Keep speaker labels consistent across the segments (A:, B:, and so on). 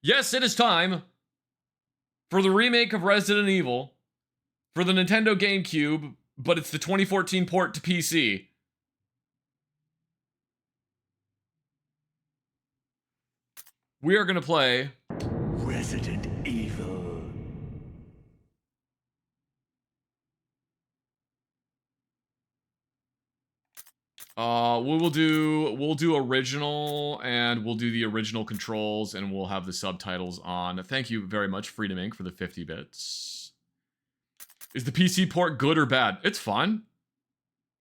A: Yes, it is time for the remake of Resident Evil for the Nintendo GameCube, but it's the 2014 port to PC. We are going to play
B: Resident Evil.
A: we'll do original, and we'll do the original controls, and we'll have the subtitles on. Thank you very much, Freedom Inc., for the 50 bits. Is the PC port good or bad? It's fine.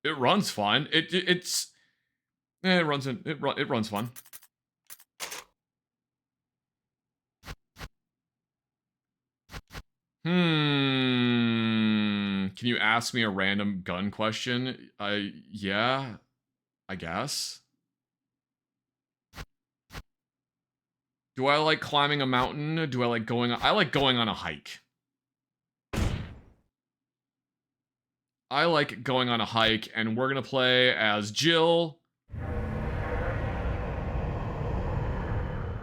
A: It runs fine. It runs fine. Can you ask me a random gun question? Yeah, I guess. Do I like climbing a mountain? Do I like going on a hike. I like going on a hike, and we're gonna play as Jill.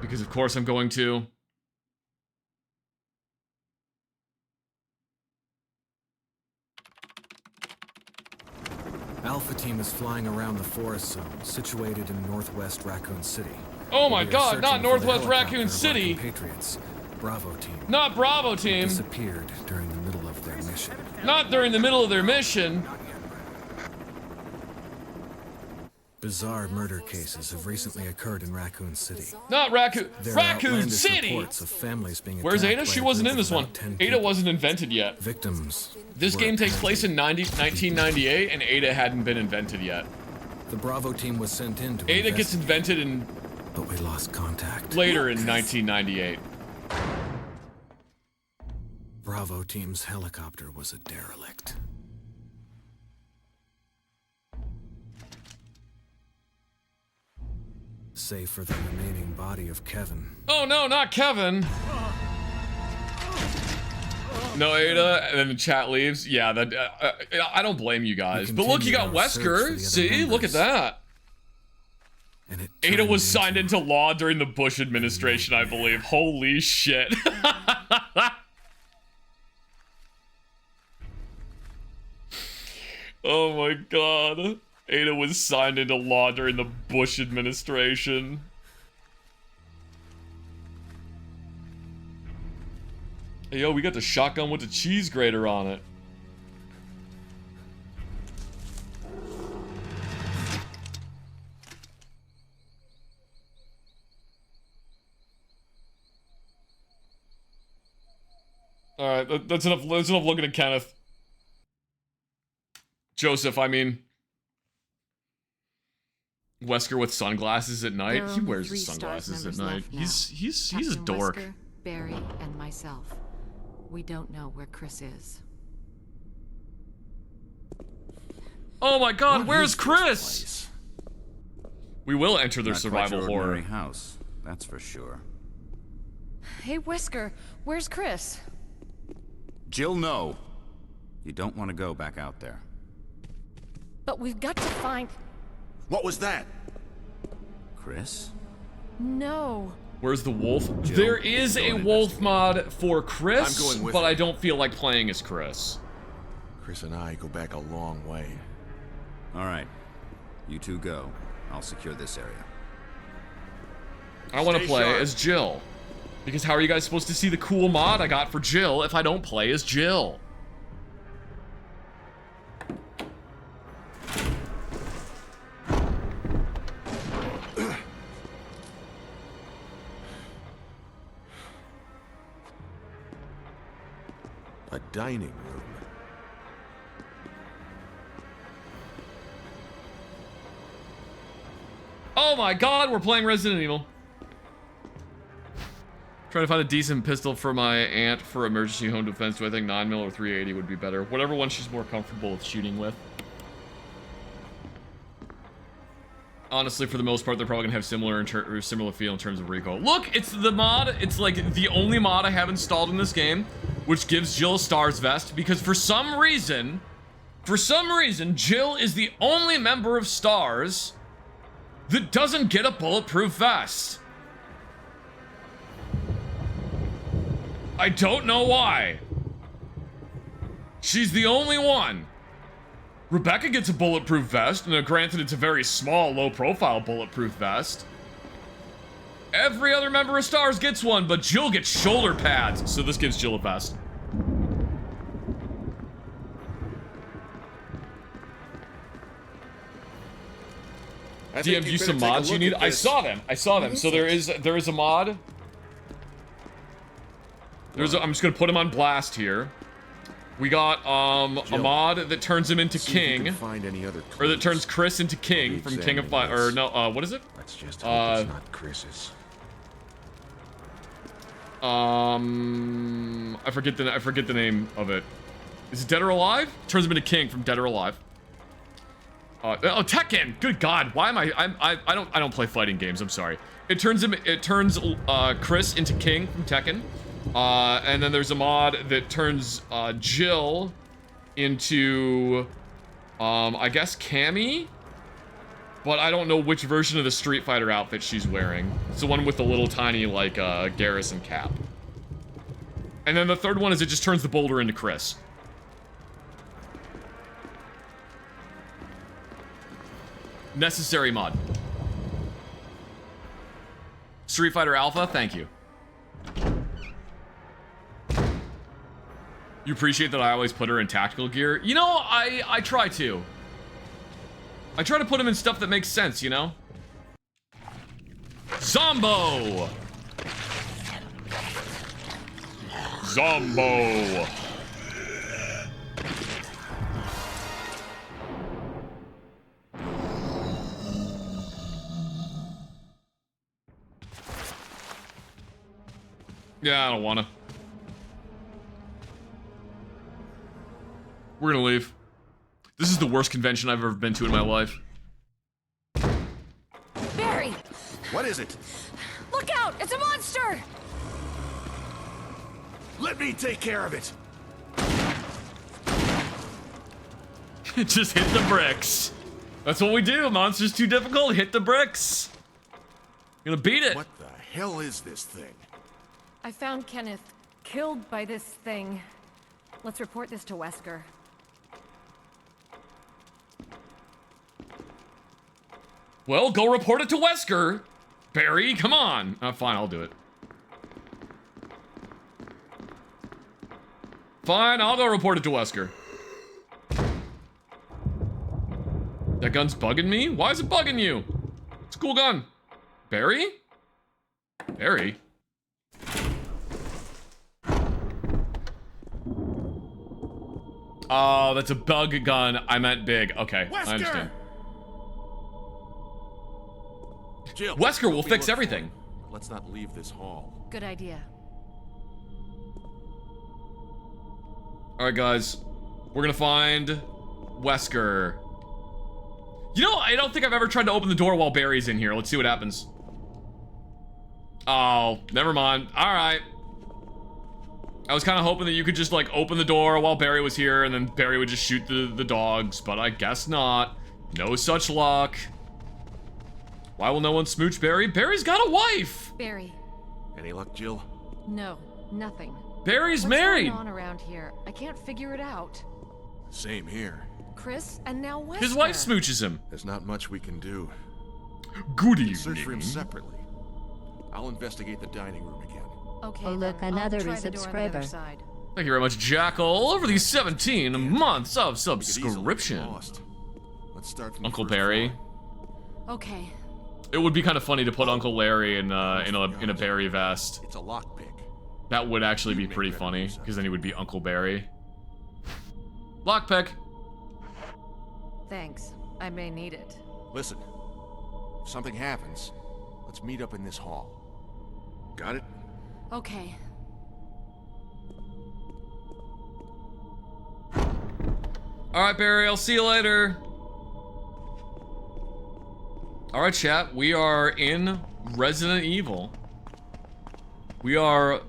A: Because of course I'm going to.
C: Alpha Team is flying around the forest zone, situated in northwest Raccoon City.
A: Oh my god, not Northwest Raccoon City!
C: Patriots. Bravo Team.
A: Not Bravo Team!
C: Disappeared during the middle of their mission.
A: Not during the middle of their mission!
C: Bizarre murder cases have recently occurred in Raccoon City.
A: Not Raccoon...
C: There are
A: Raccoon
C: outlandish
A: City!
C: reports of families being
A: Where's
C: attacked
A: Ada?
C: by
A: She
C: a
A: wasn't
C: group
A: in this
C: of
A: one.
C: about 10
A: Ada
C: people.
A: wasn't invented yet.
C: Victims.
A: This
C: were
A: game takes place in
C: apprehended.
A: 1998, and Ada hadn't been invented yet.
C: The Bravo Team was sent in to
A: Ada gets
C: investigate,
A: invented in
C: but we lost contact.
A: later in 1998.
C: Bravo Team's helicopter was a derelict. Save for the remaining body of Kevin.
A: Oh no, not Kevin! No, Ada, and then the chat leaves. Yeah, that I don't blame you guys. But look, you got
C: continue our search for
A: Wesker.
C: the other
A: See, look at
C: members.
A: that.
C: And it
A: Ada
C: turned
A: was signed
C: into
A: into law during the Bush administration, I believe. Holy shit. Oh my god. Ada was signed into law during the Bush administration. Hey, yo, we got the shotgun with the cheese grater on it. Alright, that's enough looking at Kenneth. Joseph, I mean. Wesker with sunglasses at night. He wears his sunglasses at night. He's a dork.
D: Wesker, Barry, and myself. We don't know where Chris is.
A: Oh my god,
E: What
A: where's
E: is this
A: Chris?
E: place?
A: We will enter their
E: Not
A: survival
E: quite your
A: horror.
E: ordinary house, that's for sure.
D: Hey, Wesker, where's Chris?
E: Jill, no. You don't want to go back out there.
D: But we've got to find...
B: What was that?
E: Chris?
D: No.
A: Where's the wolf?
E: Jill,
A: There is
E: go
A: a
E: and
A: wolf
E: investigate.
A: mod for Chris,
B: I'm going with
A: but
B: you.
A: I don't feel like playing as Chris.
B: Chris and I go back a long way.
E: All right. You two go. I'll secure this area.
A: I want to
B: Stay
A: play
B: sharp.
A: as Jill. Because how are you guys supposed to see the cool mod I got for Jill if I don't play as Jill?
B: A dining room.
A: Oh my god, we're playing Resident Evil. Trying to find a decent pistol for my aunt for emergency home defense. Do I think 9mm or 380 would be better? Whatever one she's more comfortable with shooting with. Honestly, for the most part, they're probably gonna have similar feel in terms of recoil. Look, it's the mod. It's like the only mod I have installed in this game, which gives Jill a Stars vest, because for some reason, Jill is the only member of Stars that doesn't get a bulletproof vest. I don't know why. She's the only one. Rebecca gets a bulletproof vest, and granted it's a very small, low-profile bulletproof vest. Every other member of STARS gets one, but Jill gets shoulder pads, so this gives Jill a vest. DM, use some mods you need? I saw them. So there is a mod. I'm just gonna put him on blast here. We got a mod that turns him into King, or that turns Chris into King from King of Fire. Or no, what is it?
B: Let's just hope it's not Chris's.
A: I forget the name of it. Is it Dead or Alive? Turns him into King from Dead or Alive. Oh, Tekken! Good God, why am I don't play fighting games. I'm sorry. It turns Chris into King from Tekken. And then there's a mod that turns Jill into I guess Cammy, but I don't know which version of the Street Fighter outfit she's wearing. It's the one with the little tiny like Garrison cap. And then the third one is it just turns the boulder into Chris. Necessary mod. Street Fighter Alpha, thank you. You appreciate that I always put her in tactical gear? You know, I try to. I try to put him in stuff that makes sense, you know? Zombo! Zombo! Yeah, I don't wanna. We're gonna leave. This is the worst convention I've ever been to in my life.
D: Barry!
B: What is it?
D: Look out! It's a monster!
B: Let me take care of it.
A: Just hit the bricks. That's what we do. Monster's too difficult. Hit the bricks. Gonna beat it.
B: What the hell is this thing?
F: I found Kenneth killed by this thing. Let's report this to Wesker.
A: Well, go report it to Wesker. Barry, come on. Fine, I'll do it. Fine, I'll go report it to Wesker. That gun's bugging me? Why is it bugging you? It's a cool gun. Barry? Barry? Oh, that's a bug gun. I meant big. Okay,
B: Wesker!
A: I understand.
B: Jill,
A: Wesker will
B: we
A: fix
B: look
A: everything.
B: for. Let's not leave this hall.
F: Good idea.
A: Alright, guys. We're gonna find Wesker. You know, I don't think I've ever tried to open the door while Barry's in here. Let's see what happens. Oh, never mind. Alright. I was kind of hoping that you could just, like, open the door while Barry was here, and then Barry would just shoot the dogs, but I guess not. No such luck. Why will no one smooch Barry? Barry's got a wife!
F: Barry.
B: Any luck, Jill?
F: No, nothing.
A: Barry's
F: What's
A: married!
F: going on around here? I can't figure it out.
B: Same here.
F: Chris, and now Wesker.
A: His wife smooches him.
B: There's not much we can do.
A: Good
B: Search for him
A: evening.
B: separately. I'll investigate the dining room again.
F: Okay,
G: Oh, look,
F: then.
G: another
F: I'll try the door on the other
G: resubscriber.
F: side.
A: Thank you very much, Jackal. Over these 17 months of
B: We could easily get
A: subscription.
B: lost. Let's start from the
A: Uncle
B: first
A: Barry.
B: floor.
F: Okay.
A: It would be kind of funny to put Uncle Larry in a Barry vest.
B: It's a lockpick.
A: That would actually be pretty funny, because then he would be Uncle Barry. Lockpick.
F: Thanks. I may need it.
B: Listen, if something happens, let's meet up in this hall. Got it?
F: Okay.
A: Alright, Barry, I'll see you later. Alright, chat, we are in Resident Evil. We are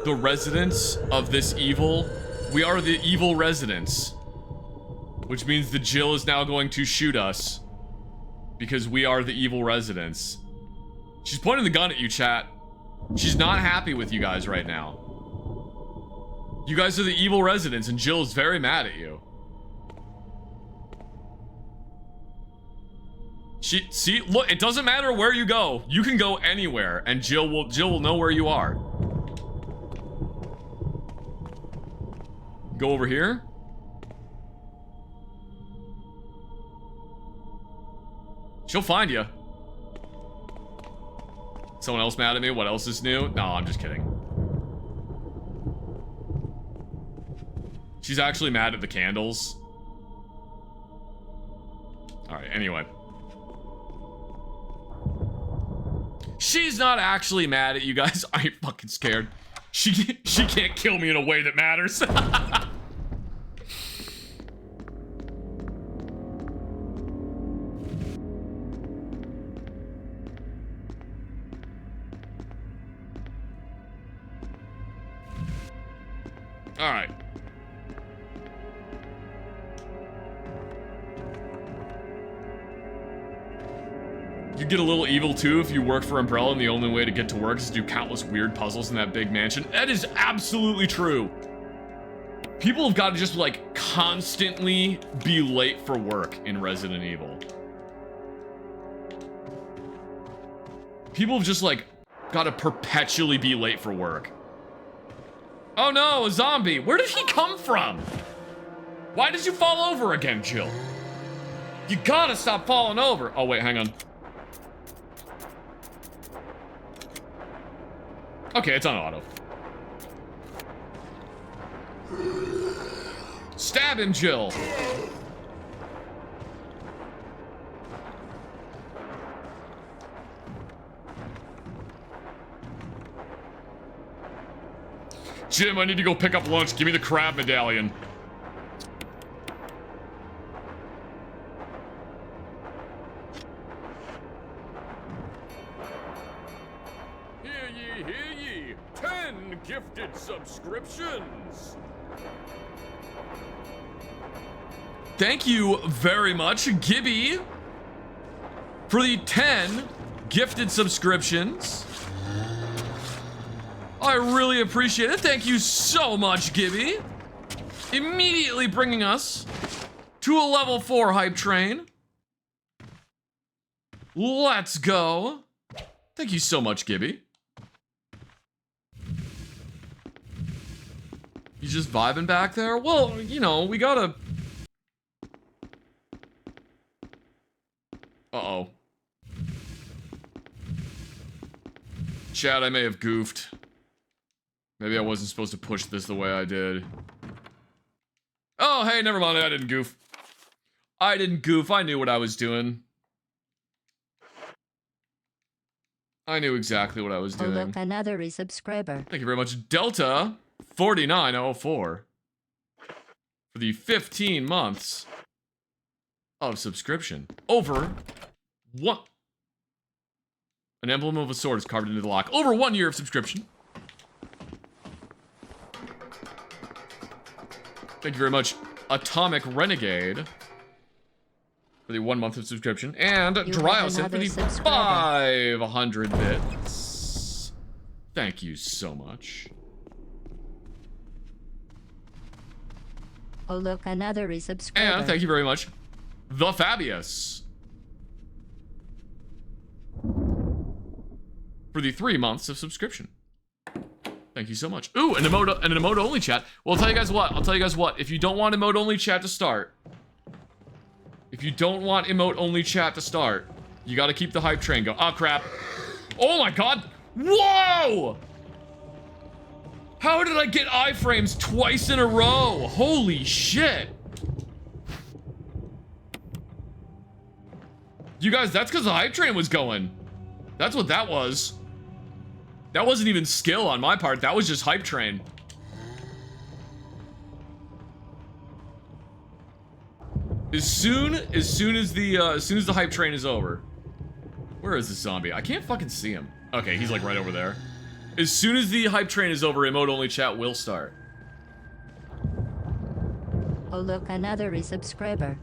A: the residents of this evil. We are the evil residents. Which means that Jill is now going to shoot us. Because we are the evil residents. She's pointing the gun at you, chat. She's not happy with you guys right now. You guys are the evil residents, and Jill is very mad at you. See, look, it doesn't matter where you go. You can go anywhere, and Jill will know where you are. Go over here. She'll find you. Someone else mad at me? What else is new? No, I'm just kidding. She's actually mad at the candles. Alright, anyway. She's not actually mad at you guys. I ain't fucking scared. She can't kill me in a way that matters. All right. You get a little evil too if you work for Umbrella and the only way to get to work is to do countless weird puzzles in that big mansion. That is absolutely true. People have got to just like constantly be late for work in Resident Evil. People have just like got to perpetually be late for work. Oh no, a zombie. Where did he come from? Why did you fall over again, Jill? You gotta stop falling over. Oh wait, hang on. Okay, it's on auto. Stab him, Jill. Jim, I need to go pick up lunch. Give me the crab medallion. Hear ye, hear ye. 10 gifted subscriptions. Thank you very much, Gibby, for the 10 gifted subscriptions. I really appreciate it. Thank you so much, Gibby. Immediately bringing us to a level 4 hype train. Let's go. Thank you so much, Gibby. You just vibing back there? Well, you know, we gotta... Uh-oh. Chad, I may have goofed. Maybe I wasn't supposed to push this the way I did. Oh, hey, never mind. I didn't goof. I didn't goof. I knew what I was doing. I knew exactly what I was doing.
G: Oh, look, another resubscriber.
A: Thank you very much, Delta4904, for the 15 months of subscription. Over one... An emblem of a sword is carved into the lock. Over 1 year of subscription. Thank you very much, Atomic Renegade, for the 1 month of subscription, and Dryosin for the 500 bits. Thank you so much.
G: Oh, look, another resubscriber.
A: And thank you very much, The Fabius, for the 3 months of subscription. Thank you so much. Ooh, an emote only chat. Well, I'll tell you guys what. If you don't want emote only chat to start, you got to keep the hype train going. Oh, crap. Oh, my God. Whoa! How did I get iframes twice in a row? Holy shit. You guys, that's because the hype train was going. That's what that was. That wasn't even skill on my part. That was just hype train. As soon as the hype train is over. Where is this zombie? I can't fucking see him. Okay, he's like right over there. As soon as the hype train is over, emote only chat will start.
G: Oh, look, another resubscriber.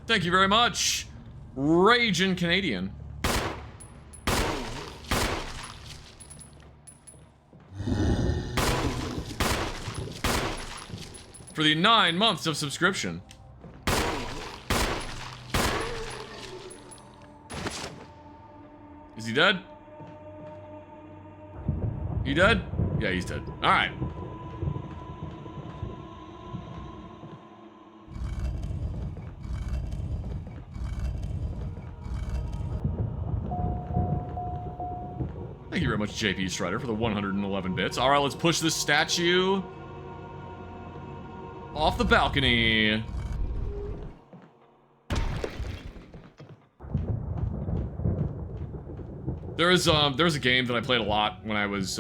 A: Thank you very much, Raging Canadian. for the 9 months of subscription. Is he dead? He dead? Yeah, he's dead. All right. Thank you very much, JP Strider, for the 111 bits. All right, let's push this statue off the balcony. There's a game that I played a lot when I was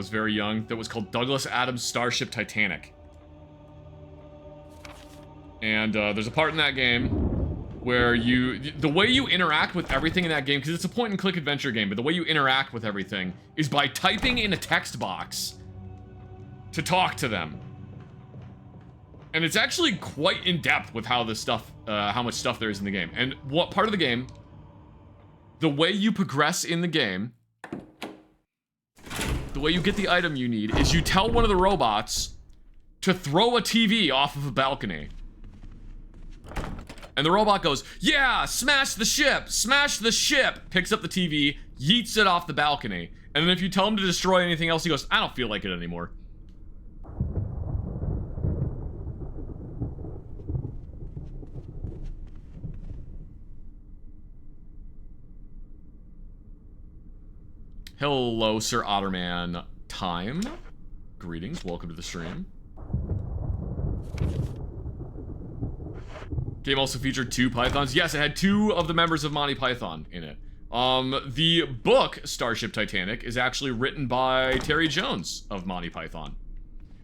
A: very young that was called Douglas Adams' Starship Titanic. And there's a part in that game where the way you interact with everything in that game, because it's a point-and-click adventure game, but the way you interact with everything is by typing in a text box to talk to them. And it's actually quite in-depth with how much stuff there is in the game. And what part of the game, the way you progress in the game, the way you get the item you need, is you tell one of the robots to throw a TV off of a balcony. And the robot goes, yeah, smash the ship, picks up the TV, yeets it off the balcony. And then if you tell him to destroy anything else, he goes, I don't feel like it anymore. Hello, Sir Otterman Time. Greetings, welcome to the stream. Game also featured 2 Pythons. Yes, it had 2 of the members of Monty Python in it. The book, Starship Titanic, is actually written by Terry Jones of Monty Python.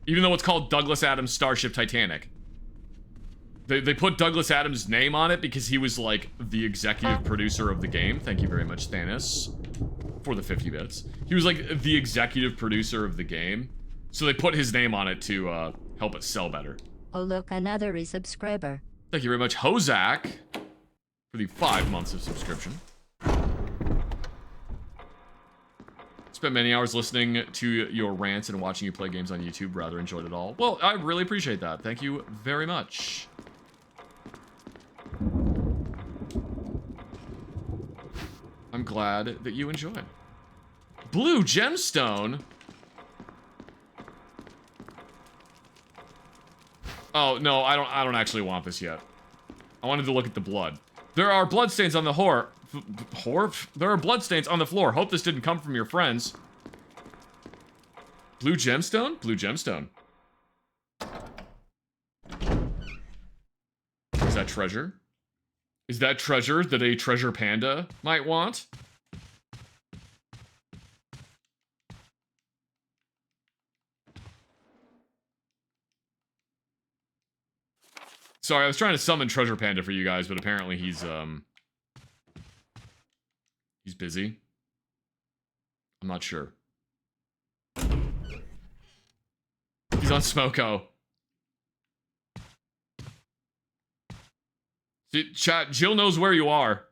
A: Even though it's called Douglas Adams' Starship Titanic. They put Douglas Adams' name on it because he was, like, the executive producer of the game. Thank you very much, Thanos, for the 50 bits. He was, like, the executive producer of the game. So they put his name on it to, help it sell better.
G: Oh look, another resubscriber.
A: Thank you very much, Hozak, for the 5 months of subscription. Spent many hours listening to your rants and watching you play games on YouTube. Rather enjoyed it all. Well, I really appreciate that. Thank you very much. I'm glad that you enjoyed. Blue gemstone? Oh, no, I don't actually want this yet. I wanted to look at the blood. There are bloodstains on the There are bloodstains on the floor. Hope this didn't come from your friends. Blue gemstone? Blue gemstone. Is that treasure? Is that treasure that a treasure panda might want? Sorry, I was trying to summon Treasure Panda for you guys, but apparently he's busy. I'm not sure. He's on Smoko. See, chat, Jill knows where you are.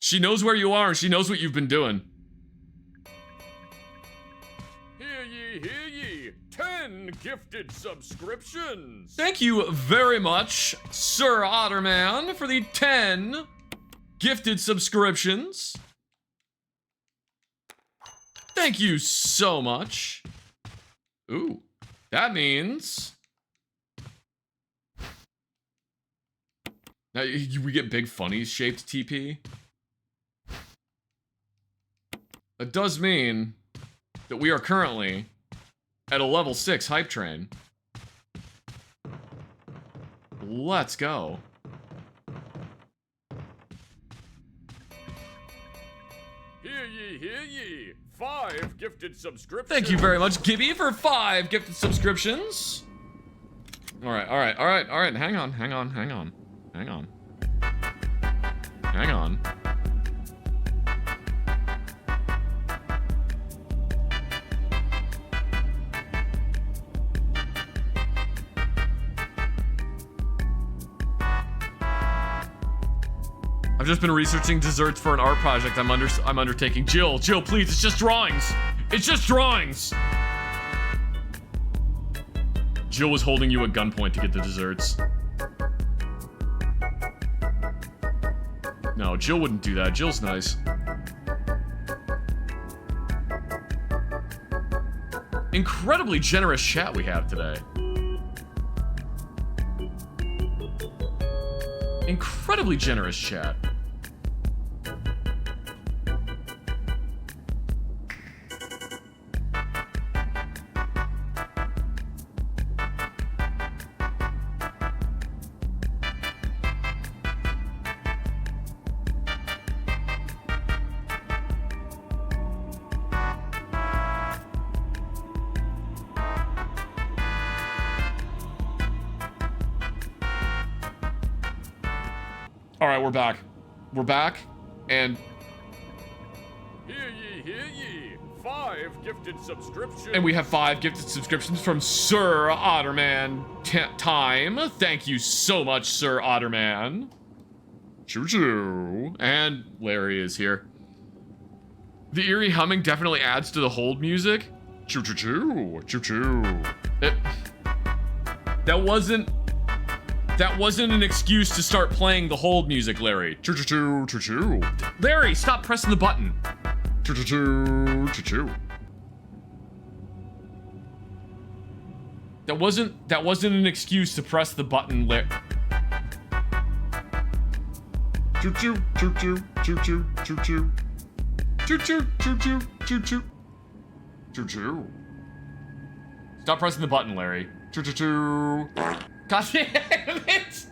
A: She knows where you are, and she knows what you've been doing. Hear ye, hear ye. 10 gifted subscriptions. Thank you very much, Sir Otterman, for the 10 gifted subscriptions. Thank you so much. Ooh, that means... Now, we get big funny-shaped TP. That does mean that we are currently at a level 6 hype train. Let's go. Hear ye, hear ye. 5 gifted subscriptions. Thank you very much, Gibby, for 5 gifted subscriptions. Alright. Hang on. Hang on. I've just been researching desserts for an art project I'm undertaking. Jill, please, it's just drawings. It's just drawings. Jill was holding you at gunpoint to get the desserts. No, Jill wouldn't do that. Jill's nice. Incredibly generous chat we have today. Incredibly generous chat. Alright, we're back. We're back, and...
H: Hear ye, hear ye. 5 gifted subscriptions.
A: And we have 5 gifted subscriptions from Sir Otterman Time. Thank you so much, Sir Otterman. Choo-choo. And Larry is here. The eerie humming definitely adds to the hold music. Choo-choo-choo. Choo-choo. That wasn't an excuse to start playing the hold music, Larry. Choo-choo-choo. Choo-choo. Larry, stop pressing the button. Choo-choo-choo. Choo-choo. That wasn't an excuse to press the button, Larry. Choo-choo. Choo-choo. Choo-choo. Choo-choo. Choo-choo. Choo-choo. Choo-choo. Choo-choo. Stop pressing the button, Larry. Choo-choo-choo. God damn it!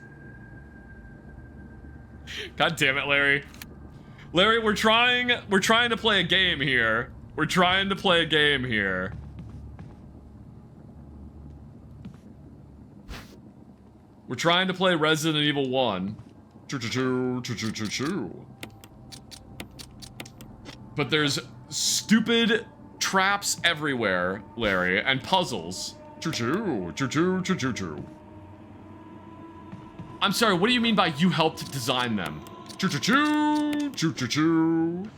A: God damn it, Larry. Larry, we're trying to play a game here. We're trying to play a game here. We're trying to play Resident Evil 1. Choo-choo-choo, choo-choo-choo-choo. But there's stupid traps everywhere, Larry, and puzzles. Choo-choo, choo-choo, choo-choo-choo. I'm sorry, what do you mean by you helped design them? Choo-choo-choo, choo-choo-choo.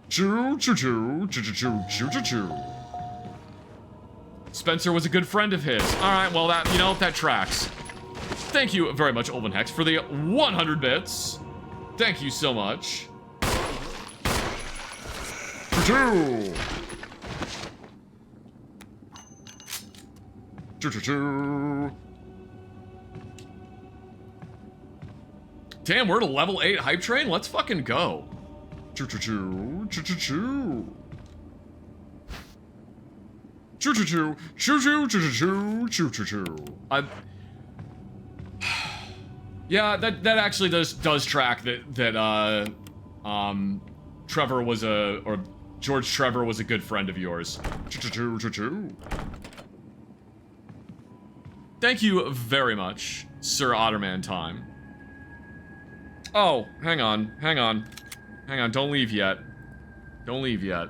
A: Choo-choo-choo, choo-choo-choo, choo-choo-choo. Spencer was a good friend of his. Alright, well that tracks. Thank you very much, Olven Hex, for the 100 bits. Thank you so much. Choo-choo. Choo-choo-choo. Damn, we're at a level 8 hype train? Let's fucking go. Choo-choo-choo. Choo-choo-choo. Choo-choo-choo. Choo-choo. Choo-choo-choo. Choo-choo-choo. Yeah, that actually does track that Trevor was George Trevor was a good friend of yours. Choo-choo-choo. Choo-choo. Thank you very much, Sir Otterman Time. Oh, hang on. Don't leave yet. Don't leave yet.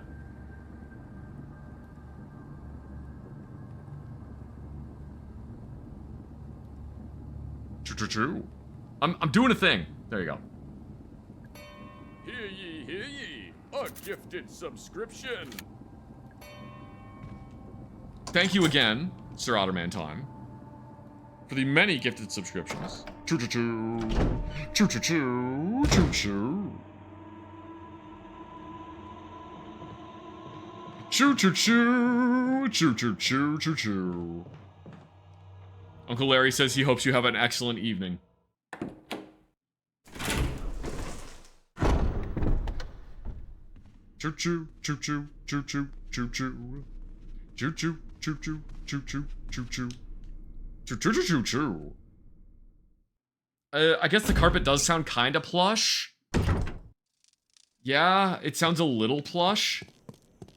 A: Choo-choo-choo. I'm doing a thing. There you go.
H: Hear ye, hear ye. A gifted subscription.
A: Thank you again, Sir Otterman Time, for the many gifted subscriptions. Choo-choo-choo. Choo-choo-choo. Choo-choo. Choo-choo-choo. Choo-choo-choo. Choo-choo. Uncle Larry says he hopes you have an excellent evening. Choo-choo. Choo-choo. Choo-choo. Choo-choo. Choo-choo. Choo-choo. Choo-choo. Choo-choo. Choo-choo-choo-choo. I guess the carpet does sound kinda plush. Yeah, it sounds a little plush.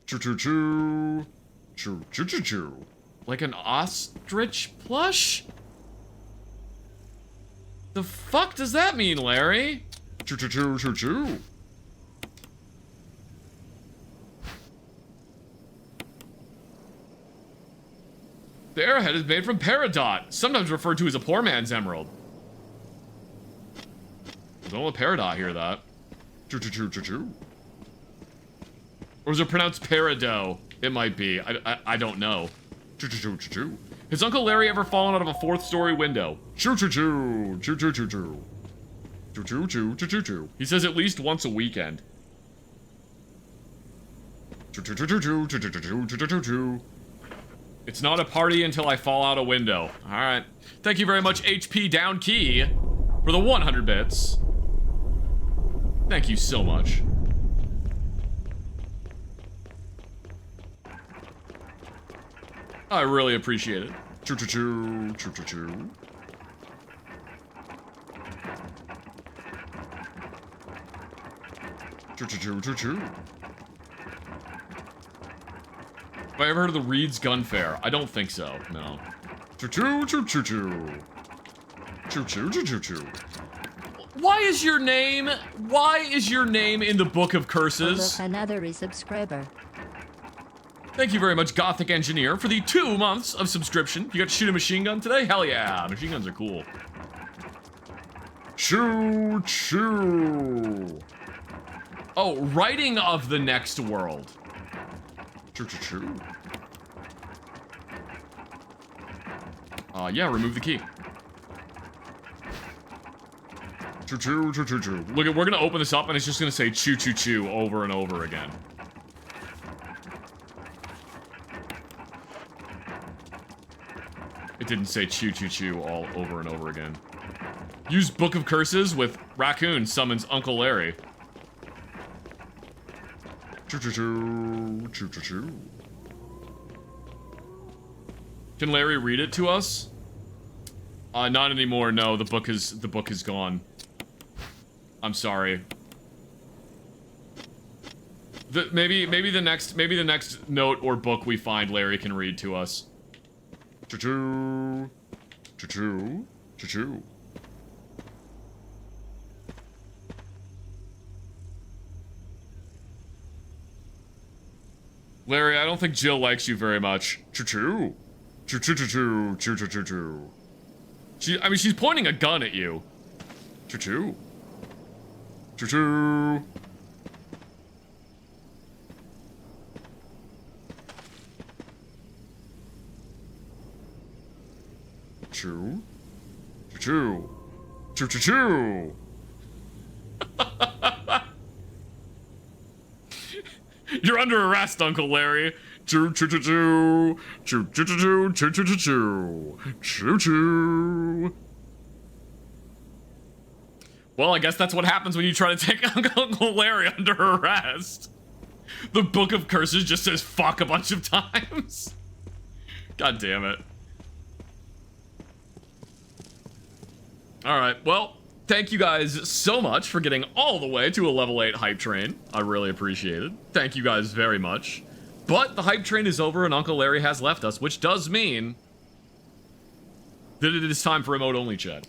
A: Choo-choo-choo. Choo-choo-choo-choo. Like an ostrich plush? The fuck does that mean, Larry? Choo-choo-choo-choo-choo. The arrowhead is made from peridot, sometimes referred to as a poor man's emerald. Don't let peridot hear that. Choo-choo-choo-choo-choo. Or is it pronounced peridot? It might be. I don't know. Choo-choo-choo-choo-choo. Has Uncle Larry ever fallen out of a 4th-story window? Choo choo choo. Choo choo choo choo. Choo choo choo choo choo choo. He says at least once a weekend. Choo choo choo choo choo choo choo choo choo choo choo. It's not a party until I fall out a window. Alright. Thank you very much, HP Down Key, for the 100 bits. Thank you so much. I really appreciate it. Choo choo choo, choo choo choo. Choo choo choo choo choo. Have I ever heard of the Reed's Gun Fair? I don't think so, no. Choo choo choo choo choo. Choo choo choo choo choo. Why is your name in the Book of Curses?
G: Look, another resubscriber.
A: Thank you very much, Gothic Engineer, for the 2 months of subscription. You got to shoot a machine gun today? Hell yeah, machine guns are cool. Choo choo. Oh, writing of the next world. Choo choo choo. Yeah, remove the key. Choo choo choo choo choo. Look, we're gonna open this up and it's just gonna say choo choo choo over and over again. It didn't say choo choo choo all over and over again. Use Book of Curses with Raccoon summons Uncle Larry. Choo choo choo, choo choo choo. Can Larry read it to us? Not anymore. No, the book is gone. I'm sorry. Maybe the next note or book we find, Larry can read to us. Choo choo, choo choo, choo choo. Larry, I don't think Jill likes you very much. Choo choo, choo choo choo choo choo choo choo choo. I mean, she's pointing a gun at you. Choo choo, choo choo. Choo. Choo. Choo choo choo. You're under arrest, Uncle Larry. Choo choo choo choo. Choo choo choo choo. Choo choo choo choo. Choo choo. Well, I guess that's what happens when you try to take Uncle Larry under arrest. The Book of Curses just says fuck a bunch of times. God damn it. Alright, well, thank you guys so much for getting all the way to a level 8 hype train. I really appreciate it. Thank you guys very much. But the hype train is over and Uncle Larry has left us, which does mean that it is time for remote only chat.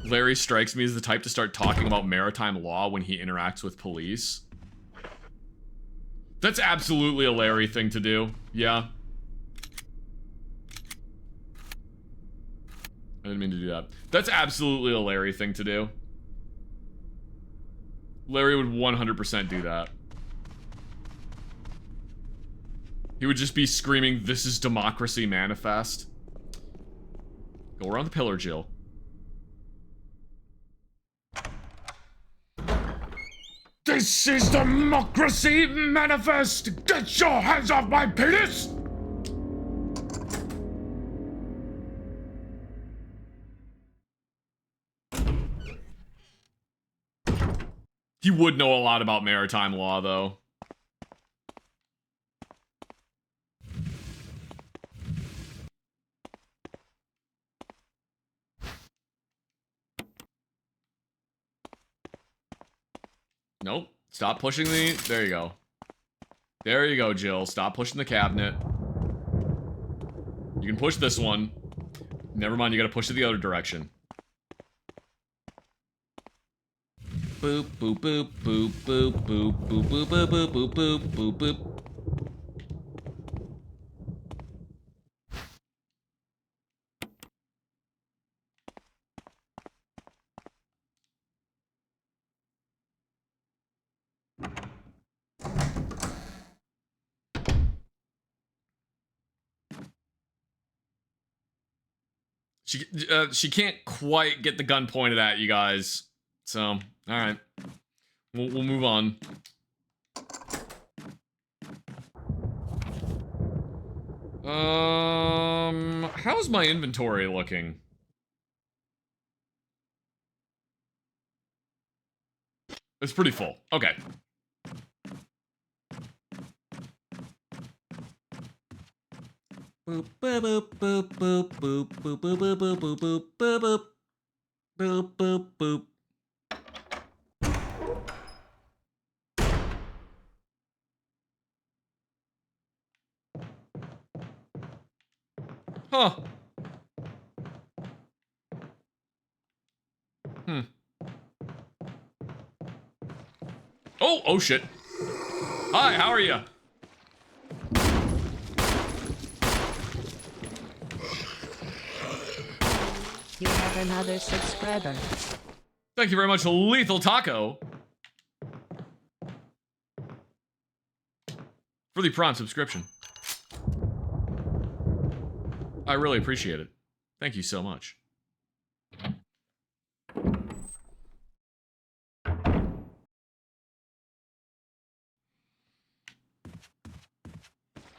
A: Larry strikes me as the type to start talking about maritime law when he interacts with police. That's absolutely a Larry thing to do, yeah. I didn't mean to do that. That's absolutely a Larry thing to do. Larry would 100% do that. He would just be screaming, "This is democracy manifest." Go around the pillar, Jill. This is democracy manifest! Get your hands off my penis! He would know a lot about maritime law, though. Nope. Stop pushing the... There you go. There you go, Jill. Stop pushing the cabinet. You can push this one. Never mind, you gotta push it the other direction. Boop, boop, boop, boop, boop, boop, boop, boop, boop, boop, boop, boop, boop, boop. She can't quite get the gun pointed at you guys. So, all right. We'll move on. How's my inventory looking? It's pretty full. Okay. Boop boop boop boop boop boop boop boop boop boop boop boop boop boop. Huh. Oh shit. Hi, how are you?
G: You have another subscriber.
A: Thank you very much, Lethal Taco, for the Prime subscription. I really appreciate it. Thank you so much.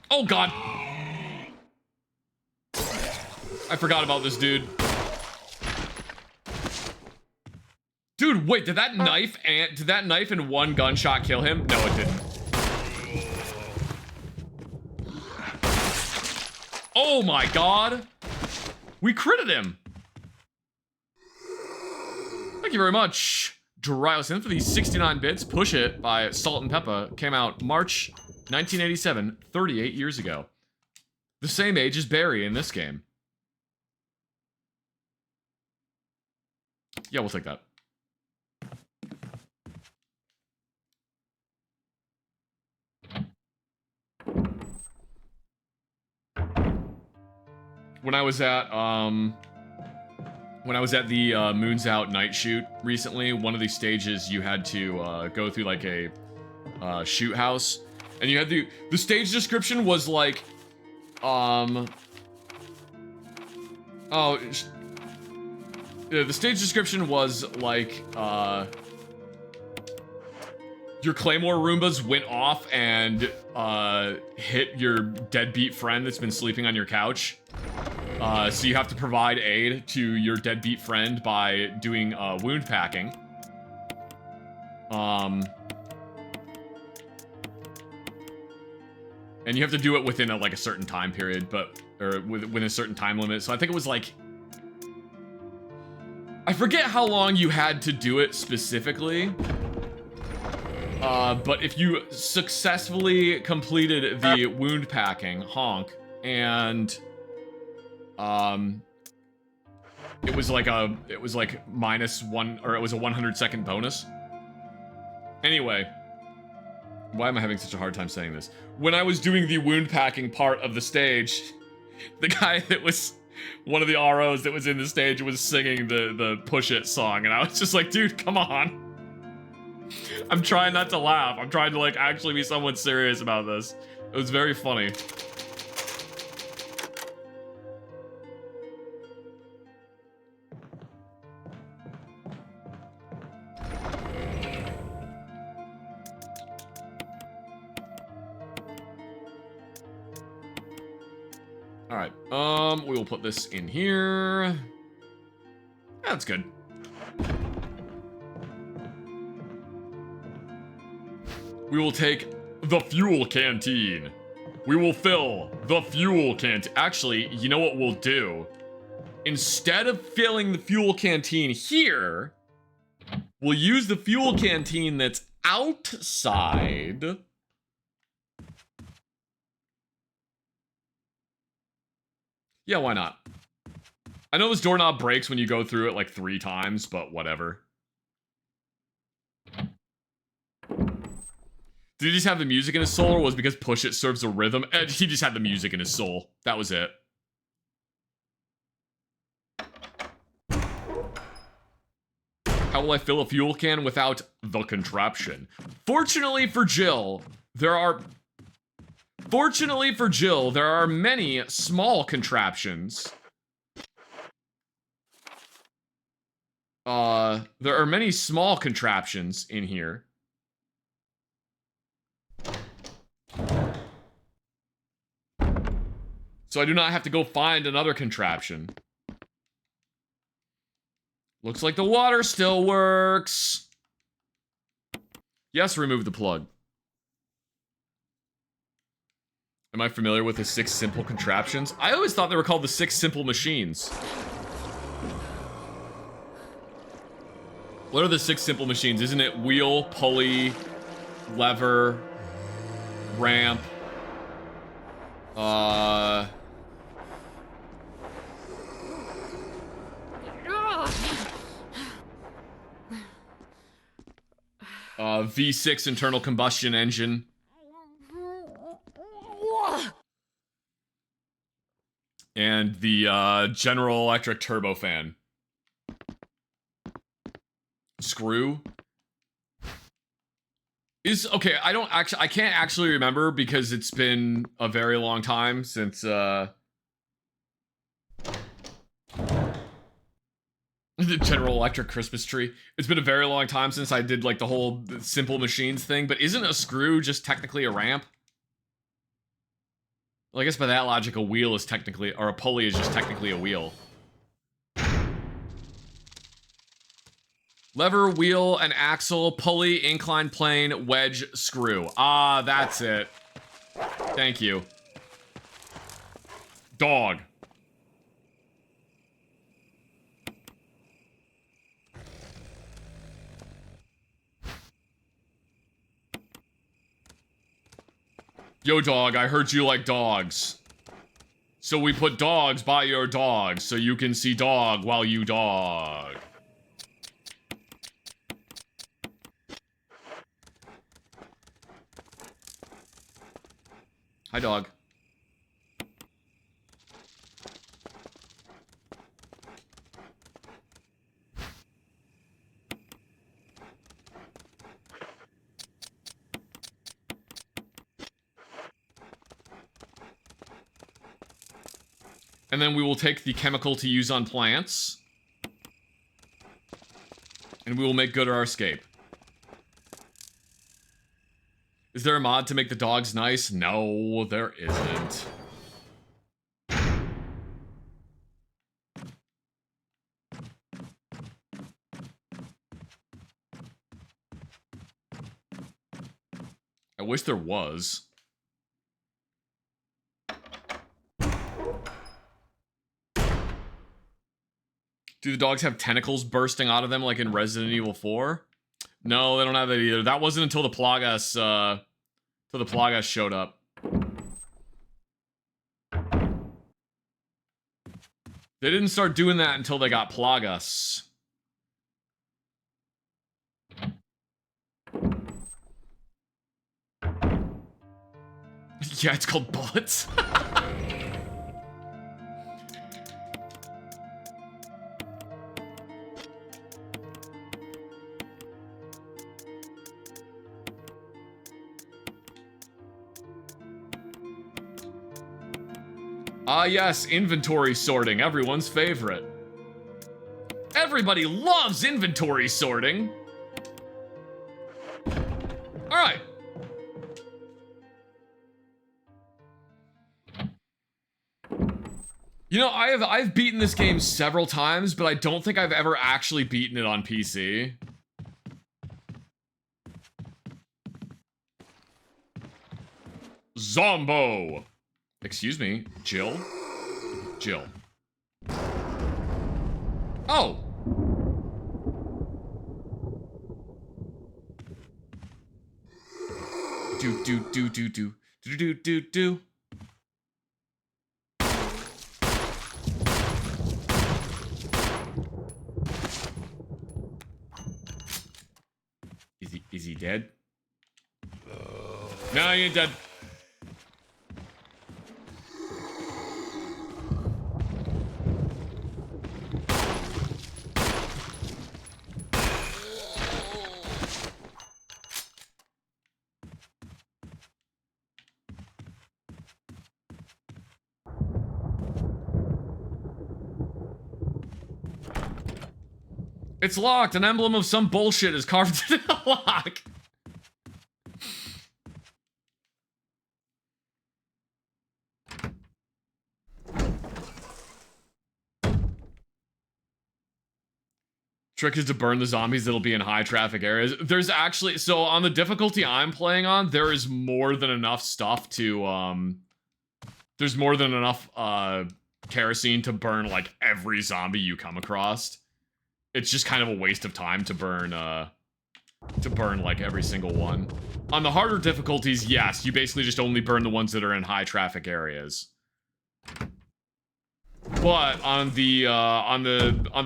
A: Oh god! I forgot about this dude. Dude, wait, did that knife in one gunshot kill him? No, it didn't. Oh my god! We critted him! Thank you very much. Listen for these 69 bits. Push It by Salt and Peppa came out March 1987, 38 years ago. The same age as Barry in this game. Yeah, we'll take that. When I was at the Moons Out night shoot recently, one of these stages you had to go through like a shoot house, and you had the stage description was like the stage description was like your Claymore Roombas went off and hit your deadbeat friend that's been sleeping on your couch. So you have to provide aid to your deadbeat friend by doing wound packing. And you have to do it within like a certain time period, or within a certain time limit. So I think it was like, I forget how long you had to do it specifically. But if you successfully completed the wound packing, honk, and it was like -1, or it was a 100-second bonus. Anyway, why am I having such a hard time saying this? When I was doing the wound packing part of the stage, the guy that was one of the ROs that was in the stage was singing the Push It song, and I was just like, dude, come on. I'm trying not to laugh. I'm trying to like actually be somewhat serious about this. It was very funny. All right, we will put this in here. That's good. We will take the fuel canteen. We will fill the fuel canteen. Actually, you know what we'll do? Instead of filling the fuel canteen here, we'll use the fuel canteen that's outside. Yeah, why not? I know this doorknob breaks when you go through it like 3 times, but whatever. Did he just have the music in his soul, or was it because Push It serves a rhythm? He just had the music in his soul. That was it. How will I fill a fuel can without the contraption? Fortunately for Jill, there are many small contraptions there are many small contraptions in here. So I do not have to go find another contraption. Looks like the water still works. Yes, remove the plug. Am I familiar with the 6 simple contraptions? I always thought they were called the 6 simple machines. What are the 6 simple machines? Isn't it wheel, pulley, lever, ramp, V6 internal combustion engine. And the General Electric turbofan. Screw. Okay, I can't actually remember because it's been a very long time since the General Electric Christmas tree. It's been a very long time since I did like the whole simple machines thing, but isn't a screw just technically a ramp? Well, I guess by that logic, a wheel is technically, or a pulley is just technically a wheel. Lever, wheel, an axle, pulley, inclined plane, wedge, screw. Ah, that's it. Thank you. Dog. Yo, dog, I heard you like dogs. So we put dogs by your dog so you can see dog while you dog. Hi, dog. And then we will take the chemical to use on plants. And we will make good our escape. Is there a mod to make the dogs nice? No, there isn't. I wish there was. Do the dogs have tentacles bursting out of them like in Resident Evil 4? No, they don't have that either. That wasn't until the Plagas, showed up. They didn't start doing that until they got Plagas. Yeah, it's called bullets. Ah, yes, inventory sorting, everyone's favorite. Everybody loves inventory sorting. All right. You know, I've beaten this game several times, but I don't think I've ever actually beaten it on PC. Zombo. Excuse me, Jill? Jill. Oh! Do. Is he dead? No, he ain't dead. It's locked. An emblem of some bullshit is carved into the lock. Trick is to burn the zombies that'll be in high traffic areas. There's actually, so on the difficulty I'm playing on, there is more than enough stuff to, there's more than enough, kerosene to burn, like, every zombie you come across. It's just kind of a waste of time to burn, like, every single one. On the harder difficulties, yes, you basically just only burn the ones that are in high traffic areas. But on the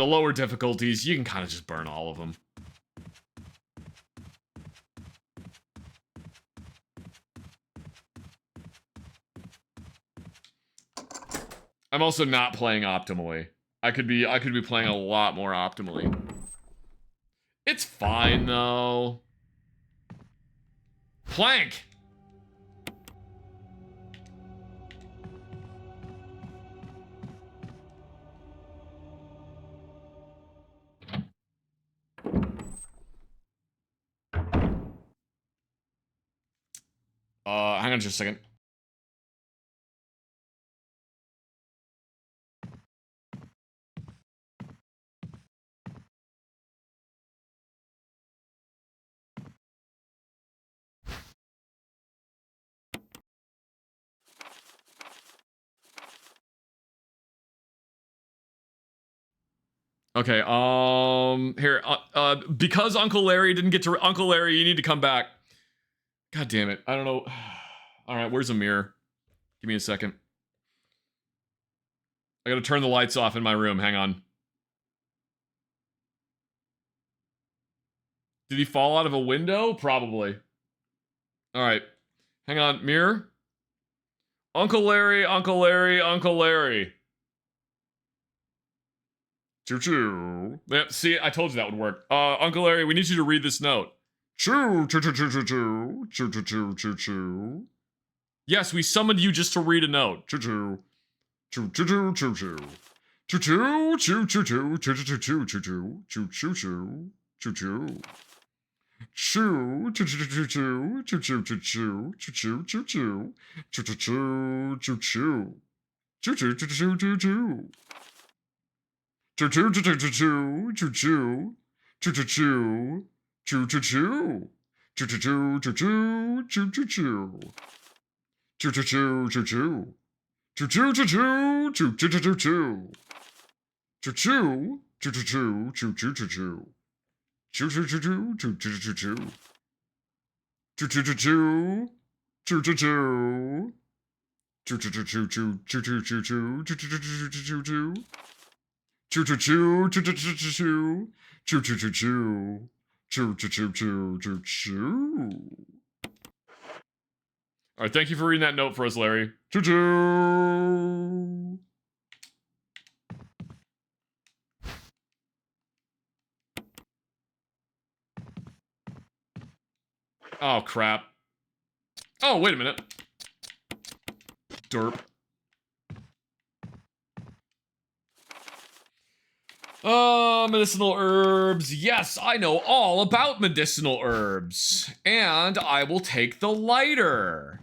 A: lower difficulties, you can kind of just burn all of them. I'm also not playing optimally. I could be playing a lot more optimally. It's fine though. Plank. Hang on just a second. Okay, here, because Uncle Larry didn't get to, Uncle Larry, you need to come back. God damn it, I don't know. Alright, where's a mirror? Give me a second. I gotta turn the lights off in my room, hang on. Did he fall out of a window? Probably. Alright, hang on, mirror? Uncle Larry, Uncle Larry, Uncle Larry. Choo-choo. Yep, see, I told you that would work. Uncle Larry, we need you to read this note. Choo-choo-choo-choo-choo. Choo-choo-choo-choo-choo. Yes, we summoned you just to read a note. Choo-choo. Choo-choo-choo-choo-choo. Choo-choo, choo-choo-choo, choo-choo-choo-choo, choo-choo-choo, choo-choo. Choo, choo-choo-choo-choo, choo-choo-choo-choo, choo-choo-choo-choo, choo-choo-choo-choo-choo. Choo-choo-choo-choo-choo-choo. Choo-choo-choo-choo-choo, choo-choo, choo-choo-choo, choo-choo-choo, choo-choo-choo-choo-choo, choo-choo-choo, choo-choo-choo-choo-choo, choo-choo-choo-choo, choo-choo-choo-choo, choo-choo, choo-choo-choo, choo-choo-choo-choo, choo-choo-choo-choo, choo-choo-choo-choo, choo-choo-choo-choo, choo-choo-choo, choo-choo-choo-choo, choo-choo-choo-choo, choo-choo-choo-choo-choo. Choo-choo-choo, choo-choo-choo-choo, choo-choo-choo-choo, choo-choo-choo-choo-choo-choo. Alright, thank you for reading that note for us, Larry. Choo-choo! Oh, crap. Oh, wait a minute. Derp. Medicinal herbs. Yes, I know all about medicinal herbs. And I will take the lighter.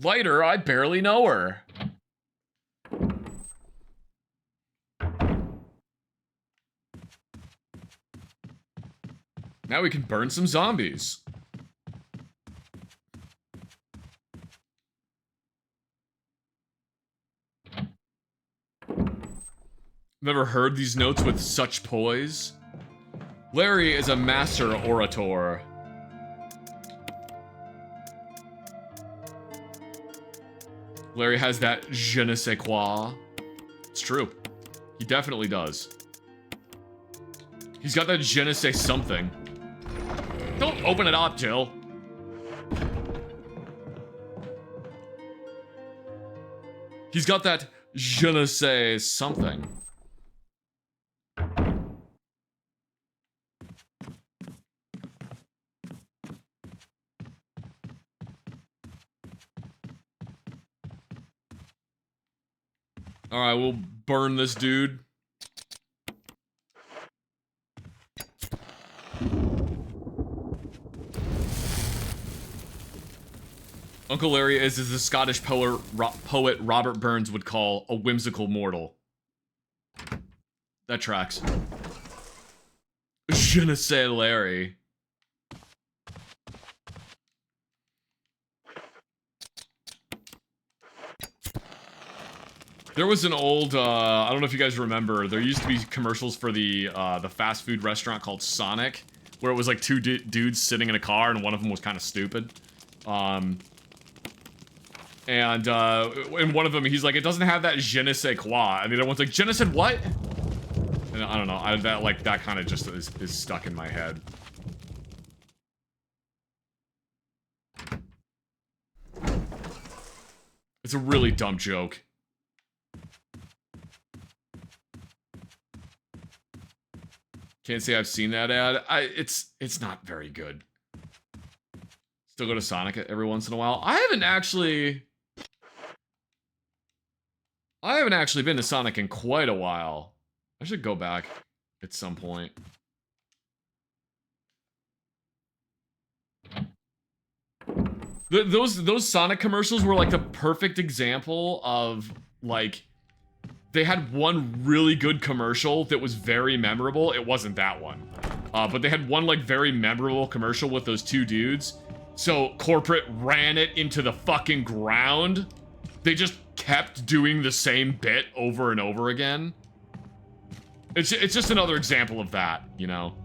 A: Lighter, I barely know her. Now we can burn some zombies. Never heard these notes with such poise. Larry is a master orator. Larry has that je ne sais quoi. It's true. He definitely does. He's got that je ne sais something. Don't open it up, Jill. He's got that je ne sais something. Alright, we'll burn this dude. Uncle Larry is, as the Scottish poet Robert Burns would call, a whimsical mortal. That tracks. Je ne sais Larry. There was an old, I don't know if you guys remember, there used to be commercials for the fast food restaurant called Sonic, where it was like two dudes sitting in a car and one of them was kind of stupid. And in one of them, he's like, it doesn't have that je ne sais quoi. And the other one's like, je ne sais what? And I don't know, that kind of just is stuck in my head. It's a really dumb joke. Can't say I've seen that ad. It's not very good. Still go to Sonic every once in a while. I haven't actually been to Sonic in quite a while. I should go back at some point. Those Sonic commercials were like the perfect example of like, they had one really good commercial that was very memorable. It wasn't that one. But they had one like very memorable commercial with those two dudes. So corporate ran it into the fucking ground. They just kept doing the same bit over and over again. It's just another example of that, you know?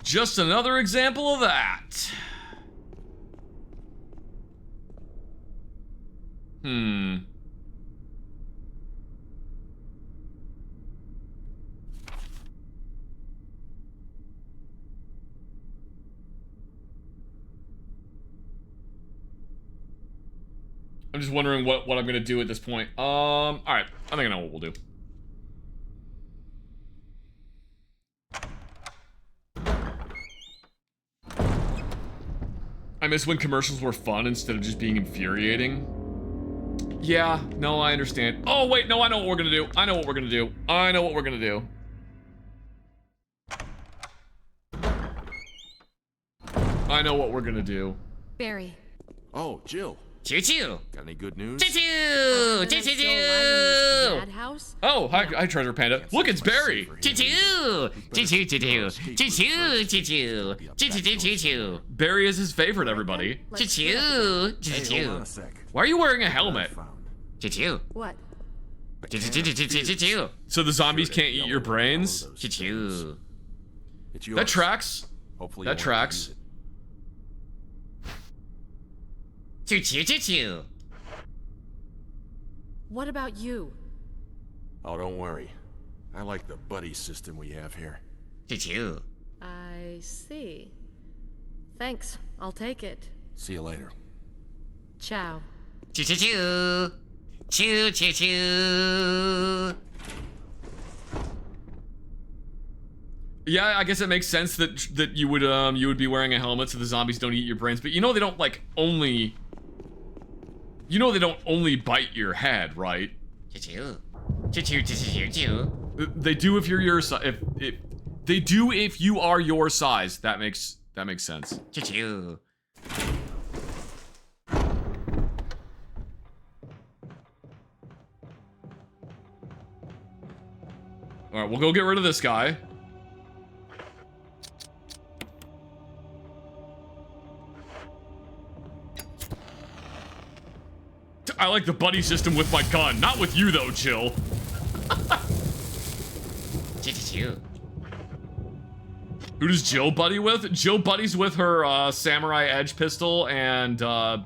A: Just another example of that. I'm just wondering what I'm gonna do at this point. Alright, I think I know what we'll do. I miss when commercials were fun instead of just being infuriating. Yeah, no, I understand. Oh, wait, no, I know what we're gonna do. I know what we're gonna do. I know what we're gonna do. I know what we're gonna do.
F: Barry.
B: Oh, Jill.
E: Choo-choo.
B: Got any good news?
E: Choo-choo. Choo-choo-choo.
F: Madhouse?
A: Oh, hi, Treasure Panda. Look, it's Barry.
E: Choo-choo. Choo-choo-choo-choo. Choo-choo-choo-choo. Choo-choo-choo-choo.
A: Barry is his favorite, everybody.
E: Choo-choo.
B: Hey, hold on
E: Choo-choo.
B: a sec.
A: Why are you wearing a helmet?
E: Choo-choo.
F: What?
E: Choo-choo-choo-choo-choo.
A: So the zombies can't eat your brains?
E: Choo-choo.
B: It's yours.
A: That tracks.
B: Hopefully
A: That
B: you won't
A: tracks.
B: use it.
E: Choo-choo-choo-choo.
F: What about you?
B: Oh, don't worry. I like the buddy system we have here.
E: Choo-choo.
F: I see. Thanks. I'll take it.
B: See you later.
F: Ciao.
E: Choo-choo-choo. Choo-choo-choo.
A: Yeah, I guess it makes sense that you would be wearing a helmet so the zombies don't eat your brains, but you know they don't like only. You know they don't only bite your head, right?
E: Choo-choo. Choo-choo-choo-choo-choo.
A: They do if you're your size. If they do if you are your size. That makes sense.
E: Choo-choo.
A: All right, we'll go get rid of this guy. I like the buddy system with my gun. Not with you, though, Jill.
E: Choo-choo-choo.
A: Who does Jill buddy with? Jill buddies with her samurai edge pistol and the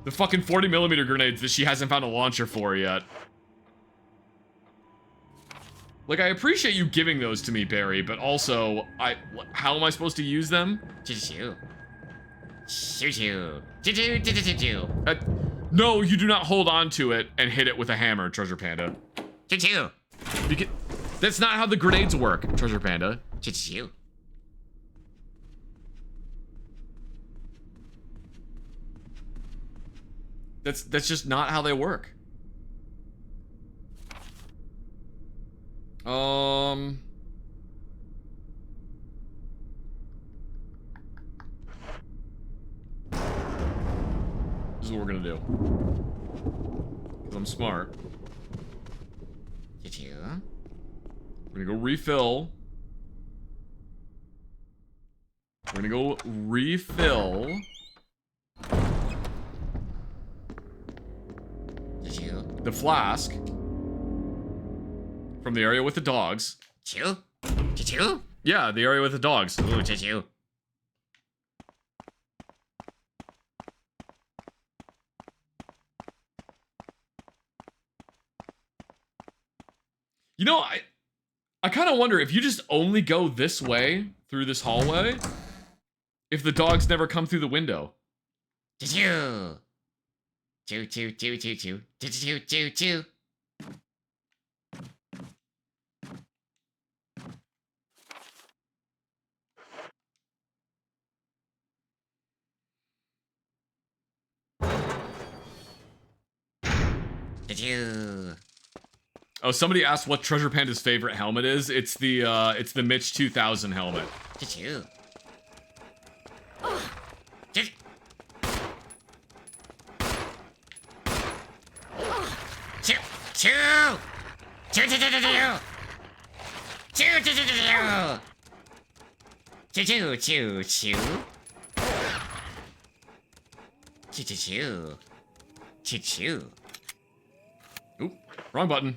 A: fucking 40mm grenades that she hasn't found a launcher for yet. Like, I appreciate you giving those to me, Barry, but also, how am I supposed to use them?
E: Choo-choo. Choo-choo. Choo-choo-choo-choo-choo.
A: No, you do not hold on to it and hit it with a hammer, Treasure Panda.
E: Choo-choo.
A: That's not how the grenades work, Treasure Panda.
I: It's you.
A: That's just not how they work. This is what we're gonna do. 'Cause I'm smart.
I: It's you.
A: We're gonna go refill. We're gonna go refill.
I: It's you.
A: The flask from the area with the dogs.
I: It's you. It's you.
A: Yeah, the area with the dogs.
I: Ooh, it's you.
A: You know, I kind of wonder if you just only go this way through this hallway, if the dogs never come through the window.
I: It's you. Choo choo choo choo choo. Choo choo choo. It's you.
A: Oh, somebody asked what Treasure Panda's favorite helmet is. It's the Mitch 2000 helmet.
I: It's you. Choo choo. Choo choo choo choo choo. Choo choo choo choo choo. Choo choo choo choo. Choo choo choo. Choo choo.
A: Oop, wrong button.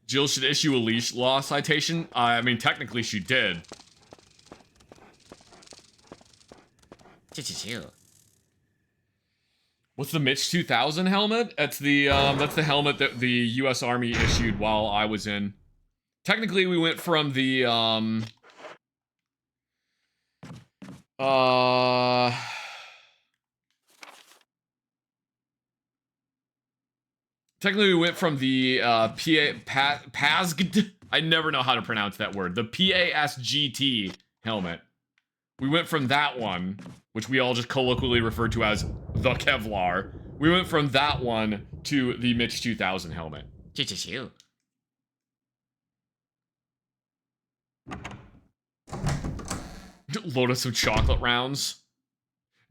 A: Jill should issue a leash law citation. I mean, technically she did.
I: Choo choo choo.
A: What's the Mitch 2000 helmet? That's the helmet that the U.S. Army issued while I was in. Technically, we went from the technically, we went from the PASGT. I never know how to pronounce that word. The PASGT helmet. We went from that one, which we all just colloquially referred to as the Kevlar. We went from that one to the Mitch 2000 helmet.
I: Choo choo choo.
A: Load up some chocolate rounds.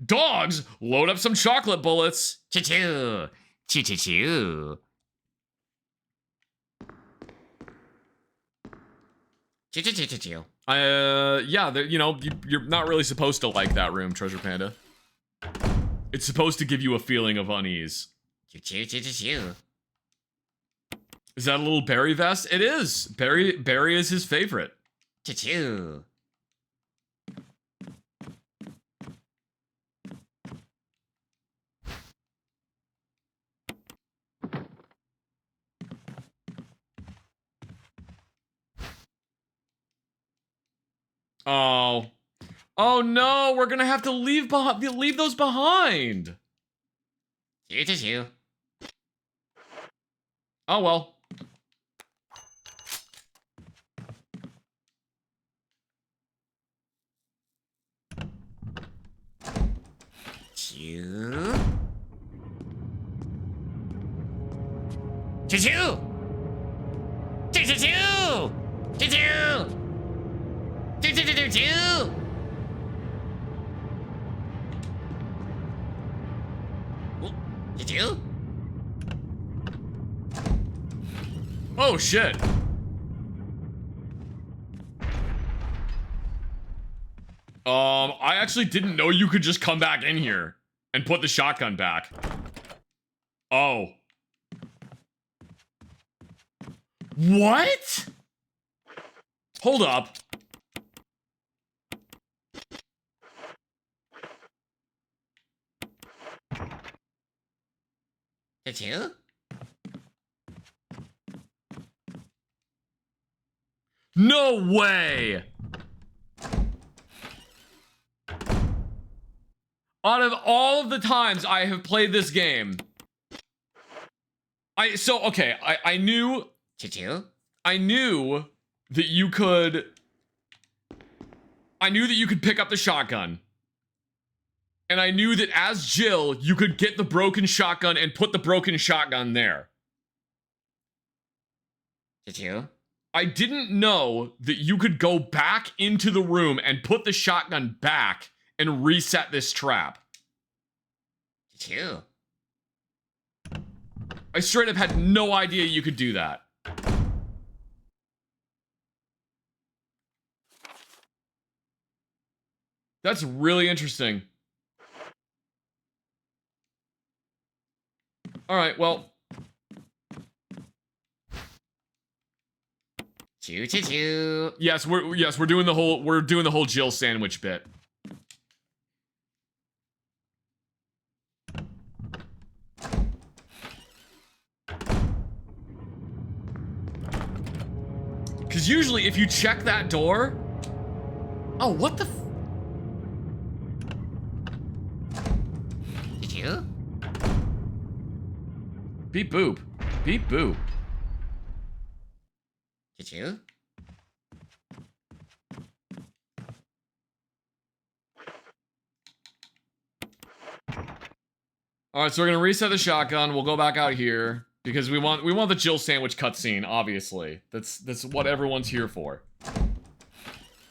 A: Dogs, load up some chocolate bullets.
I: Choo choo. Choo choo choo. Choo choo choo choo choo.
A: Yeah, you know, you're not really supposed to like that room, Treasure Panda. It's supposed to give you a feeling of unease.
I: Choo choo choo choo choo.
A: Is that a little Barry vest? It is. Barry is his favorite.
I: Choo choo.
A: Oh. Oh no, we're gonna have to leave those behind.
I: Choo choo choo.
A: Oh well.
I: Choo. Choo choo. Choo choo choo. Choo choo. Choo choo choo choo choo. Choo choo.
A: Oh shit. I actually didn't know you could just come back in here and put the shotgun back. Oh. What? Hold up.
I: Choo choo.
A: No way. Out of all of the times I have played this game, I knew
I: Choo-choo.
A: I knew that you could pick up the shotgun. And I knew that as Jill, you could get the broken shotgun and put the broken shotgun there.
I: Choo-choo.
A: I didn't know that you could go back into the room and put the shotgun back and reset this trap.
I: Choo-choo.
A: I straight up had no idea you could do that. That's really interesting. All right, well.
I: Choo choo choo.
A: Yes, we're doing the whole Jill sandwich bit. Cause usually if you check that door. Oh, what the
I: Choo-choo.
A: Beep boop. Beep boop.
I: Choo-choo.
A: Alright, so we're gonna reset the shotgun. We'll go back out here. Because we want the Jill sandwich cutscene, obviously. That's what everyone's here for.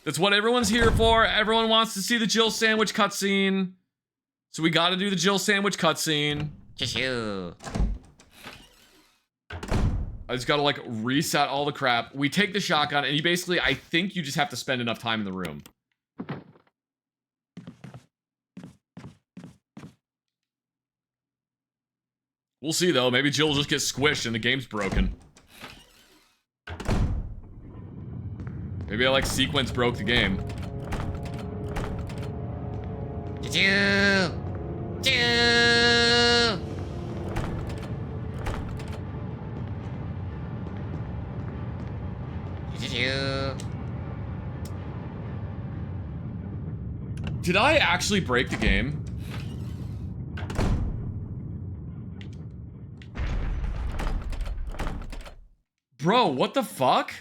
A: That's what everyone's here for. Everyone wants to see the Jill sandwich cutscene. So we gotta do the Jill sandwich cutscene.
I: Choo-choo.
A: I just gotta like reset all the crap. We take the shotgun and you basically, I think you just have to spend enough time in the room. We'll see though, maybe Jill will just get squished and the game's broken. Maybe I like sequence broke the game.
I: Choo-choo. Choo. Choo-choo.
A: Did I actually break the game? Bro, what the fuck?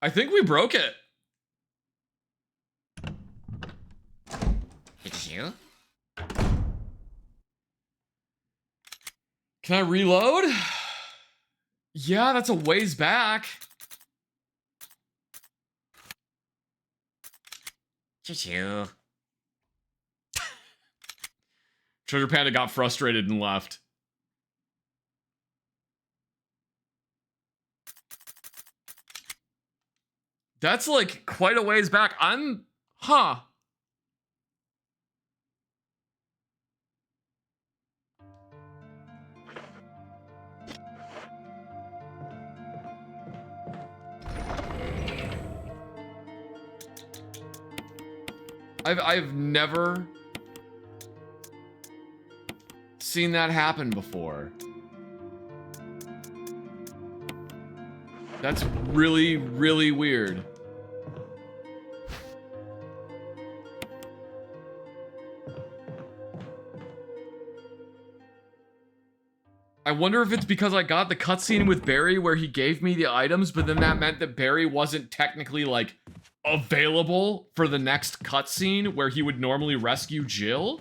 A: I think we broke it.
I: Choo-choo.
A: Can I reload? Yeah, that's a ways back.
I: Choo-choo.
A: Treasure Panda got frustrated and left. That's like quite a ways back. Huh. I've never seen that happen before. That's really, really weird. I wonder if it's because I got the cutscene with Barry where he gave me the items, but then that meant that Barry wasn't technically, like, available for the next cutscene where he would normally rescue Jill?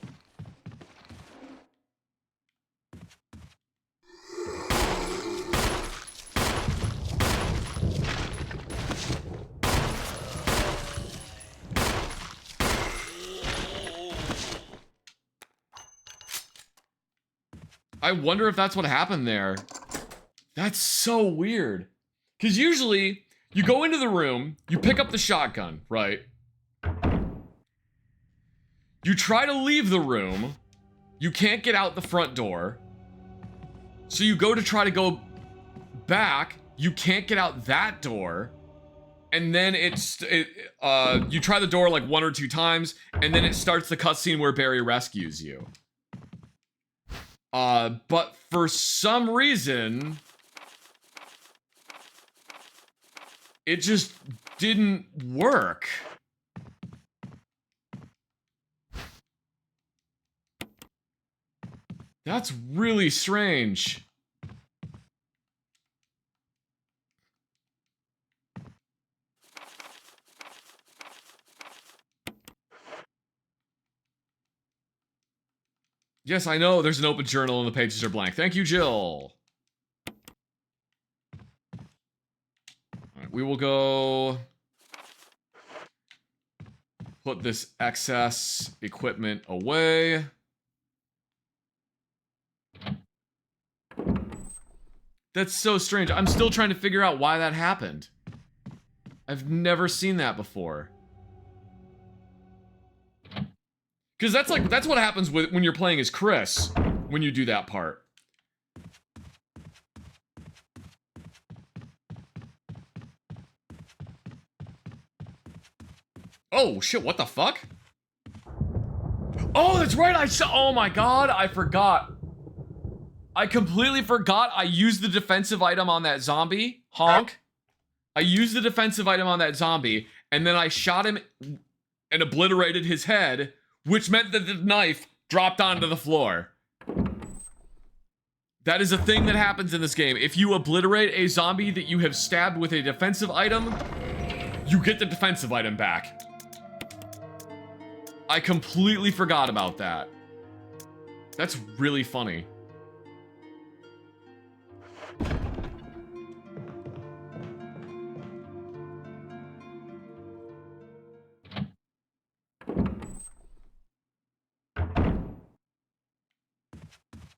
A: I wonder if that's what happened there. That's so weird. Because usually, you go into the room, you pick up the shotgun, right? You try to leave the room, you can't get out the front door. So you go to try to go back, you can't get out that door. And then you try the door like 1 or 2 times, and then it starts the cutscene where Barry rescues you. But for some reason, it just didn't work. That's really strange. Yes, I know there's an open journal and the pages are blank. Thank you, Jill. Alright, we will go put this excess equipment away. That's so strange. I'm still trying to figure out why that happened. I've never seen that before. Because that's what happens when you're playing as Chris, when you do that part. Oh shit, what the fuck? Oh, that's right, oh my god, I forgot. I completely forgot I used the defensive item on that zombie. Honk. I used the defensive item on that zombie, and then I shot him and obliterated his head, which meant that the knife dropped onto the floor. That is a thing that happens in this game. If you obliterate a zombie that you have stabbed with a defensive item, you get the defensive item back. I completely forgot about that. That's really funny.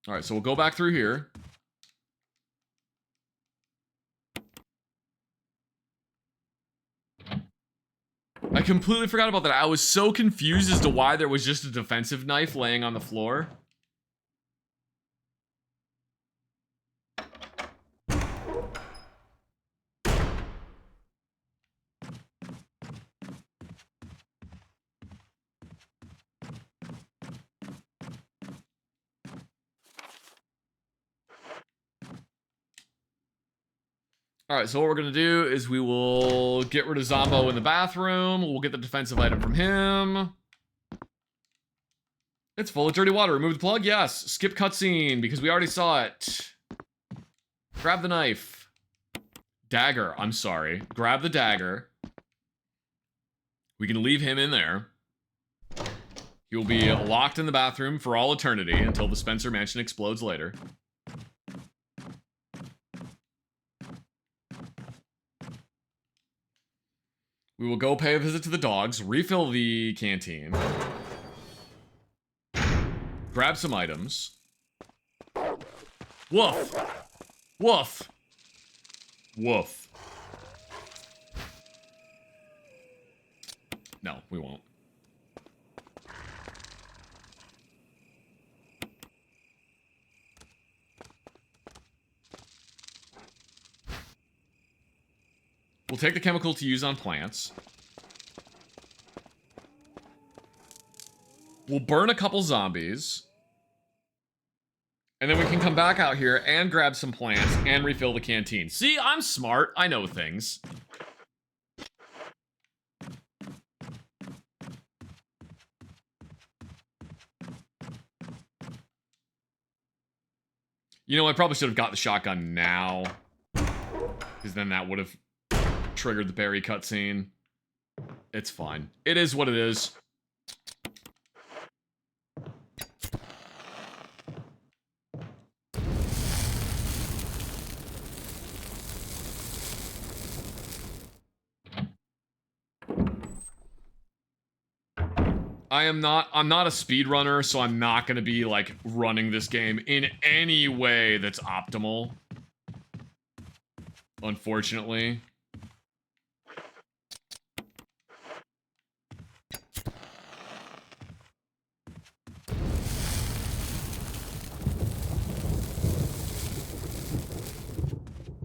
A: All right, so we'll go back through here. I completely forgot about that. I was so confused as to why there was just a defensive knife laying on the floor. Alright, so what we're gonna do is we will get rid of Zombo in the bathroom. We'll get the defensive item from him. It's full of dirty water. Remove the plug? Yes. Skip cutscene, because we already saw it. Grab the knife. Dagger, I'm sorry. Grab the dagger. We can leave him in there. He will be locked in the bathroom for all eternity until the Spencer Mansion explodes later. We will go pay a visit to the dogs, refill the canteen, grab some items. Woof! Woof! Woof. No, we won't. We'll take the chemical to use on plants. We'll burn a couple zombies. And then we can come back out here and grab some plants and refill the canteen. See, I'm smart. I know things. You know, I probably should have got the shotgun now. Because then that would have triggered the Barry cutscene. It's fine. It is what it is. I'm not a speedrunner, so I'm not gonna be like running this game in any way that's optimal. Unfortunately.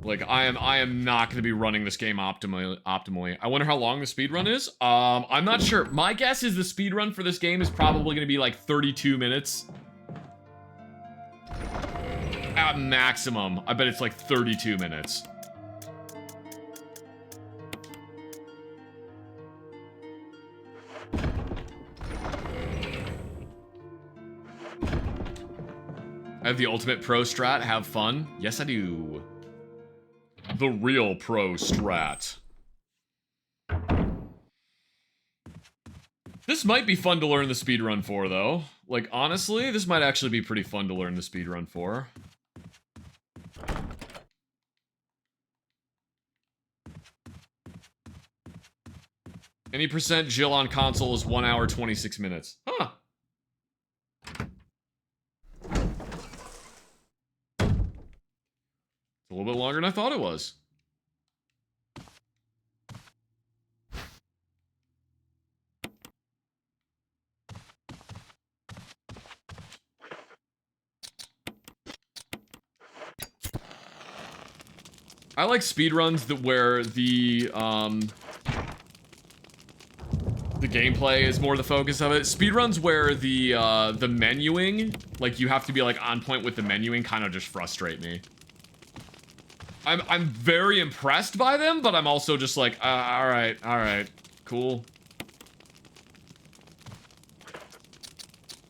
A: Like, I am not going to be running this game optimally. I wonder how long the speedrun is. I'm not sure. My guess is the speedrun for this game is probably going to be like 32 minutes. at maximum, I bet it's like 32 minutes. I have the ultimate pro strat. Have fun. Yes, I do. The real pro strat. This might be fun to learn the speedrun for, though. Like, honestly, this might actually be pretty fun to learn the speedrun for. Any percent Jill on console is 1 hour, 26 minutes. Huh. It's a little bit longer than I thought it was. I like speedruns that where the gameplay is more the focus of it. Speedruns where the menuing, like you have to be like on point with the menuing, kind of just frustrate me. I'm very impressed by them, but I'm also just like, all right, cool.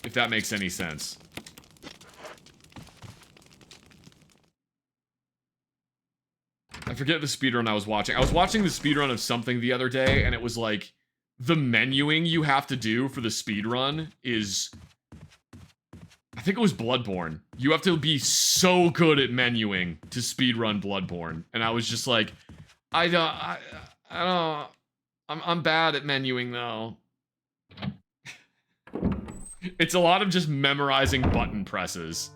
A: If that makes any sense. I forget the speedrun I was watching. I was watching the speedrun of something the other day, and it was like, the menuing you have to do for the speedrun is... I think it was Bloodborne. You have to be so good at menuing to speedrun Bloodborne. And I was just like, I'm bad at menuing, though. It's a lot of just memorizing button presses.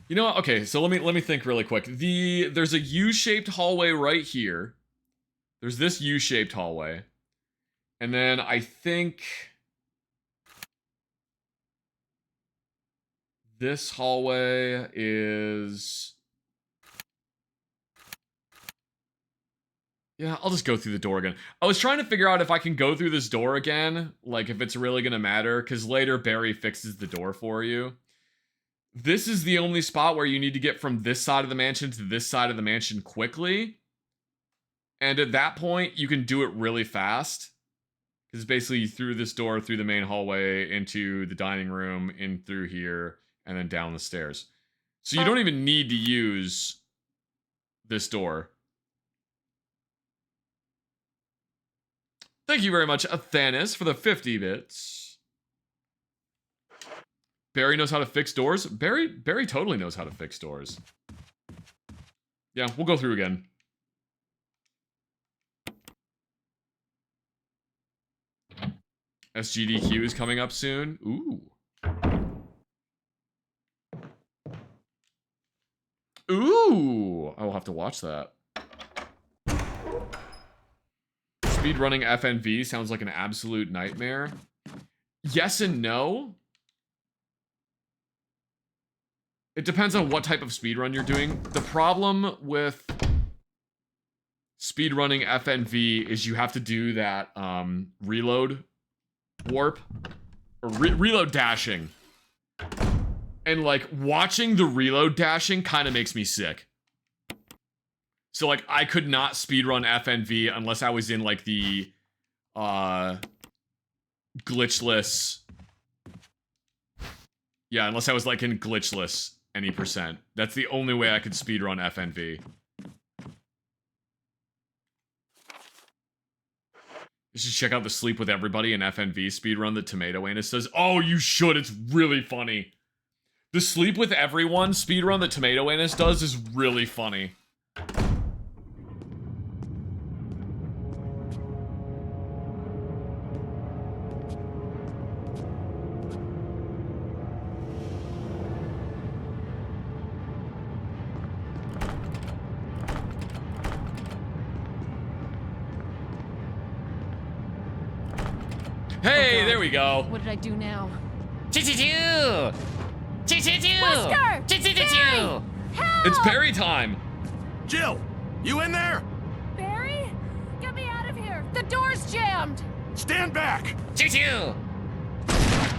A: You know what? Okay, so let me think really quick. There's a U-shaped hallway right here. There's this U-shaped hallway. And then I think this hallway is... Yeah, I'll just go through the door again. I was trying to figure out if I can go through this door again, like if it's really gonna matter, because later Barry fixes the door for you. This is the only spot where you need to get from this side of the mansion to this side of the mansion quickly. And at that point, you can do it really fast. Because basically, through this door, through the main hallway, into the dining room, in through here, and then down the stairs. So you don't even need to use this door. Thank you very much, Athanis, for the 50 bits. Barry knows how to fix doors? Barry totally knows how to fix doors. Yeah, we'll go through again. SGDQ is coming up soon. Ooh. Ooh! I will have to watch that. Speedrunning FNV sounds like an absolute nightmare. Yes and no. It depends on what type of speedrun you're doing. The problem with speedrunning FNV is you have to do that reload warp or reload dashing. And like watching the reload dashing kind of makes me sick. So like I could not speedrun FNV unless I was in like the glitchless. Yeah, unless I was like in glitchless any percent. That's the only way I could speedrun FNV. You should check out the Sleep with Everybody and FNV speedrun that Tomato Anus does. Oh, you should. It's really funny. The Sleep with Everyone speedrun that Tomato Anus does is really funny. Hey, there we go.
F: What did I do now?
I: Choo-choo-choo! Choo-choo-choo!
F: Wesker!
I: Choo-choo-choo!
F: Help!
A: It's Barry time.
B: Jill, you in there?
F: Barry? Get me out of here! The door's jammed!
B: Stand back!
I: Choo-choo!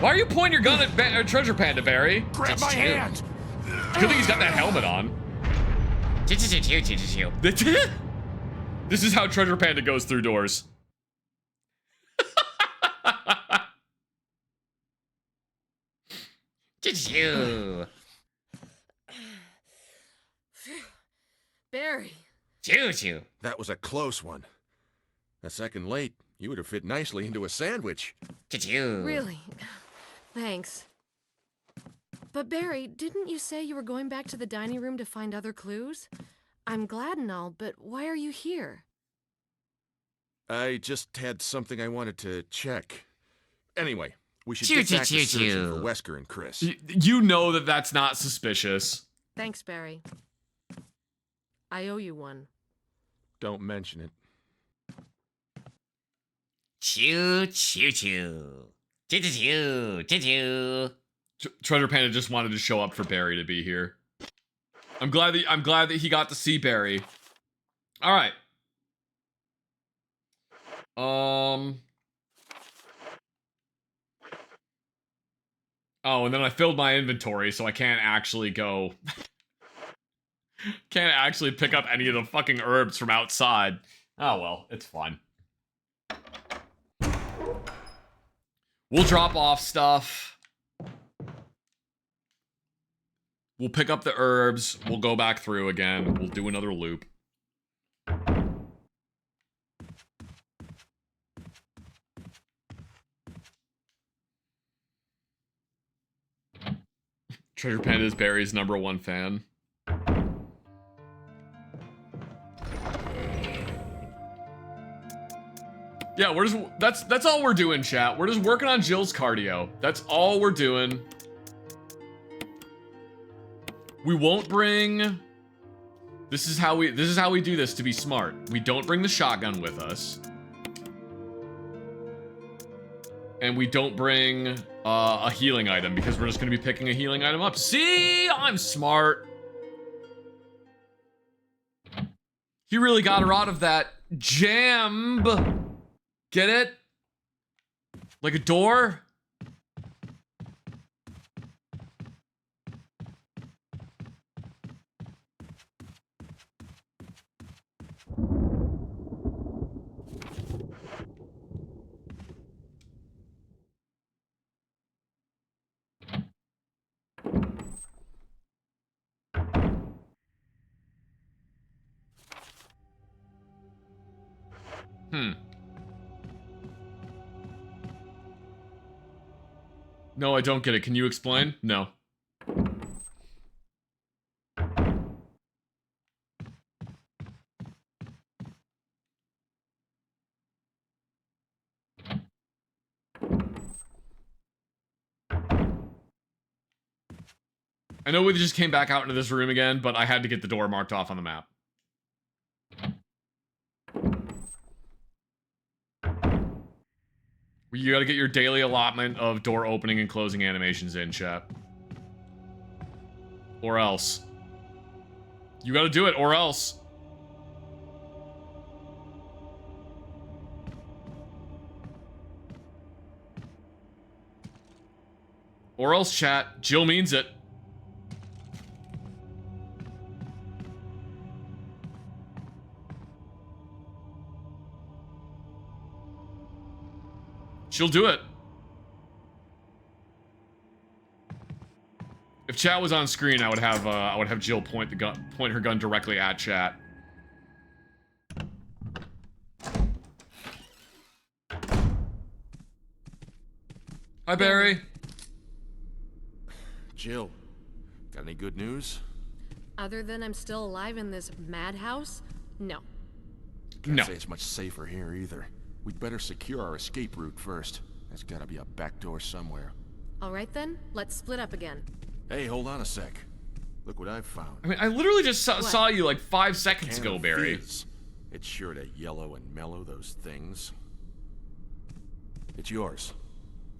A: Why are you pointing your gun at Treasure Panda, Barry?
B: Grab my
I: Choo-choo.
B: hand!
A: Good thing he's got that helmet on.
I: Choo-choo-choo, choo-choo-choo.
A: This is how Treasure Panda goes through doors.
I: Choo-choo.
F: Barry.
I: Choo-choo.
B: That was a close one. A second late, you would have fit nicely into a sandwich.
I: Choo-choo.
F: Really? Thanks. But Barry, didn't you say you were going back to the dining room to find other clues? I'm glad and all, but why are you here?
B: I just had something I wanted to check. Anyway, we should
I: Choo,
B: get
I: choo,
B: back to
I: choo,
B: searching
I: choo.
B: for Wesker and Chris.
A: You know that that's not suspicious.
F: Thanks, Barry. I owe you one.
B: Don't mention it.
I: Choo-choo-choo. Choo-choo-choo. Choo-choo.
A: Treasure Panda just wanted to show up for Barry to be here. I'm glad that he got to see Barry. All right. Oh, and then I filled my inventory, so I can't actually go. Can't actually pick up any of the fucking herbs from outside. Oh well, it's fine. We'll drop off stuff. We'll pick up the herbs. We'll go back through again. We'll do another loop. Treasure Panda is Barry's #1 fan. Yeah, we're just that's all we're doing, chat. We're just working on Jill's cardio. That's all we're doing. We won't bring. This is how we do this to be smart. We don't bring the shotgun with us. And we don't bring a healing item because we're just gonna be picking a healing item up. See, I'm smart. He really got her out of that jam. Get it? Like a door? No, I don't get it. Can you explain? No. I know we just came back out into this room again, but I had to get the door marked off on the map. You gotta get your daily allotment of door opening and closing animations in, chat. Or else. You gotta do it, or else. Or else, chat. Jill means it. She'll do it. If chat was on screen, I would have Jill point her gun directly at chat. Hi, Barry.
B: Jill, got any good news?
F: Other than I'm still alive in this madhouse? No.
B: Can't
A: No.
B: say it's much safer here either. We'd better secure our escape route first. There's gotta be a back door somewhere.
F: All right then, let's split up again.
B: Hey, hold on a sec. Look what I've found.
A: I mean, I literally just saw you like 5 seconds
B: Can
A: ago,
B: of
A: Barry.
B: fizz. It's sure to yellow and mellow those things. It's yours.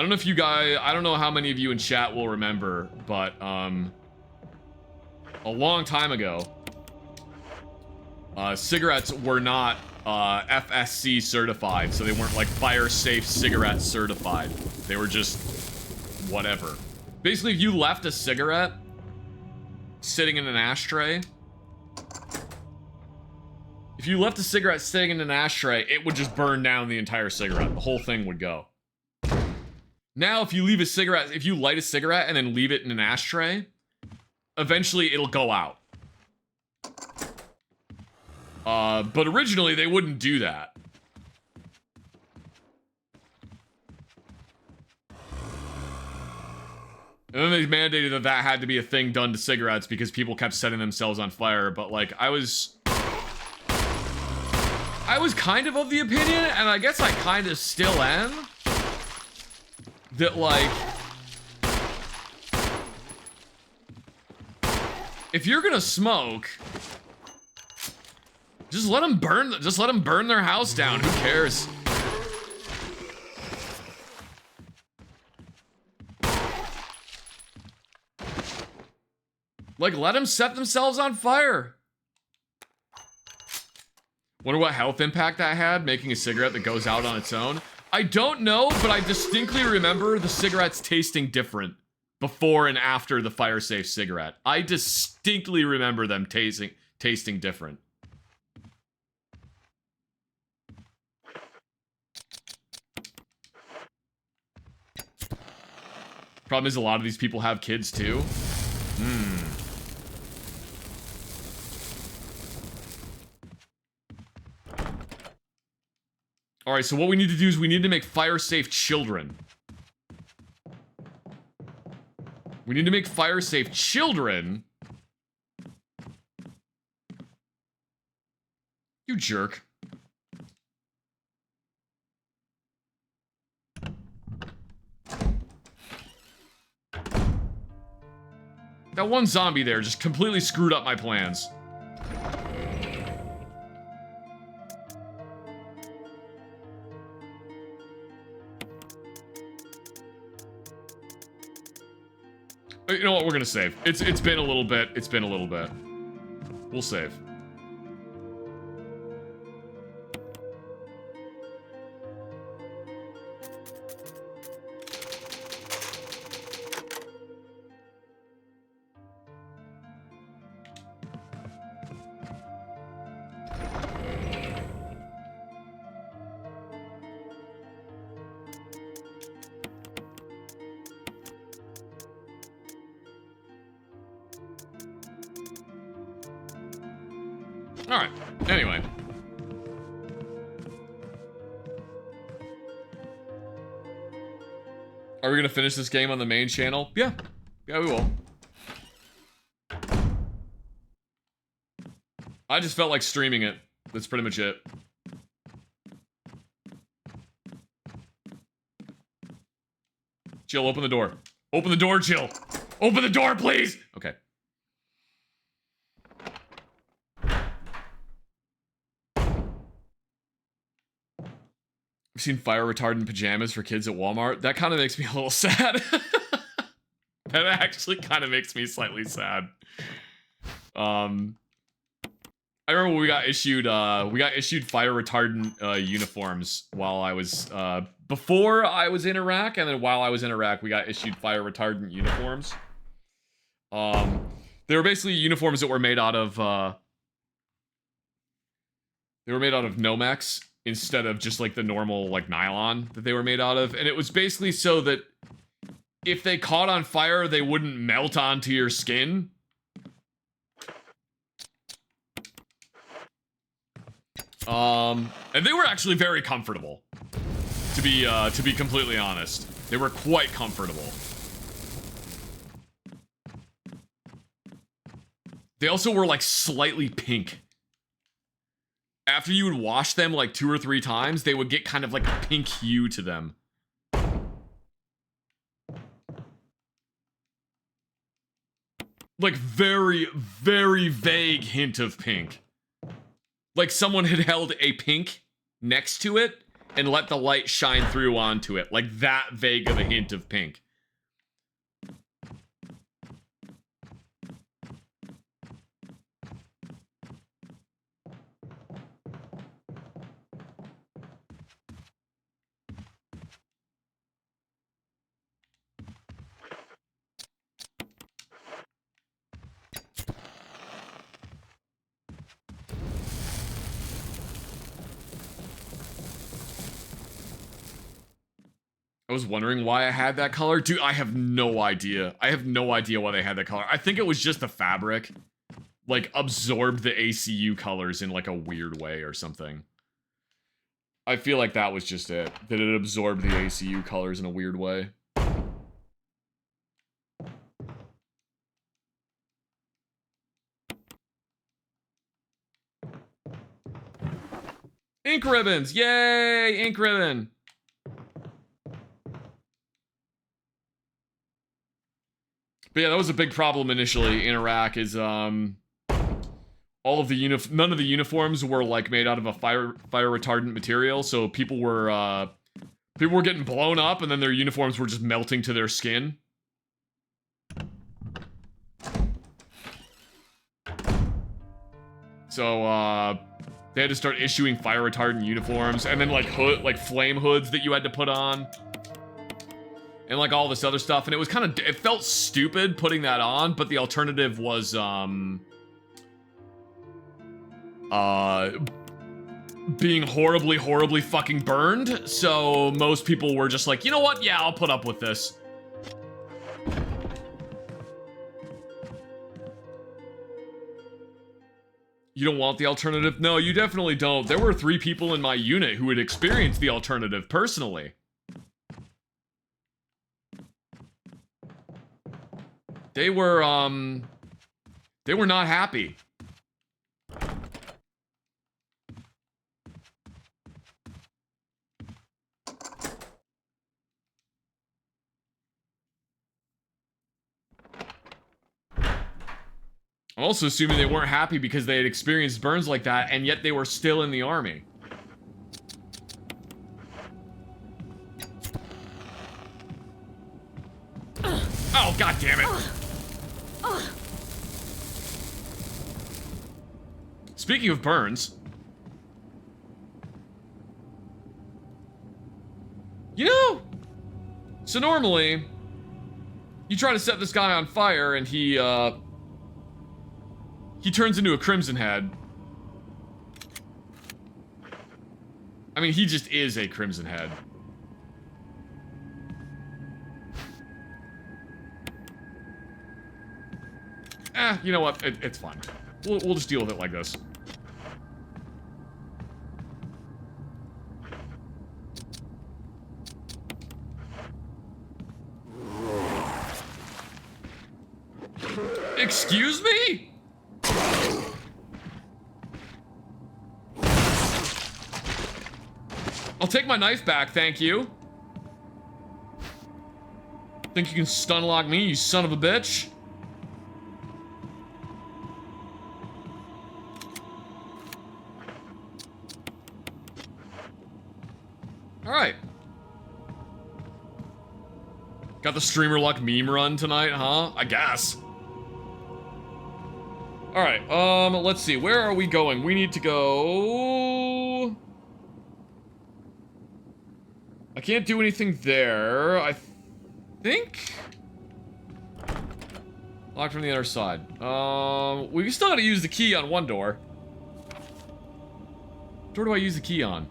A: I don't know if you guys, I don't know how many of you in chat will remember, but a long time ago, cigarettes were not FSC certified, so they weren't like fire safe cigarette certified. They were just whatever. Basically, if you left a cigarette sitting in an ashtray, it would just burn down the entire cigarette. The whole thing would go. Now, if you light a cigarette and then leave it in an ashtray, eventually it'll go out. But originally they wouldn't do that. And then they mandated that had to be a thing done to cigarettes because people kept setting themselves on fire. But like, I was kind of the opinion, and I guess I kind of still am, that like, if you're gonna smoke, just let them burn their house down. Who cares? Like, let them set themselves on fire. Wonder what health impact that had, making a cigarette that goes out on its own. I don't know, but I distinctly remember the cigarettes tasting different before and after the fire safe cigarette. I distinctly remember them tasting different. Problem is, a lot of these people have kids too. All right, so what we need to do is we need to make fire-safe children. We need to make fire-safe children. You jerk. That one zombie there just completely screwed up my plans. You know what? We're gonna save. It's been a little bit. It's been a little bit. We'll save. Alright, anyway. Are we gonna finish this game on the main channel? Yeah. Yeah, we will. I just felt like streaming it. That's pretty much it. Jill, open the door. Open the door, Jill! Open the door, please! Okay. I've seen fire retardant pajamas for kids at Walmart. That kind of makes me a little sad. That actually kind of makes me slightly sad. I remember we got issued fire retardant uniforms while I was before I was in Iraq, and then while I was in Iraq, we got issued fire retardant uniforms. They were basically uniforms that were made out of Nomex instead of just like the normal like nylon that they were made out of, and it was basically so that if they caught on fire, they wouldn't melt onto your skin. And they were actually very comfortable. To be completely honest, they were quite comfortable. They also were like slightly pink. After you would wash them like 2 or 3 times, they would get kind of like a pink hue to them. Like very, very vague hint of pink. Like someone had held a pink next to it and let the light shine through onto it. Like that vague of a hint of pink. I was wondering why I had that color. Dude, I have no idea. I have no idea why they had that color. I think it was just the fabric. Like, absorbed the ACU colors in, like, a weird way or something. I feel like that was just it. That it absorbed the ACU colors in a weird way. Ink ribbons! Yay! Ink ribbon! But yeah, that was a big problem initially in Iraq is, all of the none of the uniforms were, like, made out of a fire retardant material, so people were getting blown up, and then their uniforms were just melting to their skin. So, they had to start issuing fire retardant uniforms, and then, like, flame hoods that you had to put on. And, like, all this other stuff, and it was kind of, it felt stupid putting that on, but the alternative was, being horribly, horribly fucking burned, so most people were just like, you know what, yeah, I'll put up with this. You don't want the alternative? No, you definitely don't. There were 3 people in my unit who had experienced the alternative personally. They were not happy. I'm also assuming they weren't happy because they had experienced burns like that, and yet they were still in the army. Oh, god damn it. Speaking of burns, you know, so normally you try to set this guy on fire and he turns into a crimson head. I mean, he just is a crimson head. You know what? It's fine. We'll just deal with it like this. Excuse me? I'll take my knife back, thank you. Think you can stun lock me, you son of a bitch? Alright. Got the streamer luck meme run tonight, huh? I guess. Alright, let's see. Where are we going? We need to go... I can't do anything there. I think... Locked from the other side. We still gotta use the key on one door. What door do I use the key on?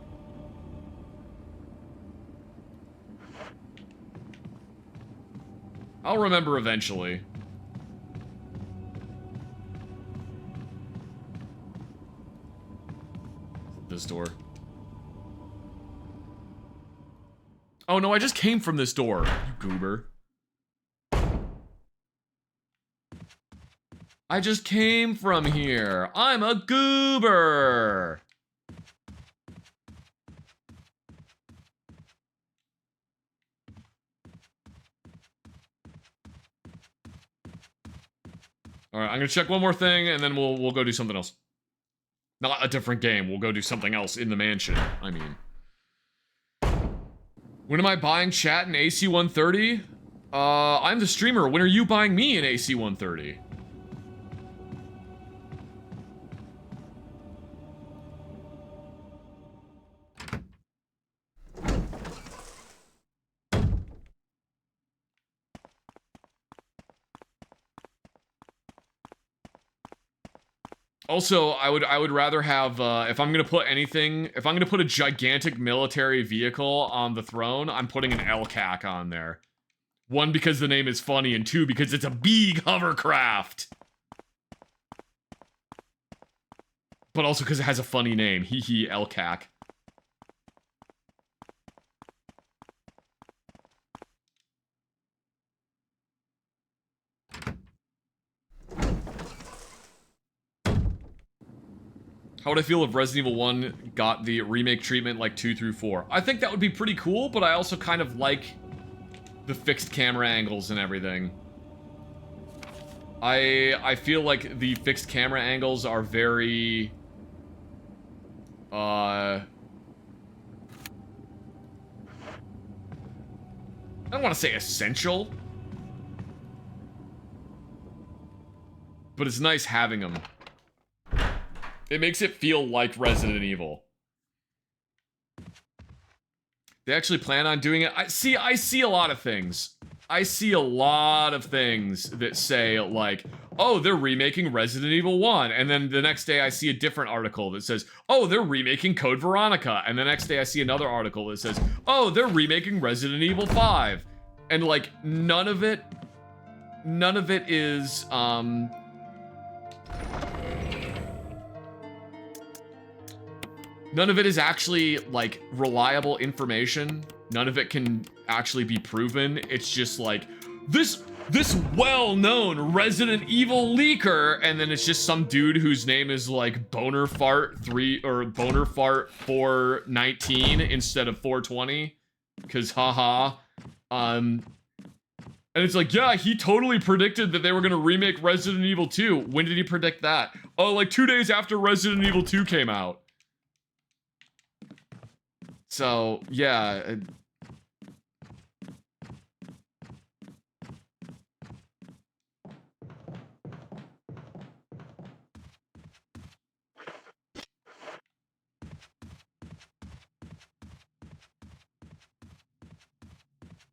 A: I'll remember eventually. This door. Oh no, I just came from this door, you goober. I just came from here. I'm a goober. All right, I'm gonna check one more thing, and then we'll go do something else. Not a different game. We'll go do something else in the mansion. I mean, When am I buying chat in AC-130? I'm the streamer. When are you buying me an AC-130? Also, I would rather have, if I'm gonna put anything, if I'm gonna put a gigantic military vehicle on the throne, I'm putting an LCAC on there. One, because the name is funny, and two, because it's a big hovercraft. But also because it has a funny name. Hee hee, LCAC. How would I feel if Resident Evil 1 got the remake treatment like 2 through 4? I think that would be pretty cool, but I also kind of like the fixed camera angles and everything. I feel like the fixed camera angles are very... I don't want to say essential. But it's nice having them. It makes it feel like Resident Evil. They actually plan on doing it. I see a lot of things. I see a lot of things that say, like, oh, they're remaking Resident Evil 1. And then the next day I see a different article that says, oh, they're remaking Code Veronica. And the next day I see another article that says, oh, they're remaking Resident Evil 5. And, like, none of it is, none of it is actually, like, reliable information. None of it can actually be proven. It's just like, this well-known Resident Evil leaker, and then it's just some dude whose name is, like, Bonerfart3, or Bonerfart419 instead of 420. Cause haha. And it's like, yeah, he totally predicted that they were gonna remake Resident Evil 2. When did he predict that? Oh, like 2 days after Resident Evil 2 came out. So, yeah.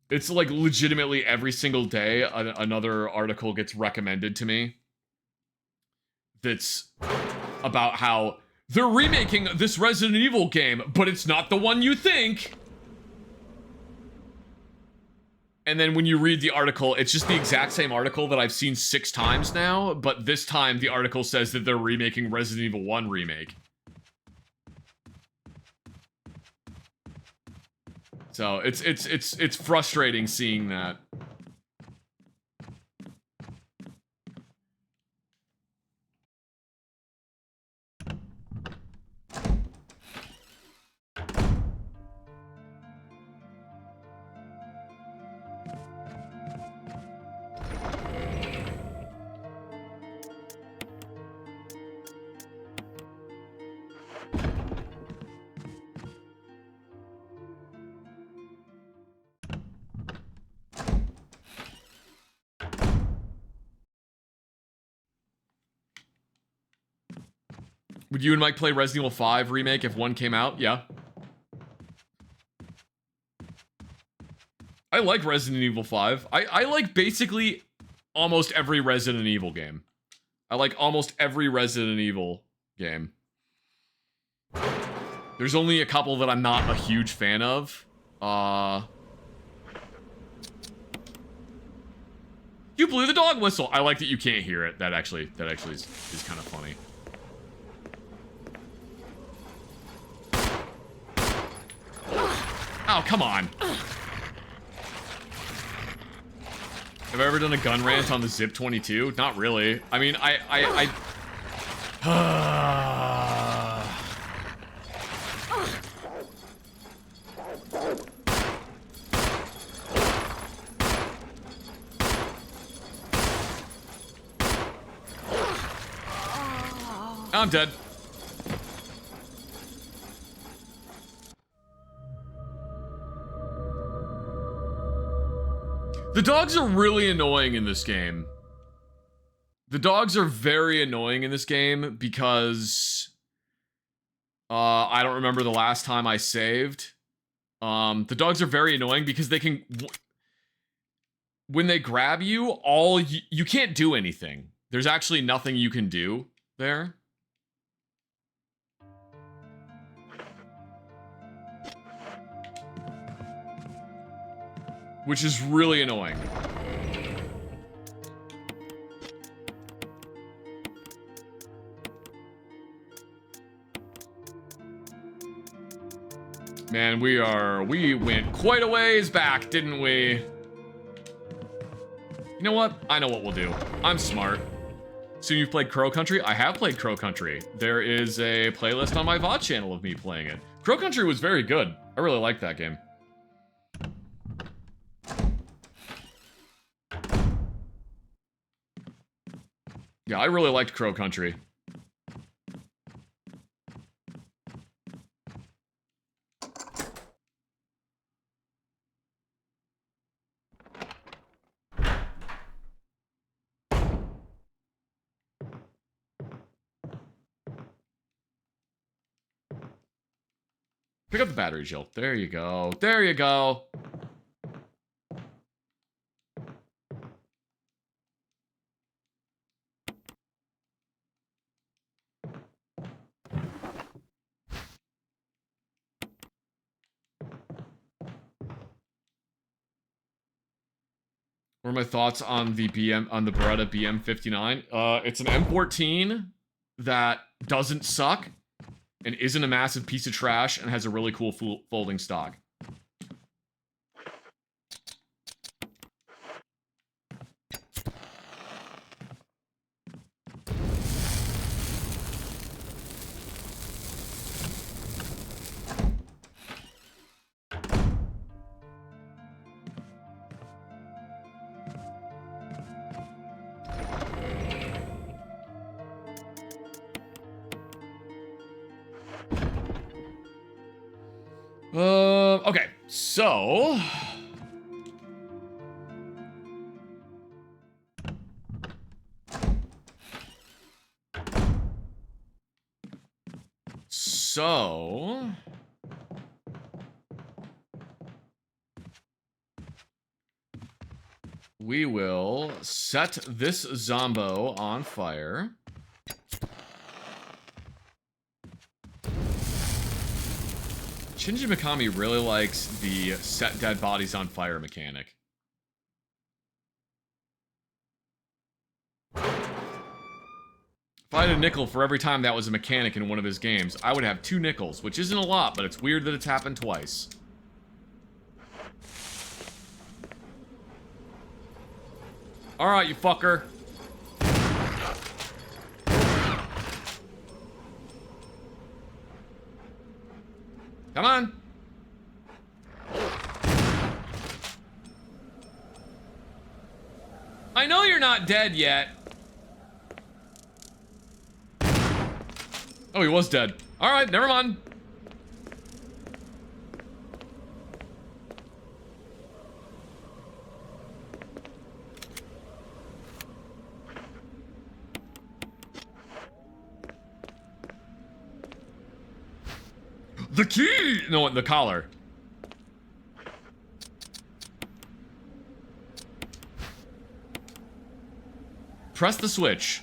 A: It's like legitimately every single day another article gets recommended to me that's about how they're remaking this Resident Evil game, but it's not the one you think. And then when you read the article, it's just the exact same article that I've seen 6 times now, but this time the article says that they're remaking Resident Evil 1 remake. So it's frustrating seeing that. Would you and Mike play Resident Evil 5 remake if 1 came out? Yeah. I like Resident Evil 5. I like basically almost every Resident Evil game. I like almost every Resident Evil game. There's only a couple that I'm not a huge fan of. You blew the dog whistle. I like that you can't hear it. That actually is kind of funny. Oh, come on. Have I ever done a gun rant on the Zip 22? Not really. I mean, I'm dead. The dogs are really annoying in this game. The dogs are very annoying in this game because I don't remember the last time I saved. The dogs are very annoying because they can, when they grab you, you can't do anything. There's actually nothing you can do there. Which is really annoying. Man, we went quite a ways back, didn't we? You know what? I know what we'll do. I'm smart. So you've played Crow Country? I have played Crow Country. There is a playlist on my VOD channel of me playing it. Crow Country was very good. I really liked that game. Yeah, I really liked Crow Country. Pick up the battery, Jill. There you go. There you go. What are my thoughts on the Beretta BM59? It's an M14 that doesn't suck and isn't a massive piece of trash and has a really cool folding stock. Okay, so... we will set this Zombo on fire. Shinji Mikami really likes the set dead bodies on fire mechanic. If I had a nickel for every time that was a mechanic in one of his games, I would have 2 nickels, which isn't a lot, but it's weird that it's happened twice. Alright, you fucker. Come on. I know you're not dead yet. Oh, he was dead. All right, never mind. The key! No, the collar. Press the switch.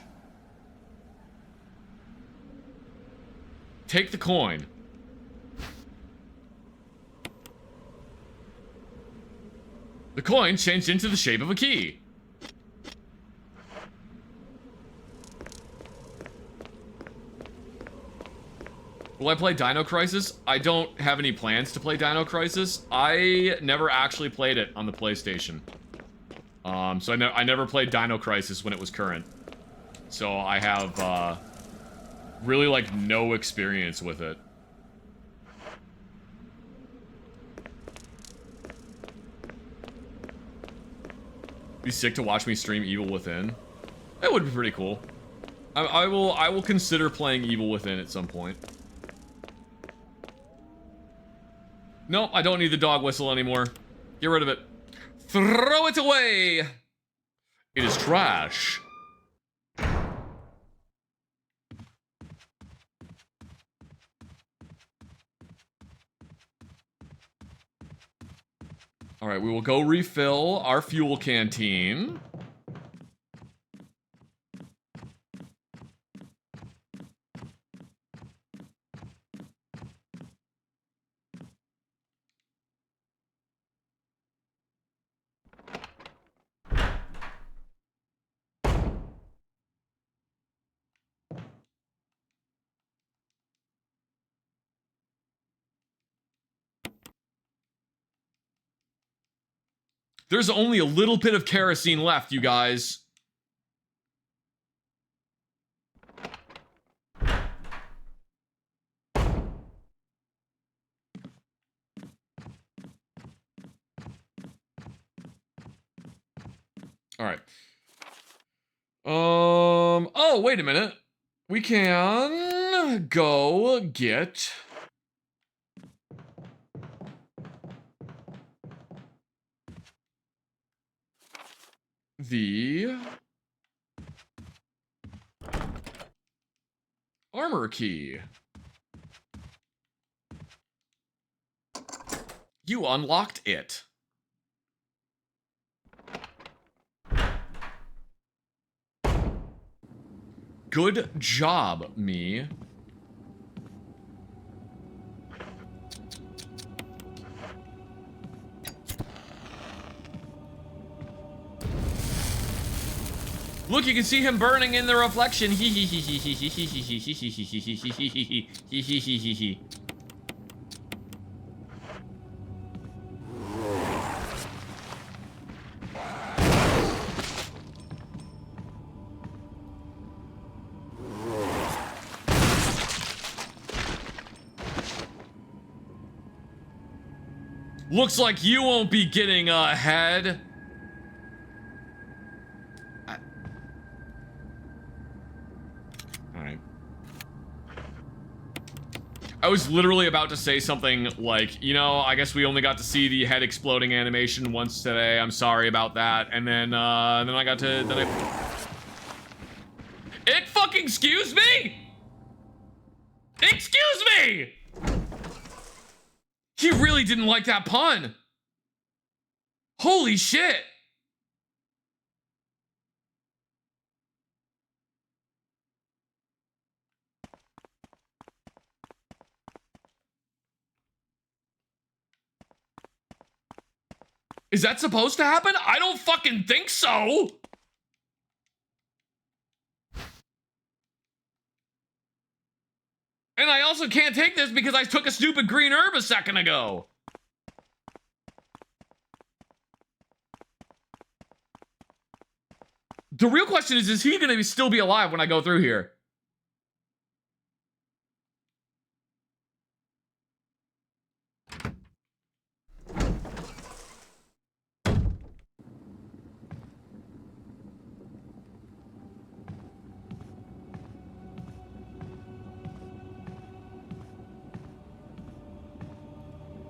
A: Take the coin. The coin changed into the shape of a key. Will I play Dino Crisis? I don't have any plans to play Dino Crisis. I never actually played it on the PlayStation. So I never played Dino Crisis when it was current. So I have, really, like, no experience with it. Be sick to watch me stream Evil Within. That would be pretty cool. I will consider playing Evil Within at some point. No, I don't need the dog whistle anymore. Get rid of it. Throw it away! It is trash. All right, we will go refill our fuel canteen. There's only a little bit of kerosene left, you guys. All right. Oh, wait a minute. We can go get the armor key. You unlocked it. Good job, me. Look, you can see him burning in the reflection. Looks like you won't be getting ahead. Alright. I was literally about to say something like, you know, I guess we only got to see the head exploding animation once today. I'm sorry about that. And then I got to, It fucking excuse me? Excuse me! He really didn't like that pun. Holy shit. Is that supposed to happen? I don't fucking think so. And I also can't take this because I took a stupid green herb a second ago. The real question is he gonna still be alive when I go through here?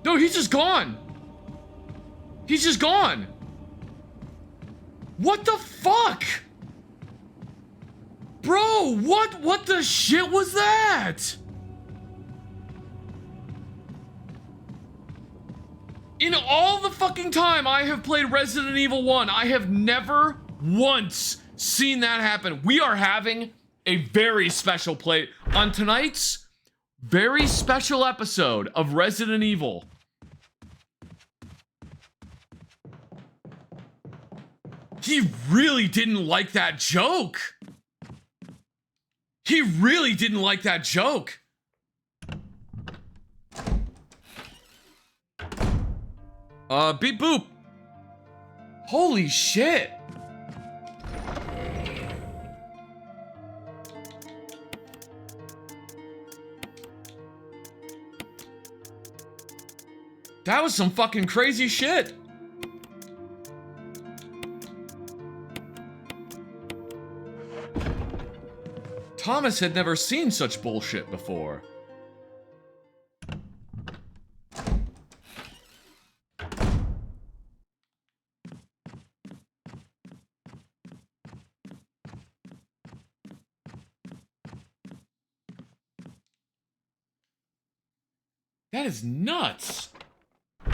A: No, he's just gone. He's just gone. What the fuck? Bro, what the shit was that? In all the fucking time I have played Resident Evil 1, I have never once seen that happen. We are having a very special play on tonight's very special episode of Resident Evil. He really didn't like that joke. He really didn't like that joke. Beep boop. Holy shit. That was some fucking crazy shit. Thomas had never seen such bullshit before. That is nuts. All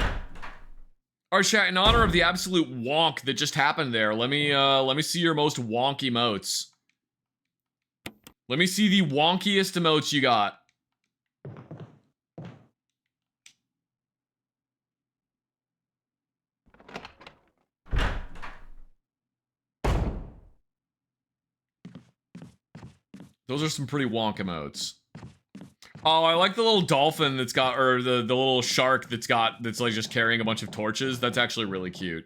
A: right, chat, in honor of the absolute wonk that just happened there, let me see your most wonky emotes. Let me see the wonkiest emotes you got. Those are some pretty wonk emotes. Oh, I like the little dolphin that's got, or the little shark that's like just carrying a bunch of torches. That's actually really cute.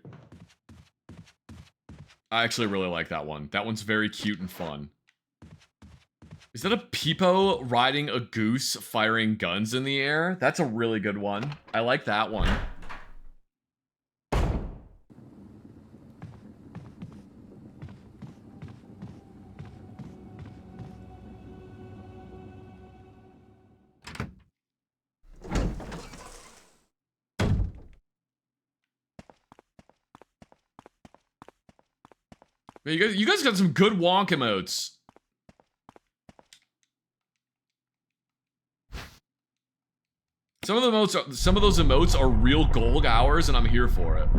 A: I actually really like that one. That one's very cute and fun. Is that a Peepo riding a goose firing guns in the air? That's a really good one. I like that one. Man, you guys got some good wonk emotes. Some of those emotes are real Golg hours, and I'm here for it.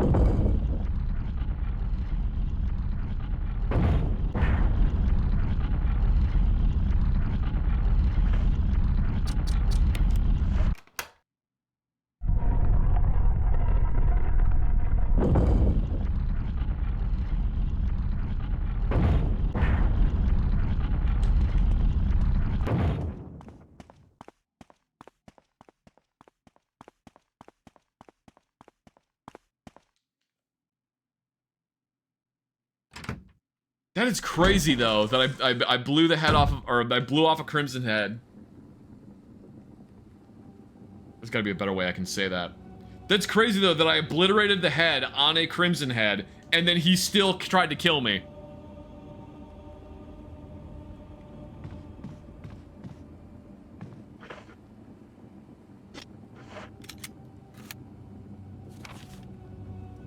A: That is crazy, though, that I blew the head off of, or I blew off a Crimson Head. There's gotta be a better way I can say that. That's crazy, though, that I obliterated the head on a Crimson Head, and then he still tried to kill me.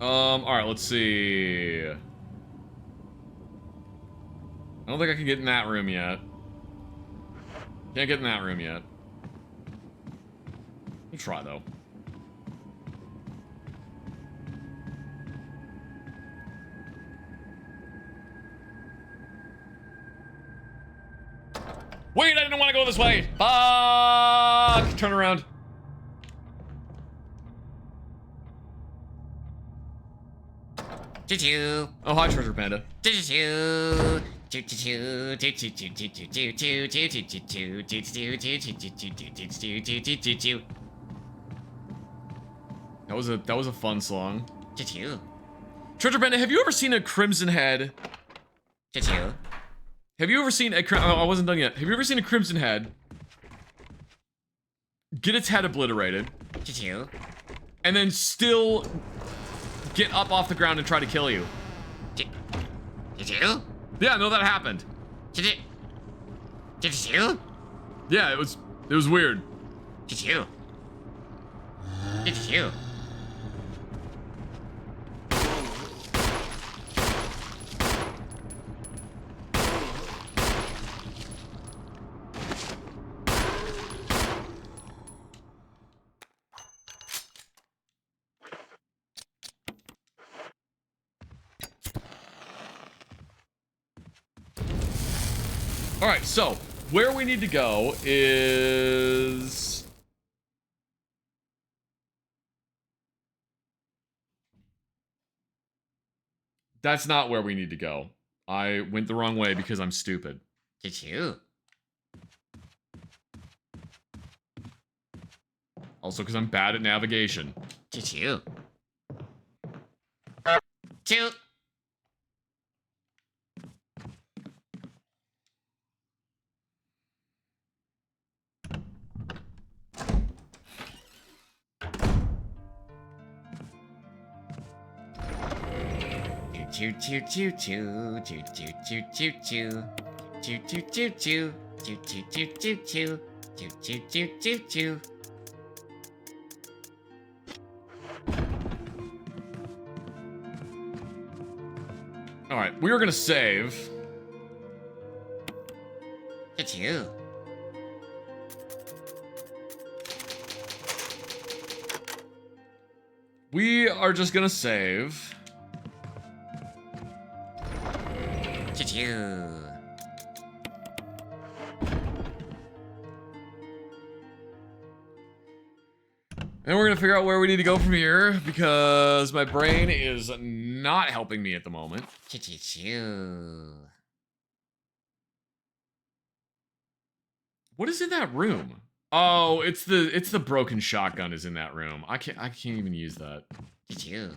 A: Alright, let's see. I don't think I can get in that room yet. Can't get in that room yet. We'll try, though. Wait, I didn't want to go this way! Fuck! Turn around.
I: Choo-choo.
A: Oh, hi, Treasure Panda.
I: Choo-choo. That
A: was a fun song. Treasure Panda, have you ever seen a Crimson Head? Have you ever seen a oh, I wasn't done yet. Have you ever seen a Crimson Head get its head obliterated and then still get up off the ground and try to kill you? Yeah, no, that happened. Yeah, it was weird. Alright, so, where we need to go is... That's not where we need to go. I went the wrong way because I'm stupid. Also because I'm bad at navigation. Alright, we were gonna save. We are just gonna save.
I: Choo-choo.
A: And we're gonna figure out where we need to go from here because my brain is not helping me at the moment.
I: Choo-choo-choo.
A: What is in that room? Oh, it's the broken shotgun is in that room. I can't even use that.
I: Choo-choo.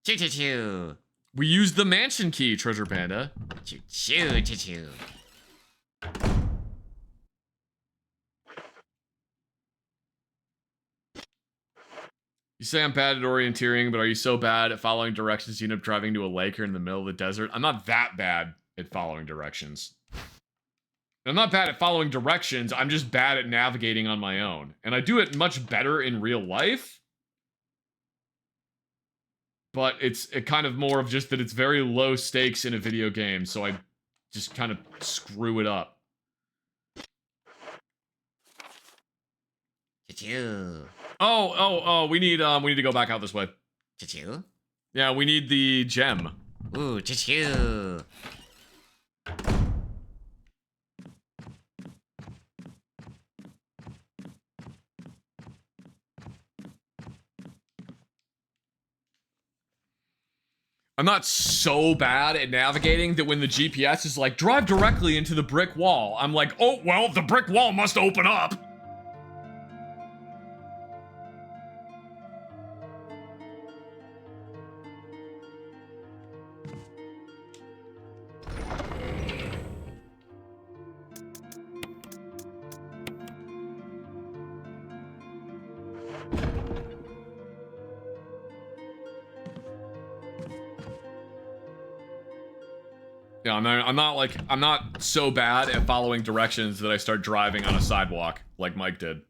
I: Choo-choo-choo.
A: We used the mansion key, Treasure Panda.
I: Choo-choo-choo-choo.
A: You say I'm bad at orienteering, but are you so bad at following directions you end up driving to a lake or in the middle of the desert? I'm not that bad at following directions. I'm not bad at following directions, I'm just bad at navigating on my own. And I do it much better in real life. But it's kind of more of just that it's very low stakes in a video game, so I just kind of screw it up.
I: Choo-choo.
A: Oh, we need to go back out this way.
I: Choo-choo.
A: Yeah, we need the gem.
I: Ooh, choo-choo.
A: I'm not so bad at navigating that when the GPS is like, drive directly into the brick wall, I'm like, oh, well, the brick wall must open up. Yeah, I'm not so bad at following directions that I start driving on a sidewalk like Mike did.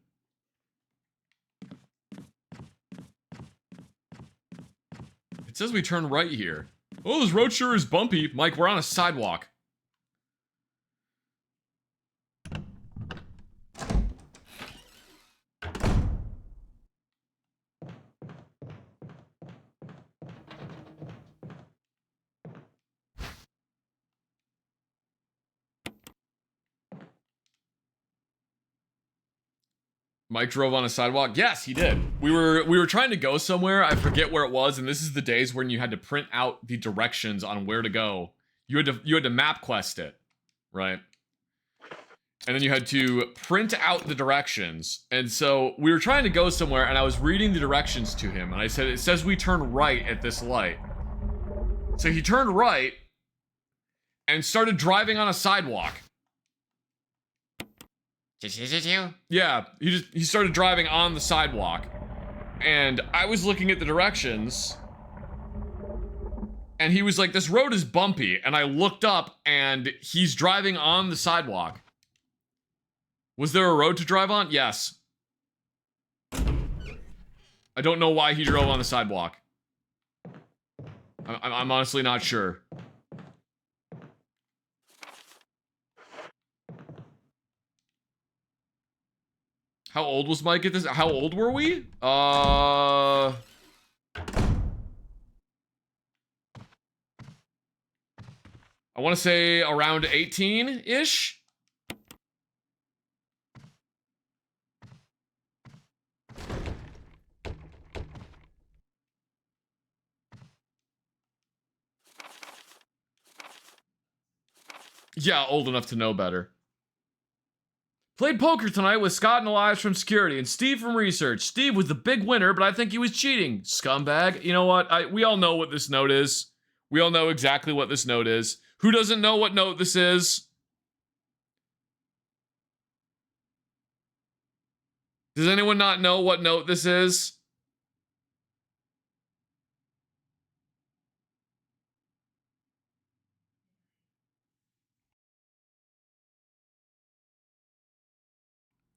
A: It says we turn right here. Oh, this road sure is bumpy. Mike, we're on a sidewalk. Mike drove on a sidewalk? Yes, he did. We were trying to go somewhere. I forget where it was, and this is the days when you had to print out the directions on where to go. You had to map quest it, right? And then you had to print out the directions. And so we were trying to go somewhere, and I was reading the directions to him, and I said, it says we turn right at this light. So he turned right and started driving on a sidewalk.
I: Choo-choo-choo-choo.
A: Yeah, he started driving on the sidewalk. And I was looking at the directions. And he was like, this road is bumpy. And I looked up and he's driving on the sidewalk. Was there a road to drive on? Yes. I don't know why he drove on the sidewalk. I'm honestly not sure. How old was Mike at this? How old were we? I want to say around 18-ish. Yeah, old enough to know better. Played poker tonight with Scott and Elias from security and Steve from research. Steve was the big winner, but I think he was cheating. Scumbag. You know what? We all know what this note is. We all know exactly what this note is. Who doesn't know what note this is? Does anyone not know what note this is?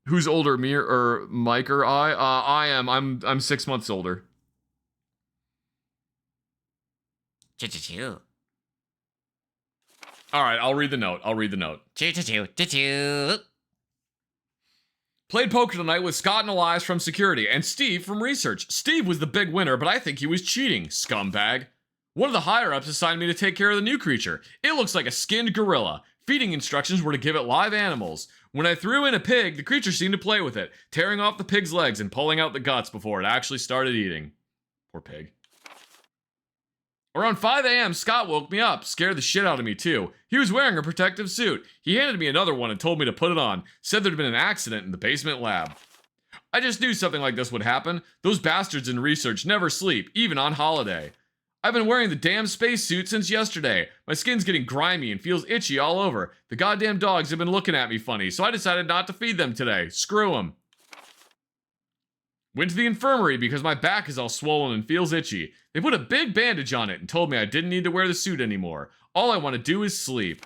A: Who's older, me or Mike or I? I am. I'm 6 months older.
I: Choo-choo-choo.
A: All right, I'll read the note.
I: Choo-choo-choo-choo-choo.
A: Played poker tonight with Scott and Elias from security and Steve from research. Steve was the big winner, but I think he was cheating, scumbag. One of the higher-ups assigned me to take care of the new creature. It looks like a skinned gorilla. Feeding instructions were to give it live animals. When I threw in a pig, the creature seemed to play with it, tearing off the pig's legs and pulling out the guts before it actually started eating. Poor pig. Around 5 a.m., Scott woke me up, scared the shit out of me too. He was wearing a protective suit. He handed me another one and told me to put it on, said there'd been an accident in the basement lab. I just knew something like this would happen. Those bastards in research never sleep, even on holiday. I've been wearing the damn spacesuit since yesterday. My skin's getting grimy and feels itchy all over. The goddamn dogs have been looking at me funny, so I decided not to feed them today. Screw them. Went to the infirmary because my back is all swollen and feels itchy. They put a big bandage on it and told me I didn't need to wear the suit anymore. All I want to do is sleep.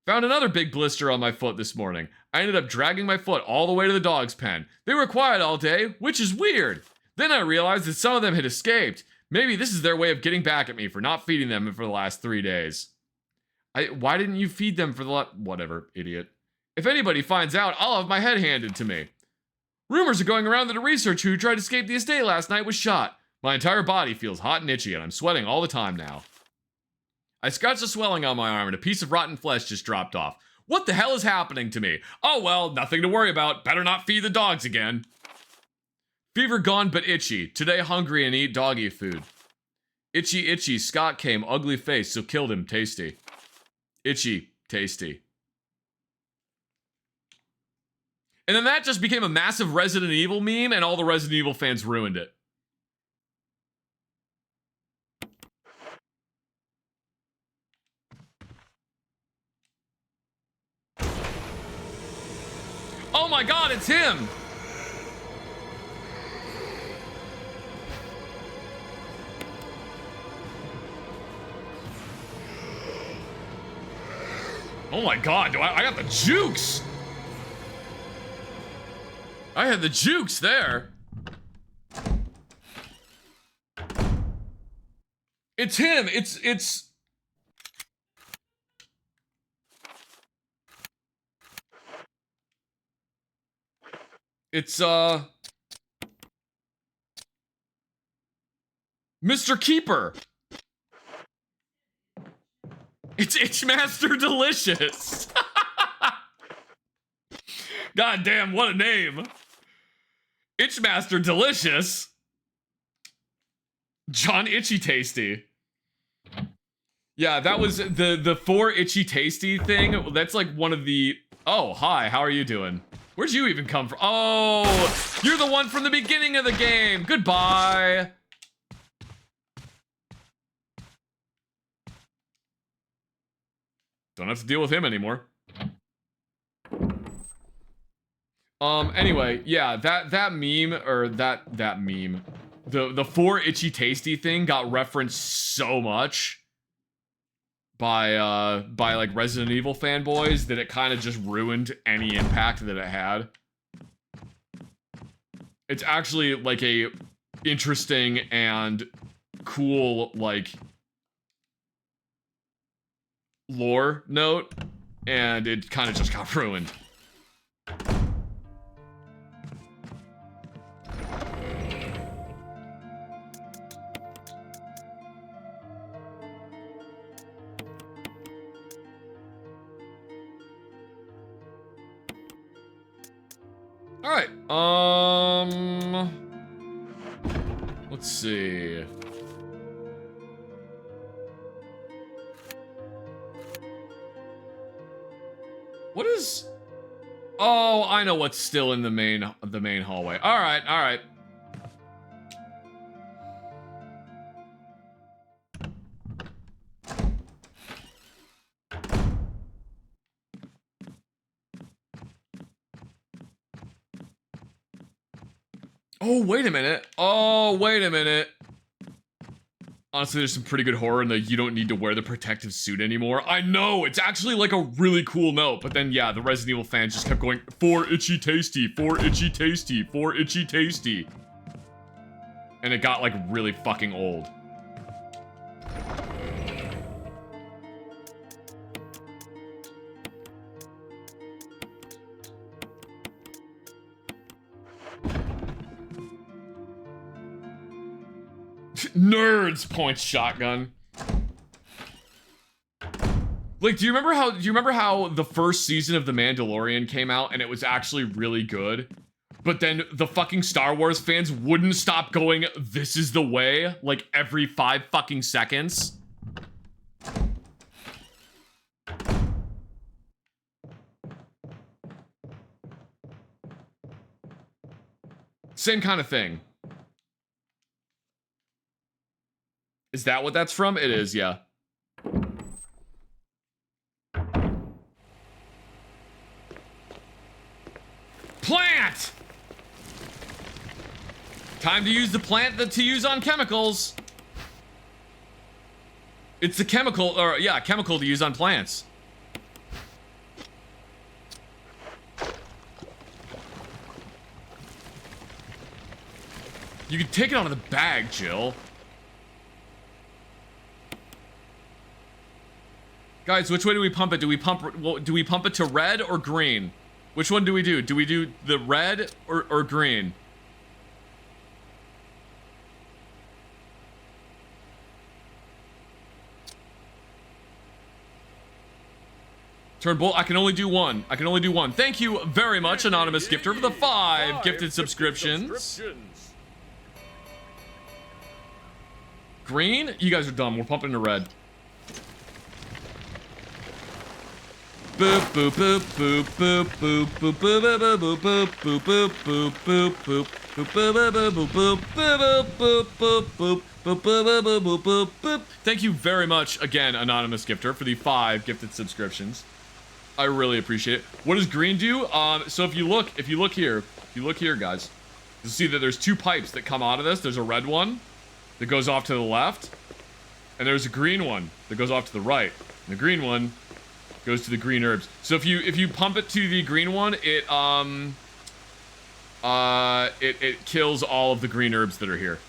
A: Found another big blister on my foot this morning. I ended up dragging my foot all the way to the dog's pen. They were quiet all day, which is weird. Then I realized that some of them had escaped. Maybe this is their way of getting back at me for not feeding them for the last 3 days. Why didn't you feed them for the whatever, idiot. If anybody finds out, I'll have my head handed to me. Rumors are going around that a researcher who tried to escape the estate last night was shot. My entire body feels hot and itchy, and I'm sweating all the time now. I scratched a swelling on my arm, and a piece of rotten flesh just dropped off. What the hell is happening to me? Oh well, nothing to worry about. Better not feed the dogs again. Fever gone but itchy. Today hungry and eat doggy food. Itchy, itchy. Scott came, ugly face, so killed him. Tasty. Itchy, tasty. And then that just became a massive Resident Evil meme, and all the Resident Evil fans ruined it. Oh my god, it's him! Oh my god, I got the jukes! I had the jukes there. It's him. It's Mr. Keeper. It's Itchmaster Delicious. God damn, what a name. Itchmaster Delicious. John Itchy Tasty. Yeah, that was the 4 Itchy Tasty thing. That's like one of the... Oh, hi, how are you doing? Where'd you even come from? Oh, you're the one from the beginning of the game. Goodbye. Don't have to deal with him anymore. Anyway, yeah, that meme, or that meme, the 4 Itchy Tasty thing got referenced so much by like Resident Evil fanboys that it kind of just ruined any impact that it had. It's actually like a interesting and cool like lore note, and it kind of just got ruined. All right, let's see. What is... Oh, I know what's still in the main hallway. All right, all right. Oh, wait a minute. Oh, wait a minute. Honestly, there's some pretty good horror in the you don't need to wear the protective suit anymore. I know, it's actually like a really cool note, but then yeah, the Resident Evil fans just kept going, 4 Itchy Tasty, 4 Itchy Tasty, 4 Itchy Tasty. And it got like really fucking old. Nerds point shotgun. Like, do you remember how the first season of The Mandalorian came out and it was actually really good? But then the fucking Star Wars fans wouldn't stop going, "This is the way," like every 5 fucking seconds. Same kind of thing. Is that what that's from? It is, yeah. Plant! Time to use the plant to use on chemicals. It's the chemical, or yeah, chemical to use on plants. You can take it out of the bag, Jill. Guys, which way do we pump it? Do we pump it to red or green? Which one do we do? Do we do the red or green? Turn bolt. I can only do one. I can only do one. Thank you very much, anonymous gifter, for the 5 gifted subscriptions. Green? You guys are dumb. We're pumping to red. Boop boop boop boop boop boop boop boop boop boop boop boop boop boop boop boop boop boop. Thank you very much again, anonymous gifter, for the 5 gifted subscriptions. I really appreciate it. What does green do? So if you look here, guys, you'll see that there's 2 pipes that come out of this. There's a red one that goes off to the left, and there's a green one that goes off to the right. And the green one goes to the green herbs. So if you pump it to the green one, it kills all of the green herbs that are here.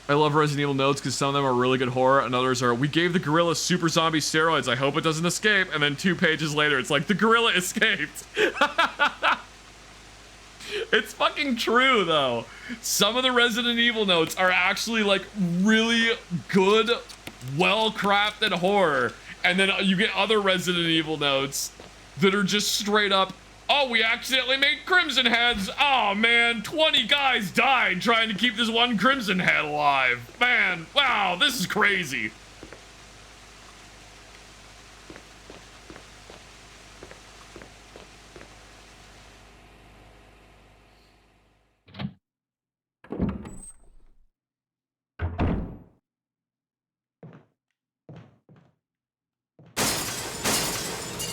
A: I love Resident Evil notes because some of them are really good horror and others are, "We gave the gorilla super zombie steroids. I hope it doesn't escape." And then 2 pages later, it's like, "The gorilla escaped." It's fucking true, though. Some of the Resident Evil notes are actually, like, really good, well-crafted horror. And then you get other Resident Evil notes that are just straight up, "Oh, we accidentally made Crimson Heads. Oh, man, 20 guys died trying to keep this one Crimson Head alive. Man, wow, this is crazy."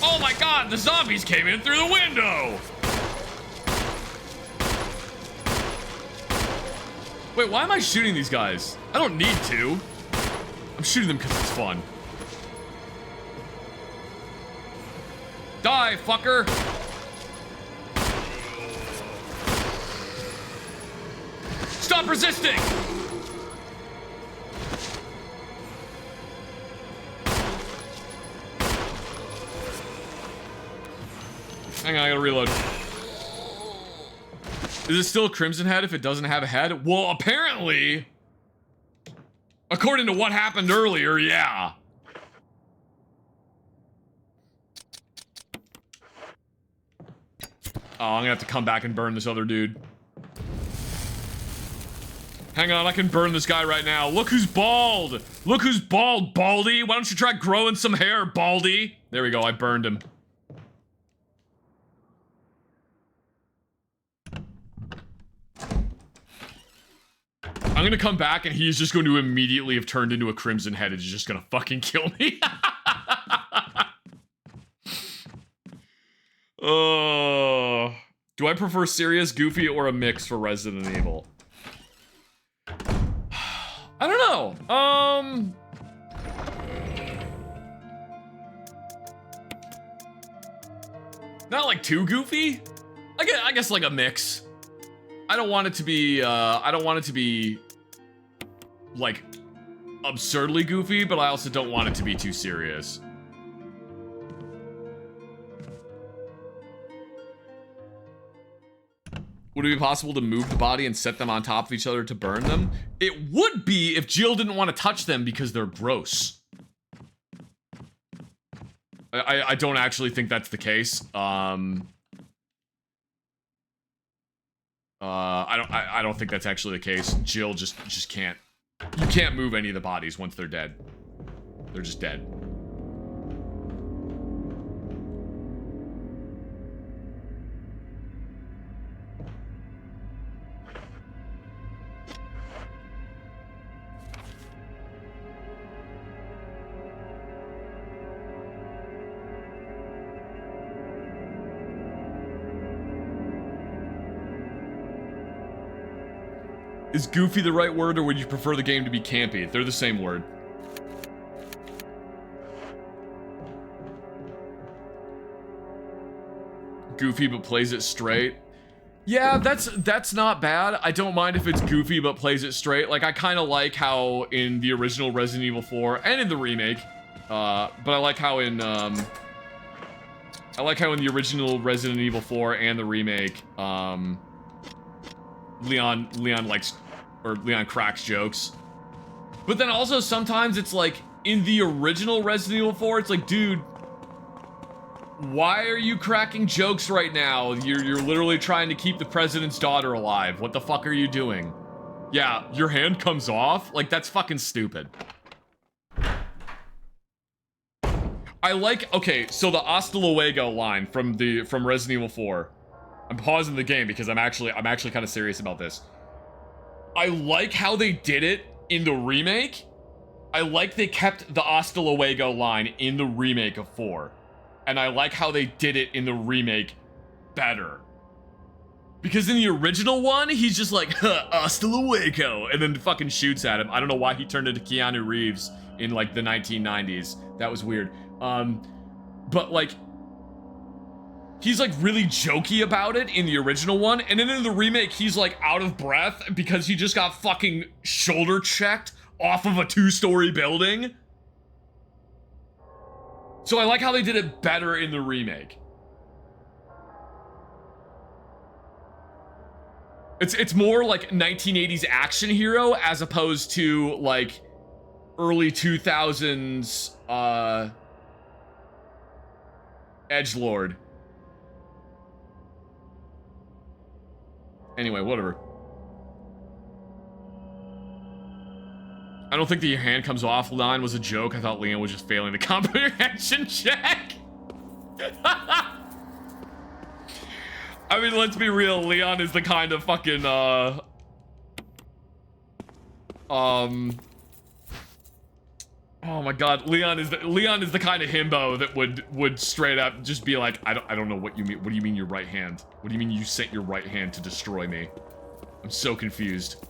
A: Oh my god, the zombies came in through the window! Wait, why am I shooting these guys? I don't need to. I'm shooting them because it's fun. Die, fucker! Stop resisting! Hang on, I gotta reload. Is it still a Crimson Head if it doesn't have a head? Well, apparently, according to what happened earlier, yeah. Oh, I'm gonna have to come back and burn this other dude. Hang on, I can burn this guy right now. Look who's bald! Look who's bald, Baldy! Why don't you try growing some hair, Baldy? There we go, I burned him. I'm gonna come back and he's just going to immediately have turned into a Crimson Head and is just gonna fucking kill me. Oh. Do I prefer serious, goofy, or a mix for Resident Evil? I don't know. Not like too goofy. I guess like a mix. I don't want it to be like absurdly goofy, but I also don't want it to be too serious. Would it be possible to move the body and set them on top of each other to burn them? It would be if Jill didn't want to touch them because they're gross. I don't actually think that's the case. I don't think that's actually the case. Jill just can't. You can't move any of the bodies once they're dead. They're just dead. Is goofy the right word, or would you prefer the game to be campy? They're the same word. Goofy but plays it straight. Yeah, that's not bad. I don't mind if it's goofy but plays it straight. Like, I kind of like how in the original Resident Evil 4 and in the remake, but I like how in the original Resident Evil 4 and the remake, Leon likes, or Leon cracks jokes. But then also sometimes it's like, in the original Resident Evil 4, it's like, dude, why are you cracking jokes right now? You're literally trying to keep the president's daughter alive. What the fuck are you doing? Yeah, your hand comes off? Like, that's fucking stupid. I like, okay, so the hasta luego line from Resident Evil 4. I'm pausing the game because I'm actually kind of serious about this. I like how they did it in the remake. I like they kept the hasta luego line in the remake of 4. And I like how they did it in the remake better. Because in the original one, he's just like, huh, hasta luego, and then fucking shoots at him. I don't know why he turned into Keanu Reeves in like the 1990s. That was weird. But like, he's like really jokey about it in the original one, and then in the remake, he's like out of breath because he just got fucking shoulder checked off of a 2-story building. So I like how they did it better in the remake. It's more like 1980s action hero as opposed to like early 2000s edgelord. Anyway, whatever. I don't think the hand comes off line was a joke. I thought Leon was just failing the comprehension check. I mean, let's be real. Leon is the kind of fucking, oh my god, Leon is the kind of himbo that would straight up just be like, I don't know what you mean. What do you mean your right hand? What do you mean you sent your right hand to destroy me? I'm so confused.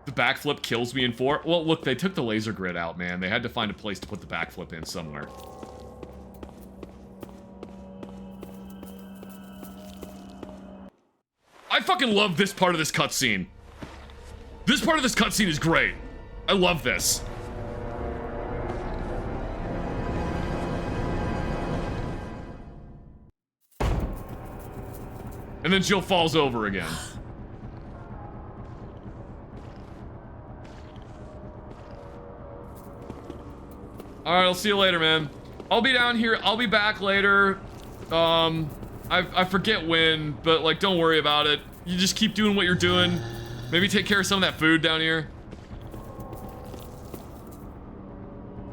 A: The backflip kills me in 4. Well, look, they took the laser grid out, man. They had to find a place to put the backflip in somewhere. I fucking love this part of this cutscene. This part of this cutscene is great. I love this. And then Jill falls over again. Alright, I'll see you later, man. I'll be down here. I'll be back later. I forget when, but, like, don't worry about it. You just keep doing what you're doing. Maybe take care of some of that food down here.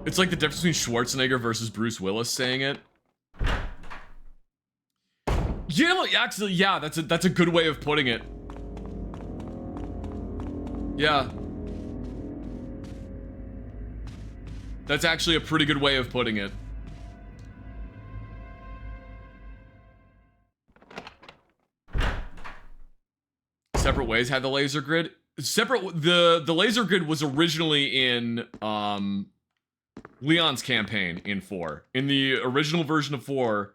A: It's like the difference between Schwarzenegger versus Bruce Willis saying it. You know, actually, yeah, that's a good way of putting it. Yeah. That's actually a pretty good way of putting it. Separate ways had the laser grid. the laser grid was originally in Leon's campaign in 4. In the original version of 4,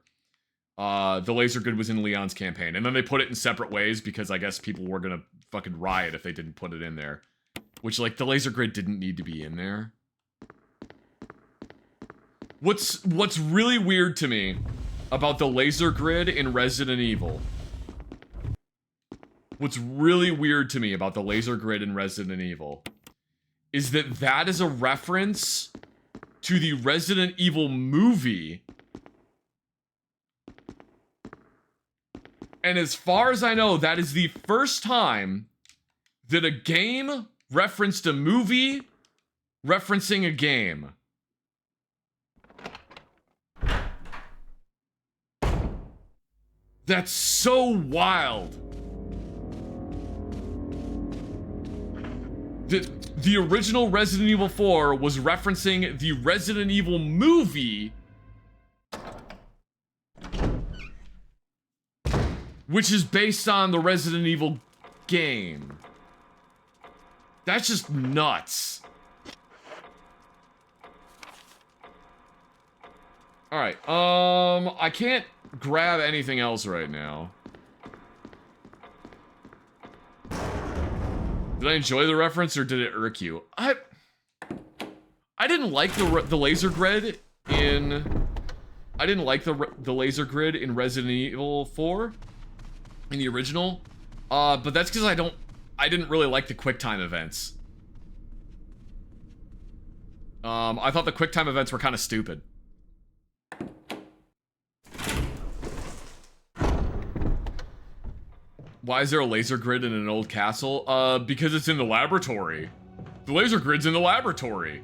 A: the laser grid was in Leon's campaign, and then they put it in separate ways because I guess people were gonna fucking riot if they didn't put it in there. Which, like, the laser grid didn't need to be in there. What's really weird to me about the laser grid in Resident Evil. What's really weird to me about the laser grid in Resident Evil is that that is a reference to the Resident Evil movie. And as far as I know, that is the first time that a game referenced a movie referencing a game. That's so wild. The original Resident Evil 4 was referencing the Resident Evil movie, which is based on the Resident Evil game. That's just nuts. Alright, I can't grab anything else right now. Did I enjoy the reference or did it irk you? I didn't like the laser grid in... I didn't like the laser grid in Resident Evil 4 in the original. But that's because I didn't really like the QuickTime events. I thought the QuickTime events were kind of stupid. Why is there a laser grid in an old castle? Because it's in the laboratory. The laser grid's in the laboratory.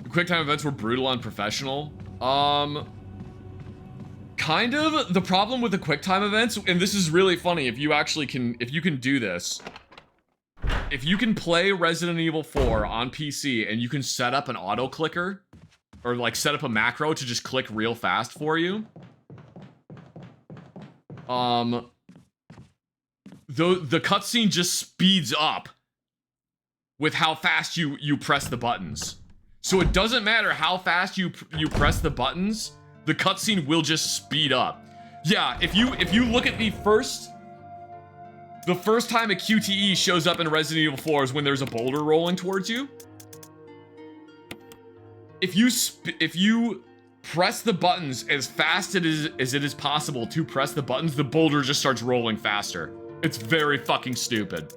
A: The QuickTime events were brutal and professional. Kind of. The problem with the QuickTime events, and this is really funny if you can do this. If you can play Resident Evil 4 on PC and you can set up an auto clicker or like set up a macro to just click real fast for you, the cutscene just speeds up with how fast you press the buttons. So it doesn't matter how fast you press the buttons, the cutscene will just speed up. Yeah, if you look at the first time a QTE shows up in Resident Evil 4 is when there's a boulder rolling towards you. If you press the buttons as fast as it is possible to press the buttons, the boulder just starts rolling faster. It's very fucking stupid.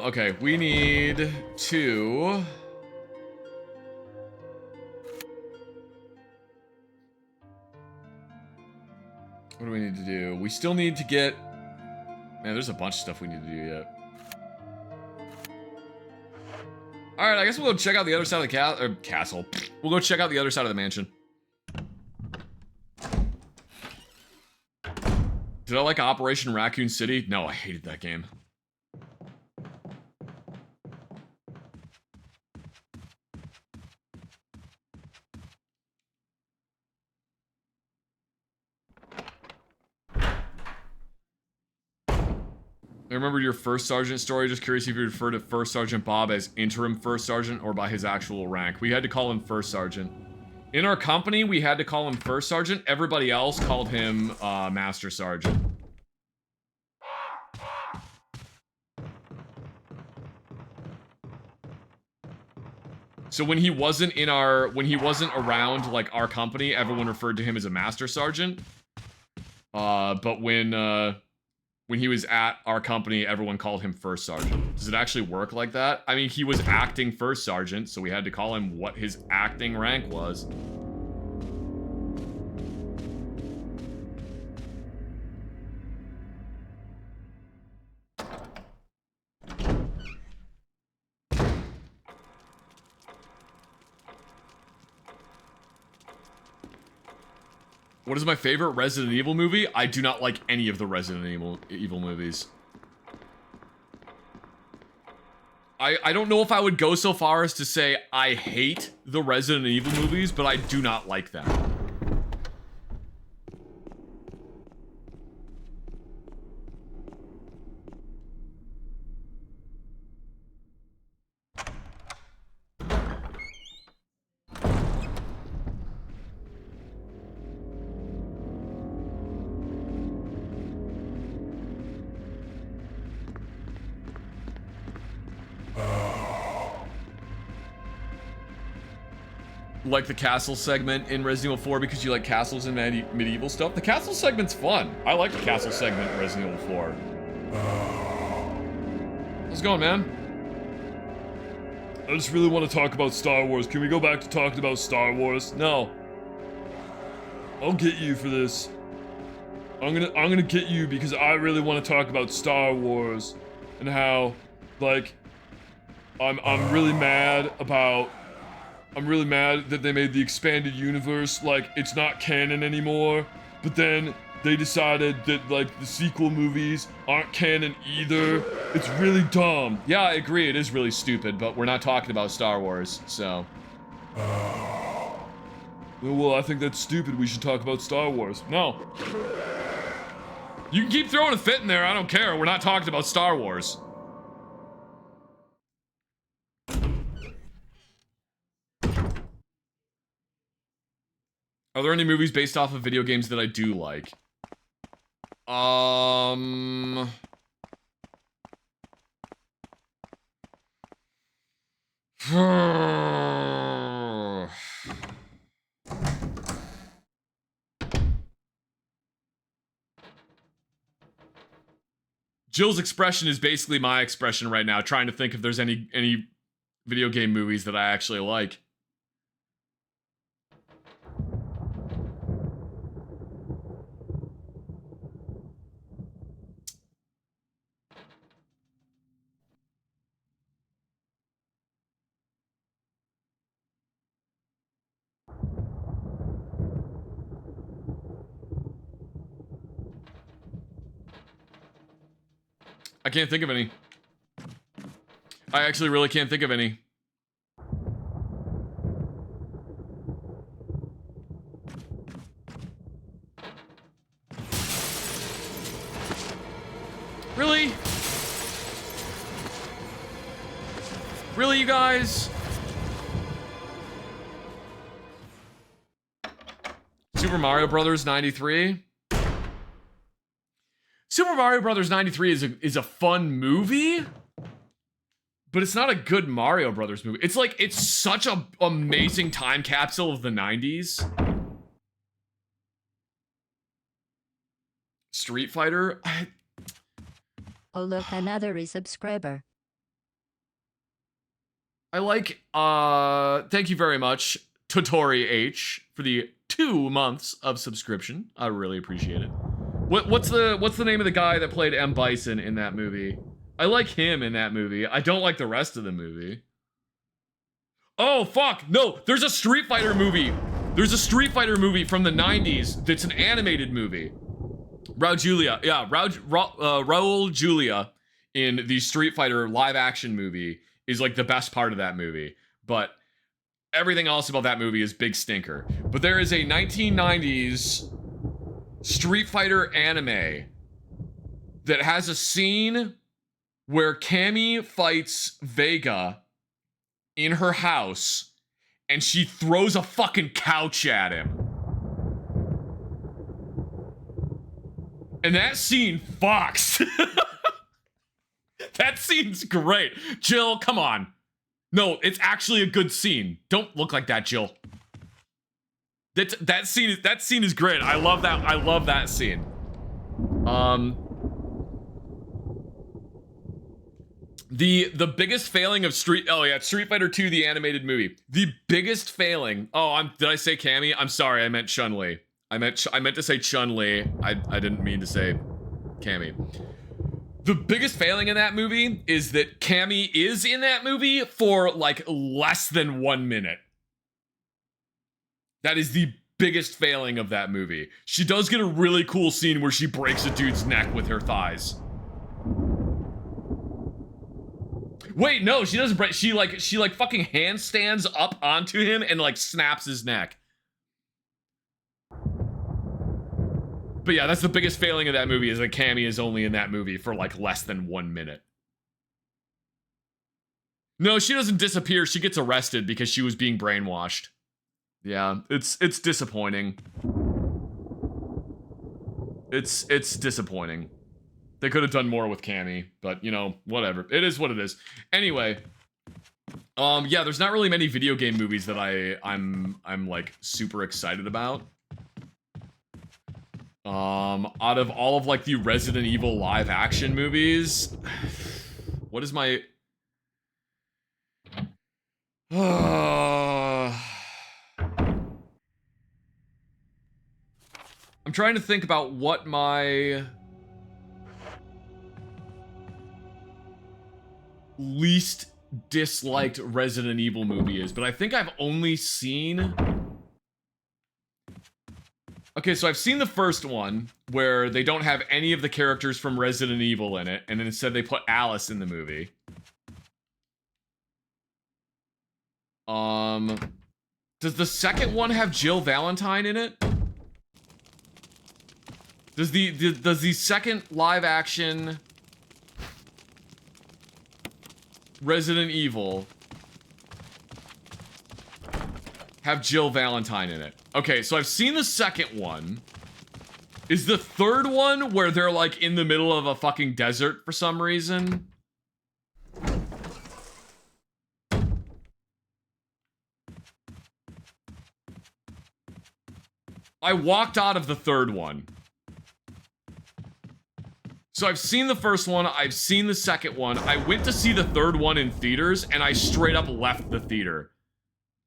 A: Okay, we need to... What do we need to do? We still need to get... Man, there's a bunch of stuff we need to do yet. Alright, I guess we'll go check out the other side of the castle. We'll go check out the other side of the mansion. Did I like Operation Raccoon City? No, I hated that game. I remember your first sergeant story. Just curious if you refer to First Sergeant Bob as interim First Sergeant or by his actual rank. We had to call him First Sergeant. In our company, we had to call him First Sergeant. Everybody else called him Master Sergeant. So when he wasn't around like our company, everyone referred to him as a Master Sergeant. But when when he was at our company, everyone called him First Sergeant. Does it actually work like that? I mean, he was acting First Sergeant, so we had to call him what his acting rank was. What is my favorite Resident Evil movie? I do not like any of the Resident Evil movies. I don't know if I would go so far as to say I hate the Resident Evil movies, but I do not like them. Like the castle segment in Resident Evil 4 because you like castles and medieval stuff. The castle segment's fun. I like the castle segment in Resident Evil 4. How's it going, man? I just really want to talk about Star Wars. Can we go back to talking about Star Wars? No. I'll get you for this. I'm gonna get you because I really want to talk about Star Wars and how, like, I'm really mad about. I'm really mad that they made the expanded universe like it's not canon anymore, but then they decided that like the sequel movies aren't canon either. It's really dumb. Yeah, I agree, it is really stupid, but we're not talking about Star Wars, so. Well, I think that's stupid. We should talk about Star Wars. No. You can keep throwing a fit in there, I don't care. We're not talking about Star Wars. Are there any movies based off of video games that I do like? Jill's expression is basically my expression right now, trying to think if there's any video game movies that I actually like. I can't think of any. I actually really can't think of any. Really? Really, you guys? Super Mario Brothers 93? Super Mario Brothers 93 is a fun movie, but it's not a good Mario Brothers movie. It's like, it's such an amazing time capsule of the 90s. Street Fighter?
G: Oh look, another resubscriber.
A: I like, thank you very much, Totori H, for the 2 months of subscription. I really appreciate it. What's the name of the guy that played M. Bison in that movie? I like him in that movie. I don't like the rest of the movie. Oh, fuck! No! There's a Street Fighter movie! There's a Street Fighter movie from the 90s that's an animated movie. Raul Julia. Yeah, Raul Julia in the Street Fighter live-action movie is like the best part of that movie. But everything else about that movie is big stinker. But there is a 1990s Street Fighter anime that has a scene where Cammy fights Vega in her house and she throws a fucking couch at him. And that scene fucks. That scene's great. Jill, come on. No, it's actually a good scene. Don't look like that, Jill. That scene is great. I love that scene. The biggest failing of Street Fighter 2, the animated movie. The biggest failing. Oh, did I say Cammy? I'm sorry, I meant Chun-Li. I meant to say Chun-Li. I didn't mean to say Cammy. The biggest failing in that movie is that Cammy is in that movie for like less than 1 minute. That is the biggest failing of that movie. She does get a really cool scene where she breaks a dude's neck with her thighs. Wait, no, she doesn't break. She like fucking handstands up onto him and like snaps his neck. But yeah, that's the biggest failing of that movie, is that Cammy is only in that movie for like less than 1 minute. No, she doesn't disappear. She gets arrested because she was being brainwashed. Yeah, it's disappointing. It's disappointing. They could have done more with Cammy, but you know, whatever. It is what it is. Anyway, yeah, there's not really many video game movies that I'm like super excited about. Out of all of like the Resident Evil live action movies, what is my I'm trying to think about what my least disliked Resident Evil movie is, but I think I've only seen... Okay, so I've seen the first one, where they don't have any of the characters from Resident Evil in it, and instead they put Alice in the movie. Does the second one have Jill Valentine in it? Does the second live action Resident Evil have Jill Valentine in it? Okay, so I've seen the second one. Is the third one where they're like in the middle of a fucking desert for some reason? I walked out of the third one. So I've seen the first one, I've seen the second one, I went to see the third one in theaters, and I straight up left the theater.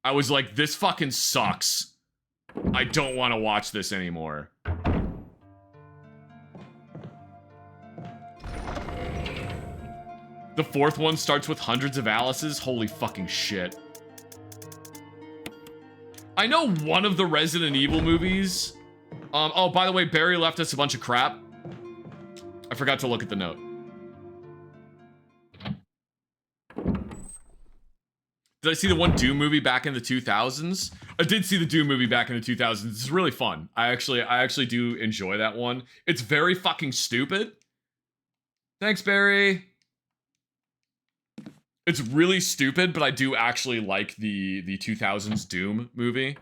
A: I was like, this fucking sucks. I don't want to watch this anymore. The fourth one starts with hundreds of Alices? Holy fucking shit. I know one of the Resident Evil movies. Oh, by the way, Barry left us a bunch of crap. I forgot to look at the note. Did I see the one Doom movie back in the 2000s? I did see the Doom movie back in the 2000s. It's really fun. I actually do enjoy that one. It's very fucking stupid. Thanks, Barry. It's really stupid, but I do actually like the 2000s Doom movie.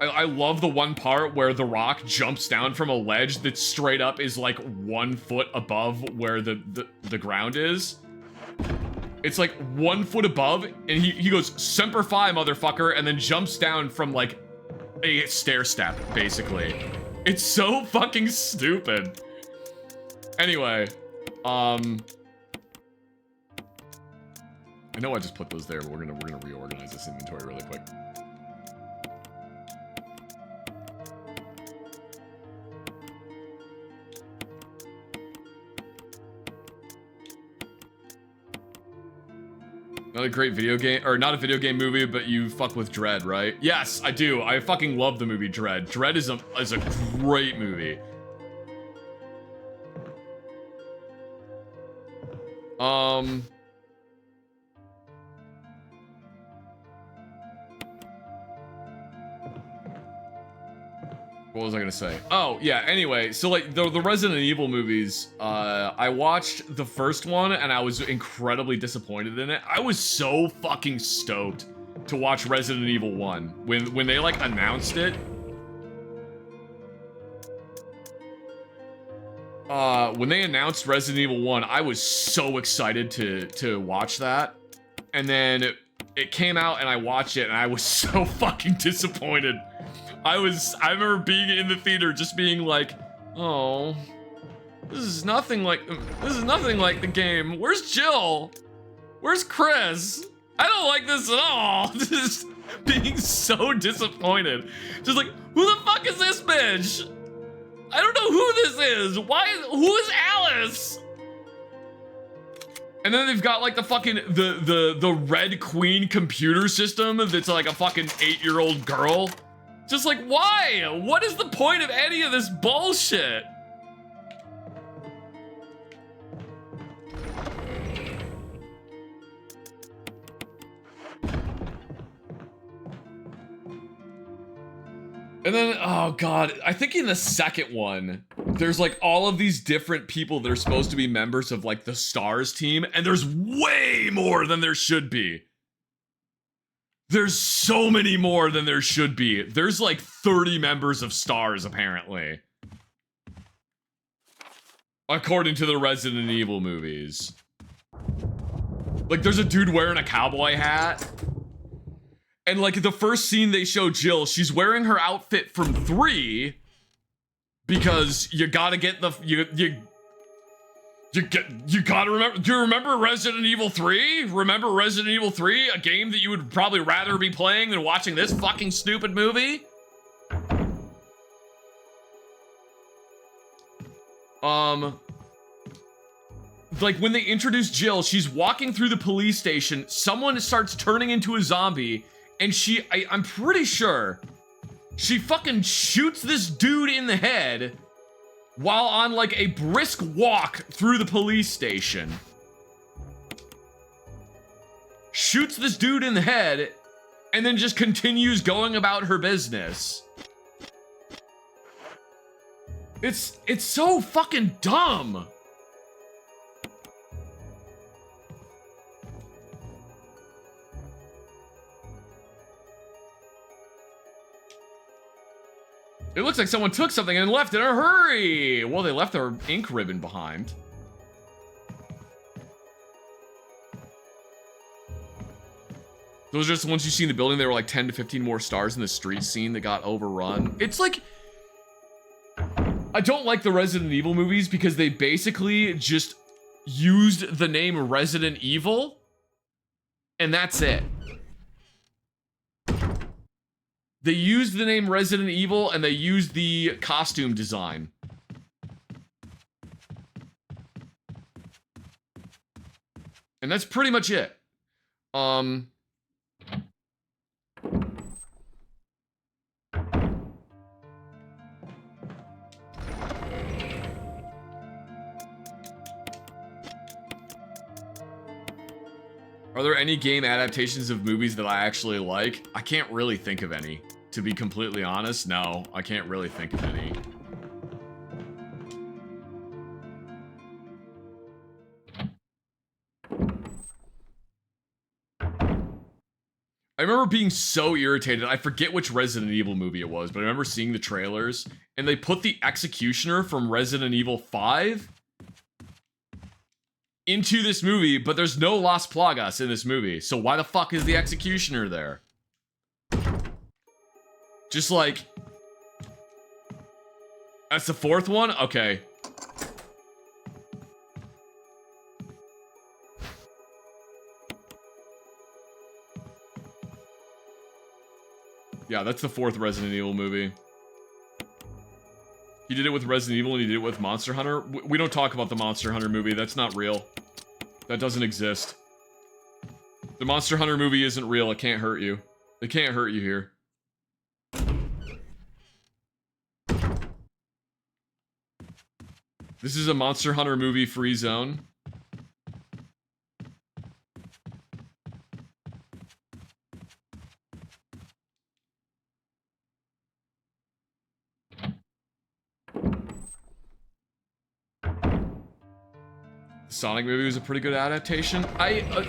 A: I love the one part where The Rock jumps down from a ledge that straight up is like 1 foot above where the ground is. It's like 1 foot above, and he goes, "Semper Fi, motherfucker," and then jumps down from like a stair step, basically. It's so fucking stupid. Anyway, I know I just put those there, but we're gonna reorganize this inventory really quick. Not a great video game, or not a video game movie, but you fuck with Dread, right? Yes, I do. I fucking love the movie Dread. Dread is a great movie. What was I gonna say? Oh, yeah, anyway, so like the Resident Evil movies, I watched the first one and I was incredibly disappointed in it. I was so fucking stoked to watch Resident Evil 1 when they like announced it. When they announced Resident Evil 1, I was so excited to watch that. And then it came out and I watched it and I was so fucking disappointed. I remember being in the theater just being like, oh, this is nothing like the game. Where's Jill? Where's Chris? I don't like this at all. Just being so disappointed. Just like, who the fuck is this bitch? I don't know who this is. Who is Alice? And then they've got like the fucking the Red Queen computer system that's like a fucking 8-year-old girl. Just like, why? What is the point of any of this bullshit? And then, oh god, I think in the second one, there's like all of these different people that are supposed to be members of like the STARS team, and there's way more than there should be. There's so many more than there should be. There's like 30 members of STARS, apparently. According to the Resident Evil movies. Like, there's a dude wearing a cowboy hat. And like the first scene they show Jill, she's wearing her outfit from 3 because you gotta get the you gotta remember. Do you remember Resident Evil 3? Remember Resident Evil 3? A game that you would probably rather be playing than watching this fucking stupid movie? Like when they introduce Jill, she's walking through the police station, someone starts turning into a zombie, and I'm pretty sure she fucking shoots this dude in the head while on like a brisk walk through the police station. Shoots this dude in the head and then just continues going about her business. It's so fucking dumb. It looks like someone took something and left in a hurry. Well, they left their ink ribbon behind. Those are just the ones you see in the building. There were like 10 to 15 more stars in the street scene that got overrun. It's like, I don't like the Resident Evil movies because they basically just used the name Resident Evil and that's it. They used the name Resident Evil and they used the costume design. And that's pretty much it. Are there any game adaptations of movies that I actually like? I can't really think of any. To be completely honest, no, I can't really think of any. I remember being so irritated. I forget which Resident Evil movie it was, but I remember seeing the trailers, and they put the Executioner from Resident Evil 5 into this movie, but there's no Las Plagas in this movie. So why the fuck is the Executioner there? Just like... That's the 4th one? Okay. Yeah, that's the 4th Resident Evil movie. He did it with Resident Evil and he did it with Monster Hunter. We don't talk about the Monster Hunter movie. That's not real. That doesn't exist. The Monster Hunter movie isn't real. It can't hurt you. It can't hurt you here. This is a Monster Hunter movie free zone. Sonic movie was a pretty good adaptation.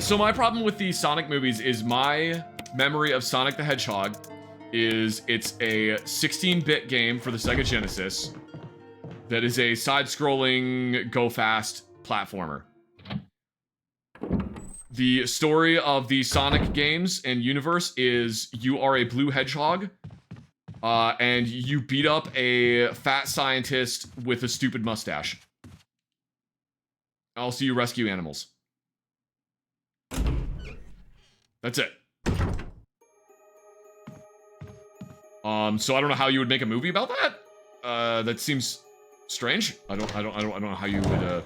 A: So my problem with the Sonic movies is my memory of Sonic the Hedgehog is it's a 16-bit game for the Sega Genesis that is a side-scrolling, go-fast platformer. The story of the Sonic games and universe is you are a blue hedgehog, and you beat up a fat scientist with a stupid mustache. Also, you rescue animals. That's it. So I don't know how you would make a movie about that. That seems strange. I don't know how you would, I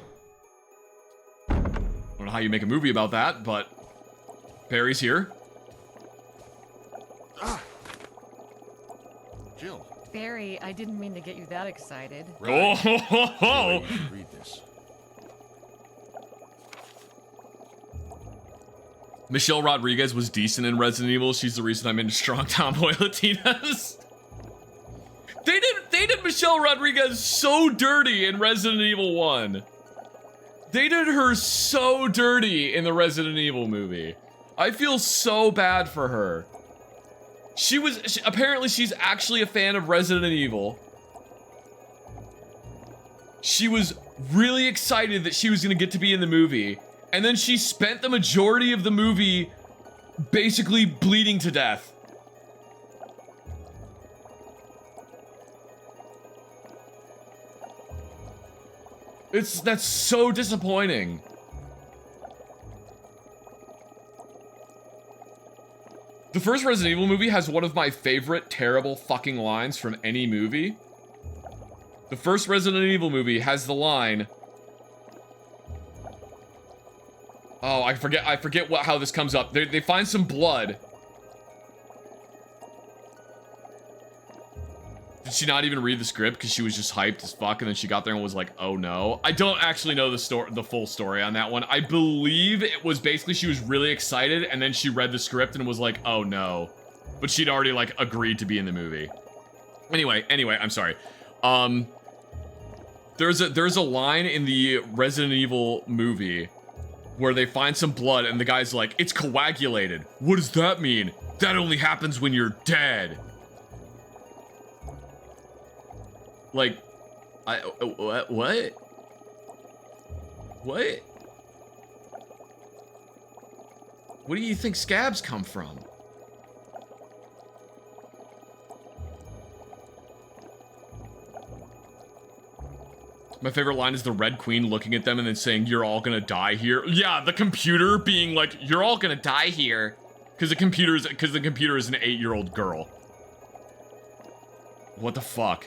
A: don't know how you make a movie about that, but Barry's here.
B: Jill.
F: Barry, I didn't mean to get you that excited.
A: Oh, ho, ho, ho.
B: You should read this.
A: Michelle Rodriguez was decent in Resident Evil. She's the reason I'm into strong tomboy Latinas. They did Michelle Rodriguez so dirty in Resident Evil 1. They did her so dirty in the Resident Evil movie. I feel so bad for her. Apparently she's actually a fan of Resident Evil. She was really excited that she was gonna get to be in the movie. And then she spent the majority of the movie basically bleeding to death. That's so disappointing. The first Resident Evil movie has one of my favorite terrible fucking lines from any movie. The first Resident Evil movie has the line, oh, I forget how this comes up. They find some blood. Did she not even read the script because she was just hyped as fuck, and then she got there and was like, oh no? I don't actually know the full story on that one. I believe it was basically she was really excited, and then she read the script and was like, oh no. But she'd already like agreed to be in the movie. Anyway, I'm sorry. There's a line in the Resident Evil movie where they find some blood and the guy's like, it's coagulated. What does that mean? That only happens when you're dead. Like, what? What? What do you think scabs come from? My favorite line is the Red Queen looking at them and then saying, you're all gonna die here. Yeah, the computer being like, you're all gonna die here. Because the computer is an 8-year-old girl. What the fuck?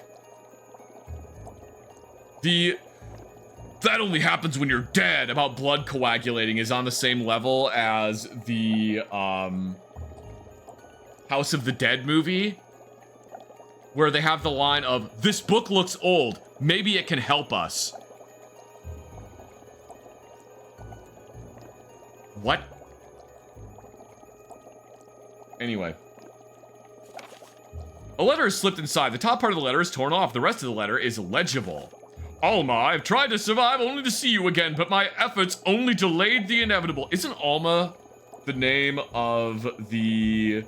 A: That only happens when you're dead about blood coagulating is on the same level as the, House of the Dead movie. Where they have the line of, this book looks old. Maybe it can help us. What? Anyway. A letter is slipped inside. The top part of the letter is torn off. The rest of the letter is legible. Alma, I've tried to survive only to see you again, but my efforts only delayed the inevitable. Isn't Alma the name of the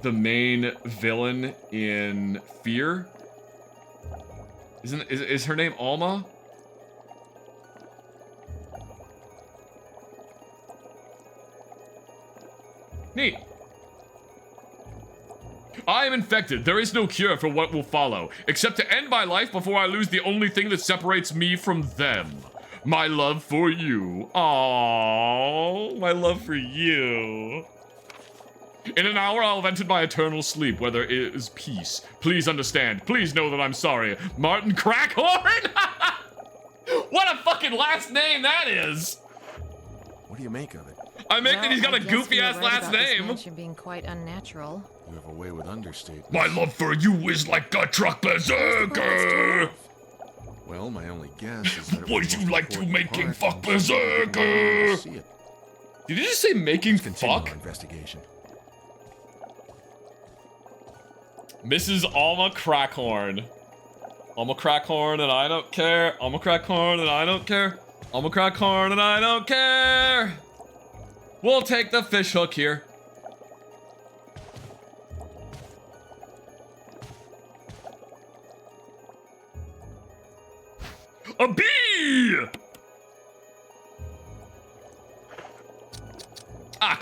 A: main villain in Fear? Is her name Alma? Neat. I am infected. There is no cure for what will follow, except to end my life before I lose the only thing that separates me from them. My love for you. Aww, my love for you. In an hour, I'll have entered my eternal sleep, where there is peace. Please understand. Please know that I'm sorry. Martin Crackhorn? What a fucking last name that is!
B: What do you make of it?
A: I make that he's got a goofy-ass last name.
F: Mansion being quite unnatural.
B: You have a way with understatement.
H: My love for you is like a truck berserker.
B: Well, my only guess is that it
H: Would
B: was
H: you like to
B: important
H: making
B: part
H: fuck
B: of the story.
H: berserker?
B: See it.
A: Did you just say making
B: Continue
A: fuck?
B: our investigation.
A: Mrs. Alma Crackhorn. Alma Crackhorn and I don't care. Alma Crackhorn and I don't care. Alma Crackhorn and I don't care. We'll take the fish hook here.
H: A bee!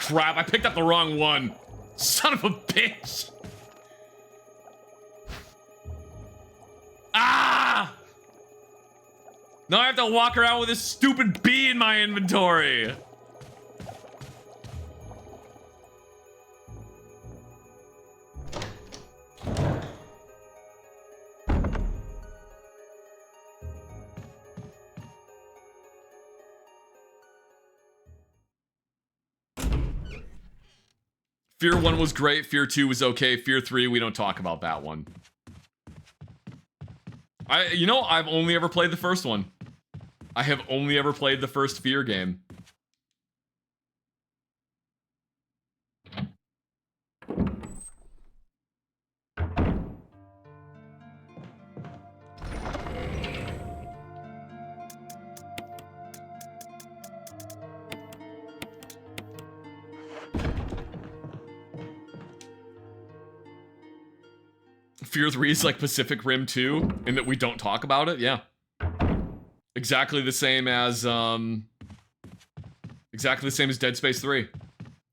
A: crap, I picked up the wrong one. Son of a bitch. Ah! Now I have to walk around with this stupid bee in my inventory. Fear 1 was great, Fear 2 was okay, Fear 3, we don't talk about that one. You know, I've only ever played the first one. I have only ever played the first Fear game. Fear 3 is like Pacific Rim 2, in that we don't talk about it, yeah. Exactly the same as, Dead Space 3.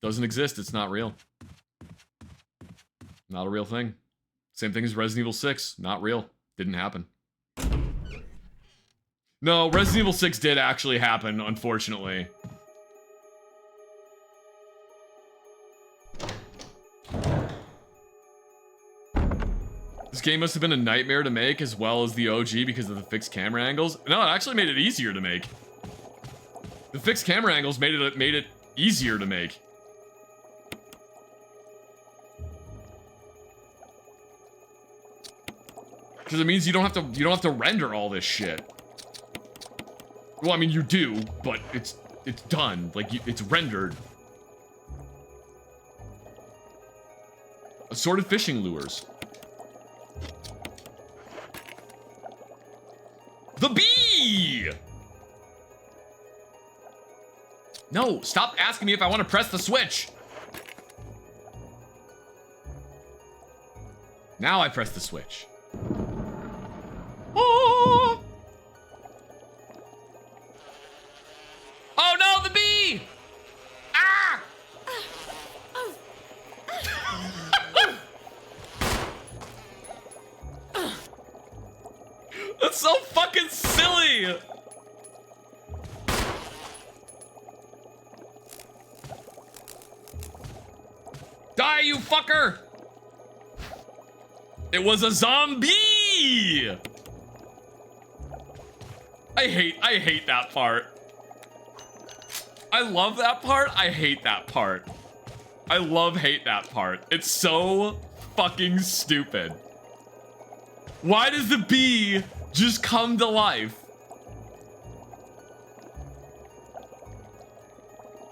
A: Doesn't exist, it's not real. Not a real thing. Same thing as Resident Evil 6, not real. Didn't happen. No, Resident Evil 6 did actually happen, unfortunately. This game must have been a nightmare to make as well as the OG because of the fixed camera angles. No, it actually made it easier to make. The fixed camera angles made it easier to make. Because it means you don't have to render all this shit. Well, I mean you do, but it's done. Like it's rendered. Assorted fishing lures. The bee! No, stop asking me if I want to press the switch. Now I press the switch. Oh, oh no, the bee! Ah! That's so fucking silly! Die, you fucker! It was a zombie! I hate that part. I love that part, I hate that part. I hate that part. It's so fucking stupid. Why does the bee just come to life?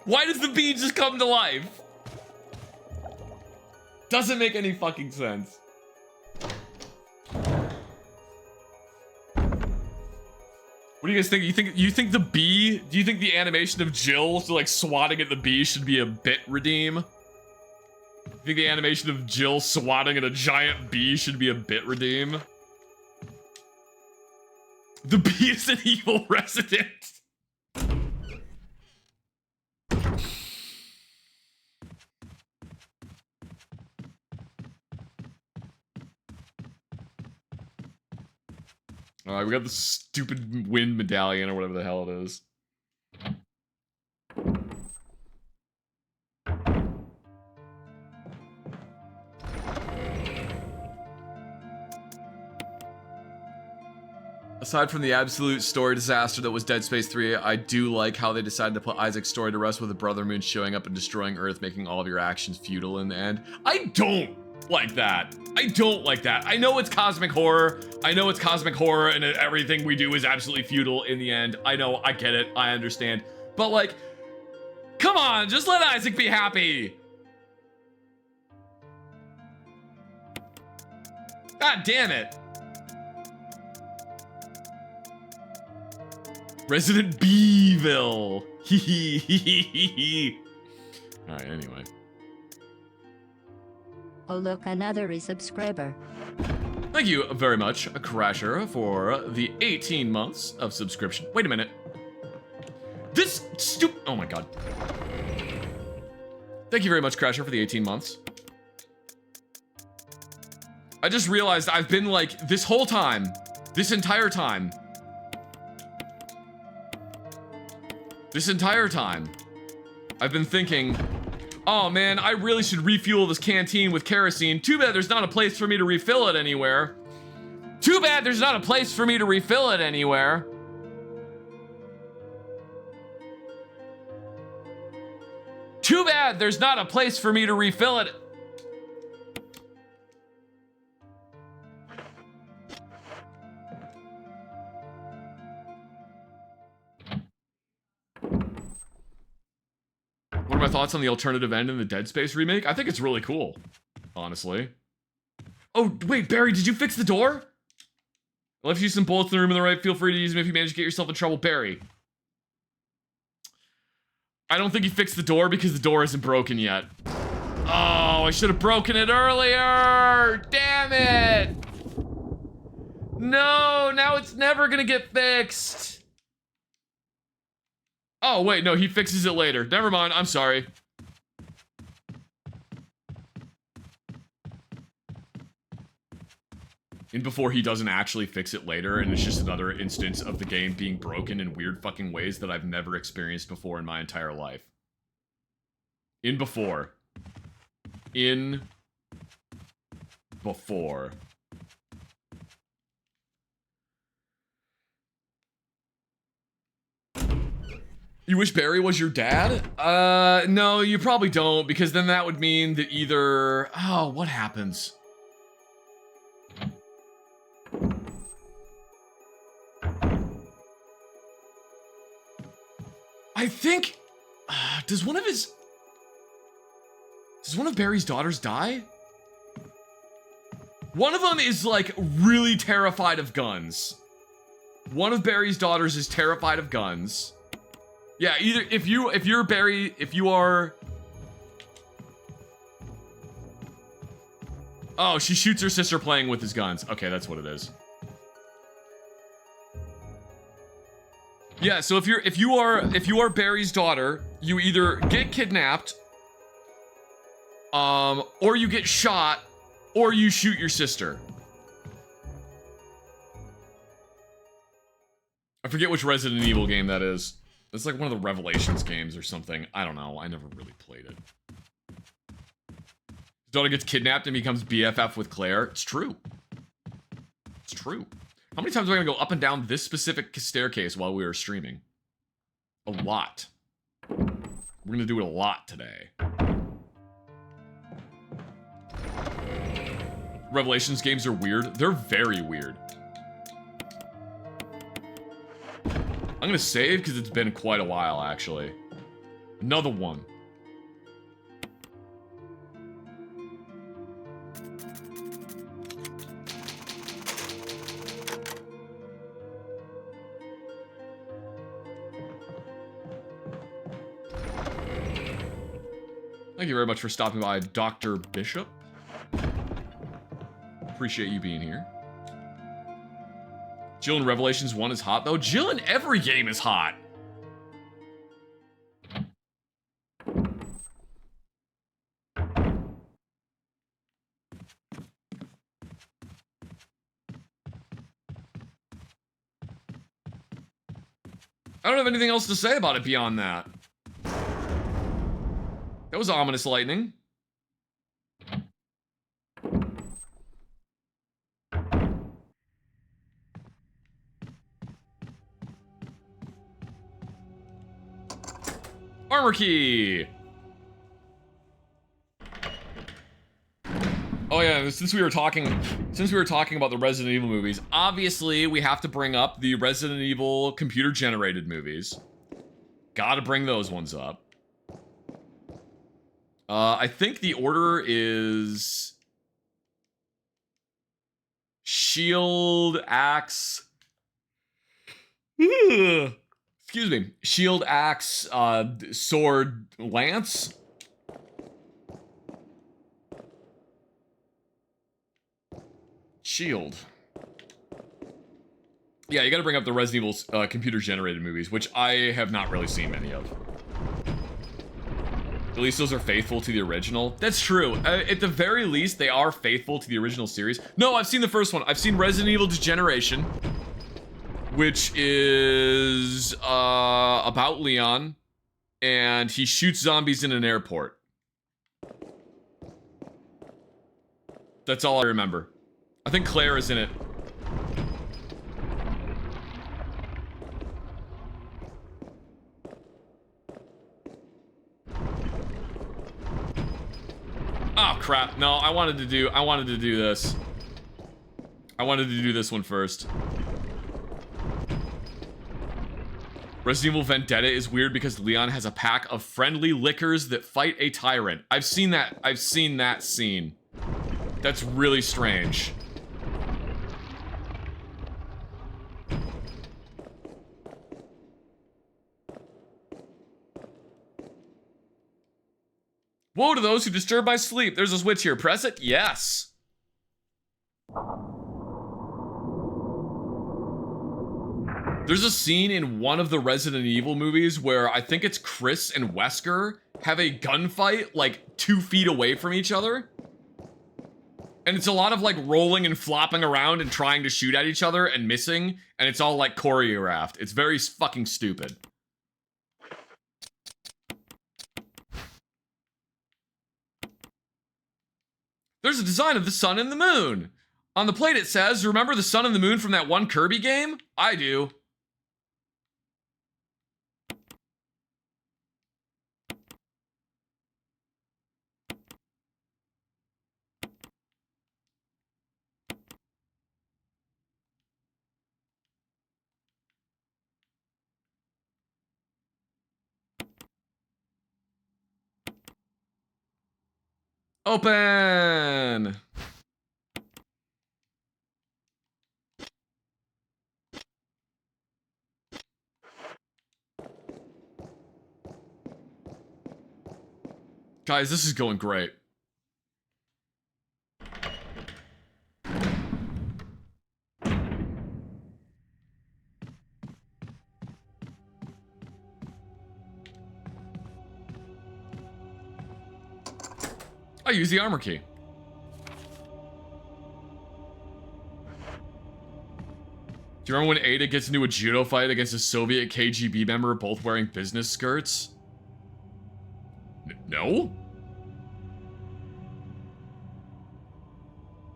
A: Why does the bee just come to life? Doesn't make any fucking sense. What do you guys think? You think the bee? Do you think the animation of Jill like swatting at the bee should be a bit redeem? You think the animation of Jill swatting at a giant bee should be a bit redeem? The bee is an evil resident. Alright, we got the stupid wind medallion or whatever the hell it is. Aside from the absolute story disaster that was Dead Space 3, I do like how they decided to put Isaac's story to rest with the Brother Moon showing up and destroying Earth, making all of your actions futile in the end. I don't like that. I don't like that. I know it's cosmic horror. I know it's cosmic horror and everything we do is absolutely futile in the end. I know, I get it, I understand. But like, come on, just let Isaac be happy. God damn it. Resident Beeville. Alright, anyway.
G: Oh look, another resubscriber.
A: Thank you very much, Crasher, for the 18 months of subscription. Wait a minute. This oh my god. Thank you very much, Crasher, for the 18 months. I just realized I've been like, this whole time, this entire time, I've been thinking, oh man, I really should refuel this canteen with kerosene. Too bad there's not a place for me to refill it anywhere. Too bad there's not a place for me to refill it anywhere. Too bad there's not a place for me to refill it. What are my thoughts on the alternative end in the Dead Space remake? I think it's really cool, honestly. Oh, wait, Barry, did you fix the door? I left you some bullets in the room on the right. Feel free to use them if you manage to get yourself in trouble. Barry. I don't think he fixed the door because the door isn't broken yet. Oh, I should have broken it earlier. Damn it. No, now it's never gonna get fixed. Oh, wait, no, he fixes it later. Never mind, I'm sorry. And before he doesn't actually fix it later, and it's just another instance of the game being broken in weird fucking ways that I've never experienced before in my entire life. In before. You wish Barry was your dad? No, you probably don't, because then that would mean that either... Oh, what happens? I think... does one of Barry's daughters die? One of them is, like, really terrified of guns. One of Barry's daughters is terrified of guns. Yeah, either if you're Barry, if you are... Oh, she shoots her sister playing with his guns. Okay, that's what it is. Yeah, so if you are Barry's daughter, you either get kidnapped, or you get shot, or you shoot your sister. I forget which Resident Evil game that is. It's like one of the Revelations games or something. I don't know. I never really played it. His daughter gets kidnapped and becomes BFF with Claire. It's true. It's true. How many times am I gonna go up and down this specific staircase while we are streaming? A lot. We're gonna do it a lot today. Revelations games are weird. They're very weird. I'm gonna save because it's been quite a while, actually. Another one. Thank you very much for stopping by, Dr. Bishop. Appreciate you being here. Jill in Revelations 1 is hot, though. Jill in every game is hot. I don't have anything else to say about it beyond that. That was ominous lightning. Armor key. Oh yeah, since we were talking about the Resident Evil movies, obviously we have to bring up the Resident Evil computer generated movies. Gotta bring those ones up. I think the order is Shield, Axe. Excuse me. Shield, Axe, Sword, Lance. Shield. Yeah, you gotta bring up the Resident Evil computer generated movies, which I have not really seen many of. At least those are faithful to the original. That's true. At the very least, they are faithful to the original series. No, I've seen the first one. I've seen Resident Evil Degeneration, which is about Leon, and he shoots zombies in an airport. That's all I remember. I think Claire is in it. Oh crap, no, I wanted to do this. I wanted to do this one first. Resident Evil Vendetta is weird because Leon has a pack of friendly lickers that fight a tyrant. I've seen that scene. That's really strange. Woe to those who disturb my sleep. There's a switch here. Press it. Yes. There's a scene in one of the Resident Evil movies where I think it's Chris and Wesker have a gunfight like 2 feet away from each other. And it's a lot of like rolling and flopping around and trying to shoot at each other and missing. And it's all like choreographed. It's very fucking stupid. There's a design of the sun and the moon. On the plate it says, remember the sun and the moon from that one Kirby game? I do. Open! Guys, this is going great. I use the armor key. Do you remember when Ada gets into a judo fight against a Soviet KGB member, both wearing business skirts? No?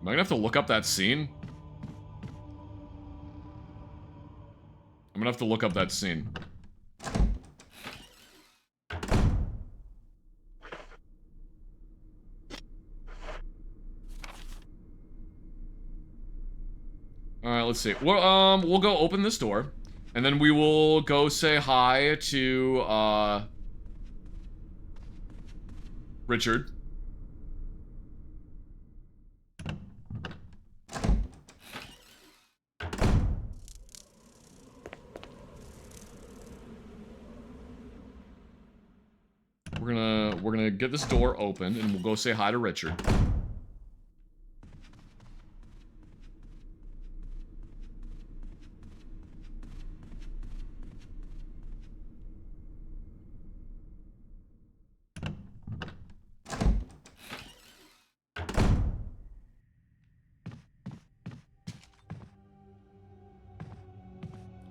A: Am I gonna have to look up that scene? I'm gonna have to look up that scene. Alright, let's see. We'll go open this door. And then we will go say hi to, Richard. We're gonna get this door opened and we'll go say hi to Richard.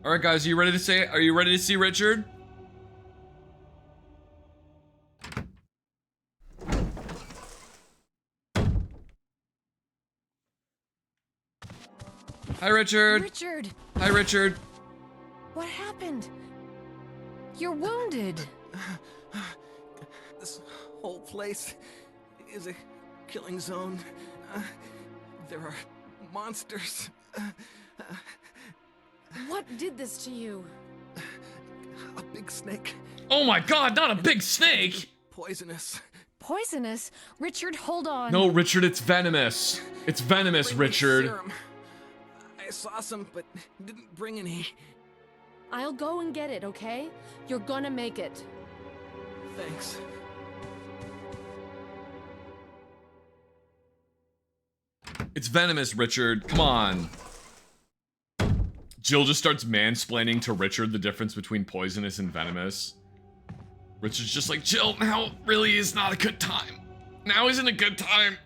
A: All right, guys, are you ready to see Richard? Hi, Richard.
F: Richard!
A: Hi, Richard.
F: What happened? You're wounded.
C: This whole place is a killing zone. There are monsters.
F: What did this to you?
C: A big snake.
A: Oh my god, not a big snake!
C: Poisonous.
F: Poisonous? Richard, hold on.
A: No, Richard, it's venomous. It's venomous, Richard.
C: Serum. I saw some, but didn't bring any.
F: I'll go and get it, okay? You're gonna make it.
C: Thanks.
A: It's venomous, Richard. Come on. Jill just starts mansplaining to Richard the difference between poisonous and venomous. Richard's just like, Jill, now really is not a good time. Now isn't a good time.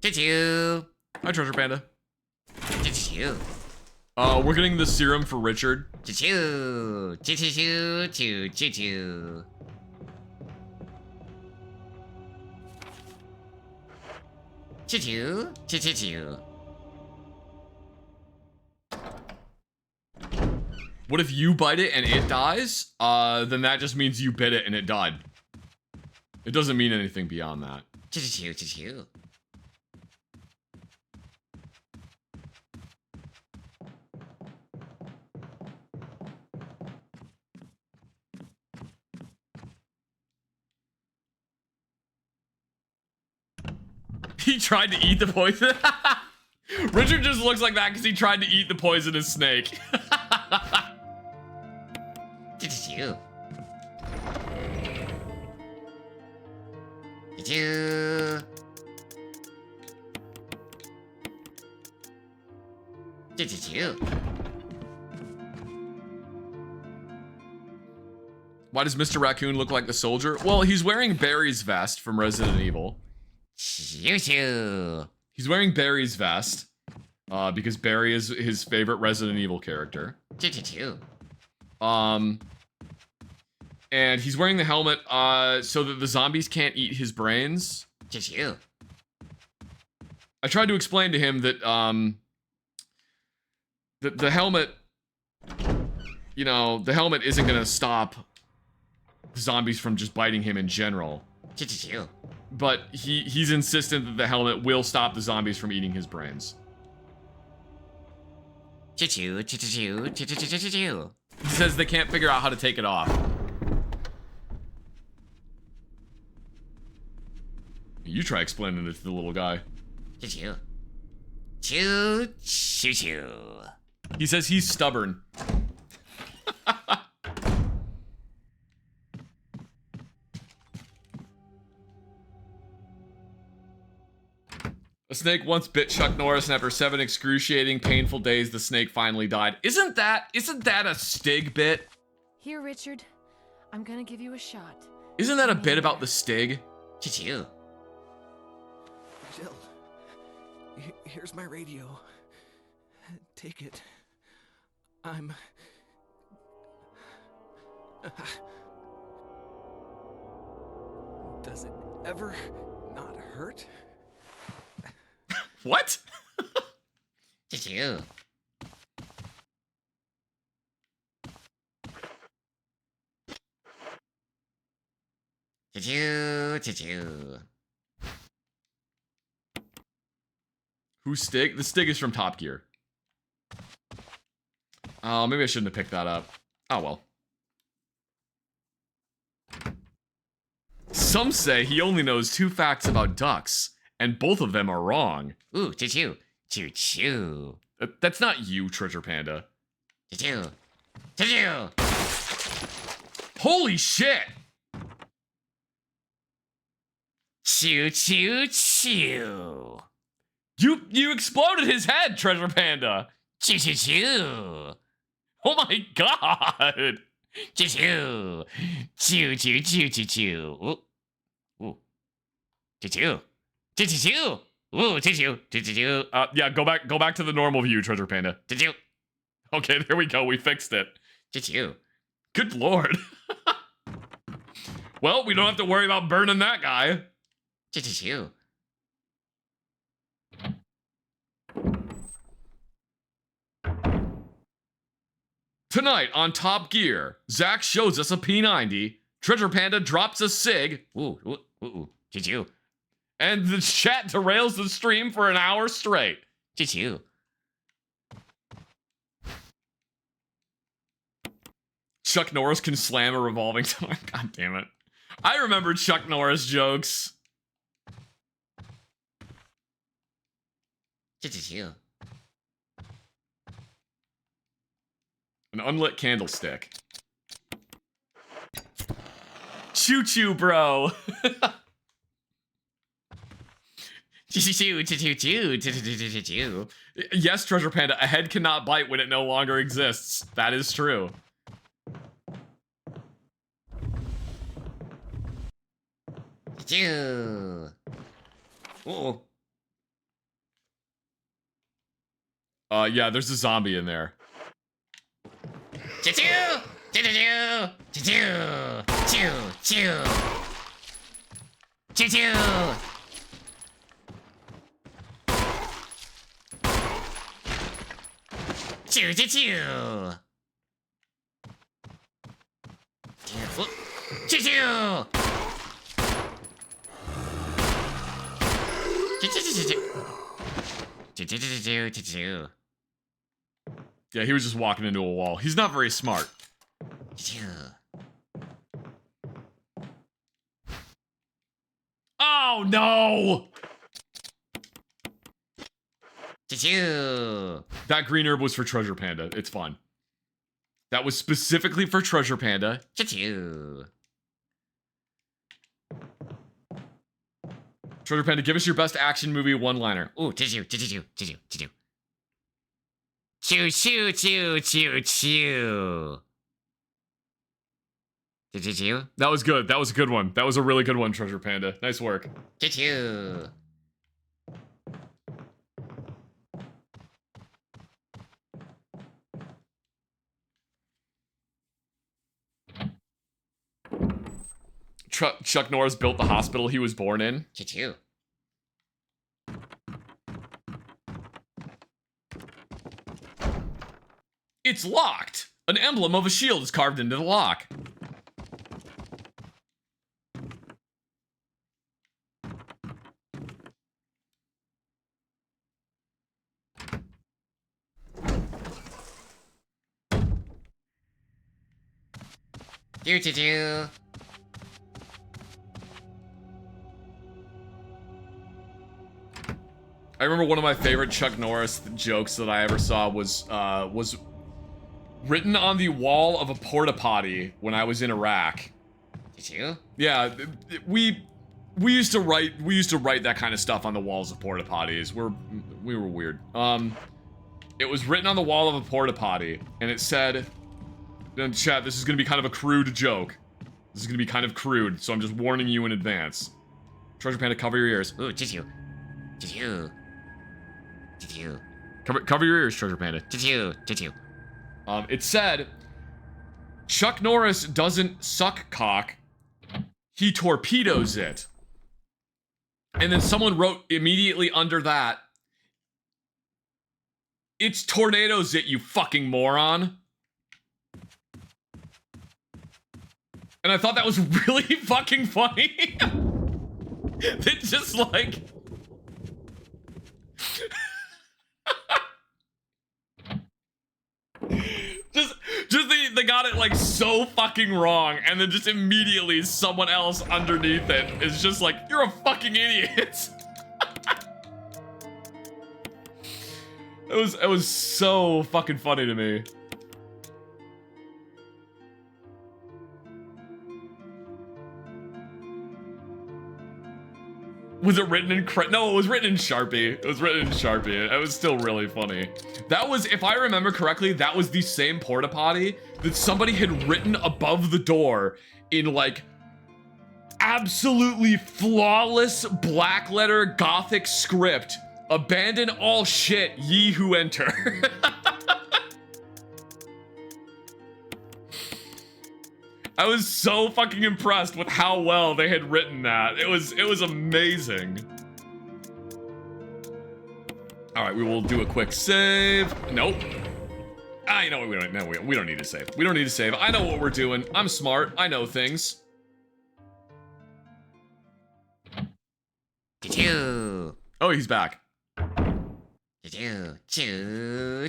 I: Choo-choo.
A: Hi, Treasure Panda.
I: Choo-choo.
A: We're getting the serum for Richard.
I: Choo-choo. Choo-choo. Choo-choo. Choo-choo. Choo-choo.
A: What if you bite it and it dies? Then that just means you bit it and it died. It doesn't mean anything beyond that.
I: Choo-choo. Choo-choo.
A: He tried to eat the poison. Richard just looks like that because he tried to eat the poisonous snake.
I: Choo-choo. Choo-choo. Choo-choo.
A: Why does Mr. Raccoon look like the soldier? Well, he's wearing Barry's vest from Resident Evil.
I: Choo-choo.
A: He's wearing Barry's vest because Barry is his favorite Resident Evil character.
I: Choo-choo.
A: And he's wearing the helmet so that the zombies can't eat his brains.
I: Choo-choo.
A: I tried to explain to him that the helmet, you know, the helmet isn't gonna stop zombies from just biting him in general.
I: Choo-choo.
A: But he's insistent that the helmet will stop the zombies from eating his brains.
I: Choo-choo. Choo-choo. Choo-choo.
A: He says they can't figure out how to take it off. You try explaining it to the little guy.
I: Choo-choo. Choo-choo.
A: He says he's stubborn. A snake once bit Chuck Norris, and after 7 excruciating, painful days, the snake finally died. Isn't that a Stig bit?
F: Here, Richard. I'm gonna give you a shot.
A: Isn't that a bit about the Stig?
I: Choo-choo.
C: Jill, here's my radio. Take it. I'm... Does it ever not hurt?
A: What?
I: Choo-choo. Choo-choo. Choo-choo.
A: Who's Stig? The Stig is from Top Gear. Oh, maybe I shouldn't have picked that up. Oh well. Some say he only knows 2 facts about ducks, and both of them are wrong.
I: Ooh, choo-choo. Choo-choo.
A: That's not you, Treasure Panda.
I: Choo-choo. Choo-choo.
A: Holy shit!
I: Choo-choo-choo.
A: You exploded his head, Treasure Panda!
I: Choo-choo-choo.
A: Oh my god!
I: Choo-choo. Choo-choo-choo-choo-choo. Ooh. Ooh. Choo-choo. Choo-choo-choo. Ooh, choo-choo. Choo-choo-choo.
A: Yeah, go back to the normal view, Treasure Panda.
I: Choo-choo.
A: Okay, there we go, we fixed it.
I: Choo-choo.
A: Good lord. Well, we don't have to worry about burning that guy.
I: Choo-choo-choo.
A: Tonight on Top Gear, Zach shows us a P90, Treasure Panda drops a SIG,
I: Ooh, ooh, ooh, ooh. Choo-choo.
A: and the chat derails the stream for an hour straight.
I: Choo-choo.
A: Chuck Norris can slam a revolving door. God damn it. I remember Chuck Norris jokes.
I: Choo-choo-choo.
A: An unlit candlestick. Choo-choo, bro. Yes, Treasure Panda, a head cannot bite when it no longer exists. That is true.
I: Oh.
A: Yeah, there's a zombie in there. Yeah, he was just walking into a wall. He's not very smart. Oh, no! That green herb was for Treasure Panda. It's fun. That was specifically for Treasure Panda. Treasure Panda, give us your best action movie one-liner.
I: Ooh, Choo choo choo choo choo. Choo.
A: That was good. That was a good one. That was a really good one, Treasure Panda. Nice work.
I: Choo.
A: Chuck Norris built the hospital he was born in.
I: Choo.
A: It's locked. An emblem of a shield is carved into the lock.
I: Choo.
A: I remember one of my favorite Chuck Norris jokes that I ever saw was written on the wall of a porta potty when I was in Iraq.
I: Choo.
A: Yeah, we used to write that kind of stuff on the walls of porta potties. We were weird. It was written on the wall of a porta potty, and it said, in chat, this is gonna be kind of a crude joke. This is gonna be kind of crude, so I'm just warning you in advance. Treasure Panda, cover your ears.
I: Ooh, choo. Choo.
A: Cover your ears, Treasure Panda.
I: Choo.
A: It said, Chuck Norris doesn't suck cock, he torpedoes it. And then someone wrote immediately under that, it's tornadoes it, you fucking moron. And I thought that was really fucking funny. It's just like... just they got it like so fucking wrong, and then just immediately someone else underneath it is just like, you're a fucking idiot. It was so fucking funny to me. Was it written in no, it was written in Sharpie. It was written in Sharpie. It was still really funny. That was, if I remember correctly, that was the same porta potty that somebody had written above the door in like absolutely flawless black letter gothic script. Abandon all shit, ye who enter. I was so fucking impressed with how well they had written that. It was amazing. All right, we will do a quick save. Nope. You know what? We don't need to save. We don't need to save. I know what we're doing. I'm smart. I know things. Oh, he's back.
I: Choo. Choo.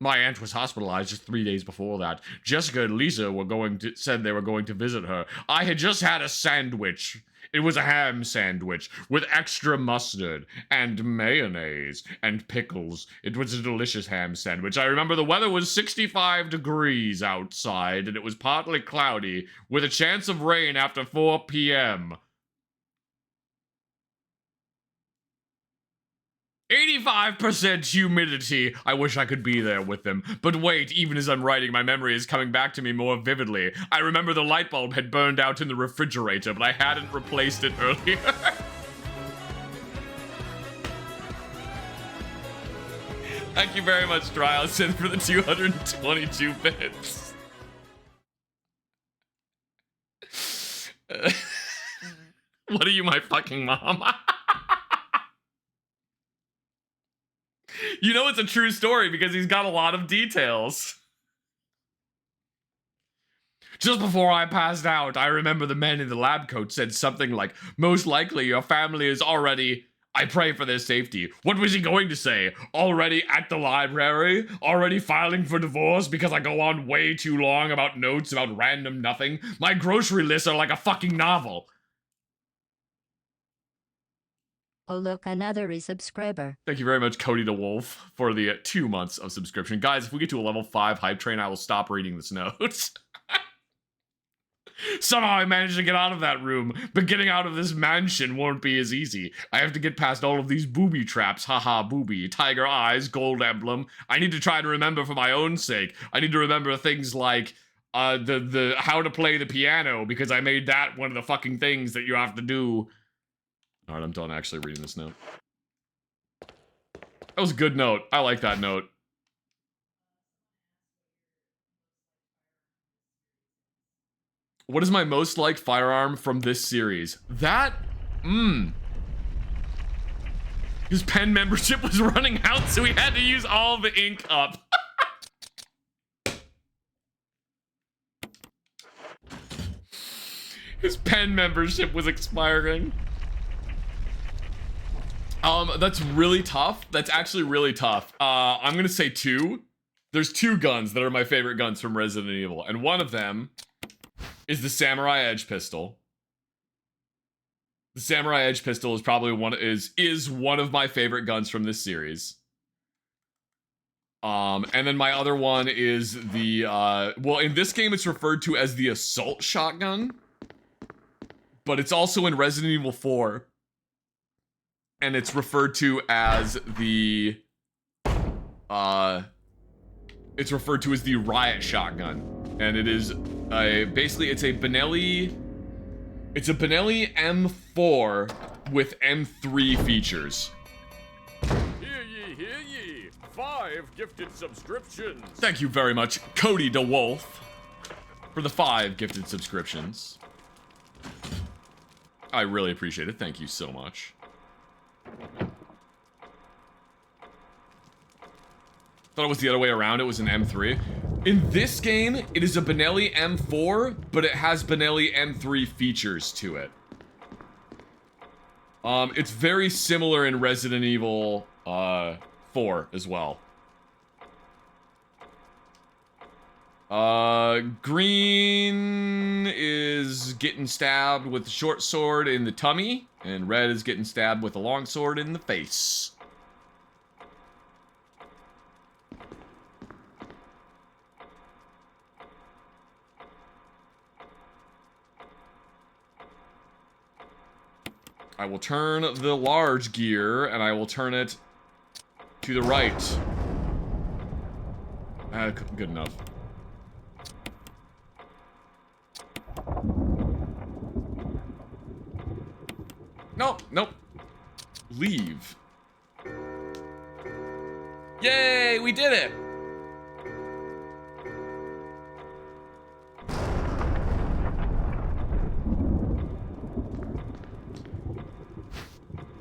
A: My aunt was hospitalized just 3 days before that. Jessica and Lisa said they were going to visit her. I had just had a sandwich. It was a ham sandwich with extra mustard and mayonnaise and pickles. It was a delicious ham sandwich. I remember the weather was 65 degrees outside and it was partly cloudy with a chance of rain after 4 p.m. 85% humidity. I wish I could be there with them. But wait, even as I'm writing, my memory is coming back to me more vividly. I remember the light bulb had burned out in the refrigerator, but I hadn't replaced it earlier. Thank you very much, Dryalson, for the 222 bits. What are you, my fucking mom? You know it's a true story because he's got a lot of details. Just before I passed out, I remember the men in the lab coat said something like, most likely your family is already... I pray for their safety. What was he going to say? Already at the library? Already filing for divorce because I go on way too long about notes about random nothing? My grocery lists are like a fucking novel.
G: Oh look, another resubscriber.
A: Thank you very much, Cody the Wolf, for the 2 months of subscription. Guys, if we get to a level 5 hype train, I will stop reading this note. Somehow I managed to get out of that room, but getting out of this mansion won't be as easy. I have to get past all of these booby traps. Haha, booby. Tiger eyes, gold emblem. I need to try and remember for my own sake. I need to remember things like the how to play the piano, because I made that one of the fucking things that you have to do. Alright, I'm done actually reading this note. That was a good note. I like that note. What is my most liked firearm from this series? That? His pen membership was running out, so he had to use all the ink up. His pen membership was expiring. That's really tough. That's actually really tough. I'm gonna say 2. There's 2 guns that are my favorite guns from Resident Evil, and one of them is the Samurai Edge pistol. The Samurai Edge pistol is probably one of my favorite guns from this series. And then my other one is the well, in this game it's referred to as the assault shotgun, but it's also in Resident Evil 4. And it's referred to as the riot shotgun. And it is basically it's a Benelli M4 with M3 features.
H: Hear ye, hear ye. 5 gifted subscriptions.
A: Thank you very much, Cody DeWolf, for the 5 gifted subscriptions. I really appreciate it. Thank you so much. Thought it was the other way around. It was an M3. In this game, it is a Benelli M4, but it has Benelli M3 features to it. It's very similar in Resident Evil 4 as well. Green is getting stabbed with a short sword in the tummy, and red is getting stabbed with a long sword in the face. I will turn the large gear, and I will turn it to the right. Good enough. Nope, nope. Leave. Yay, we did it!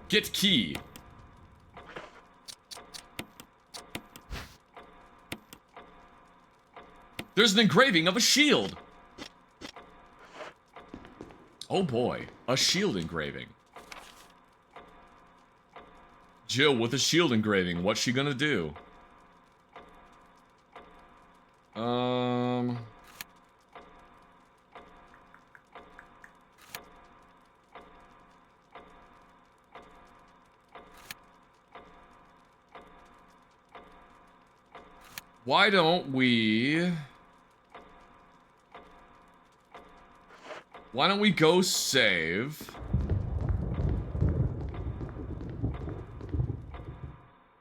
A: Get key. There's an engraving of a shield. Oh boy, a shield engraving. Jill with a shield engraving, what's she gonna do? Why don't we go save?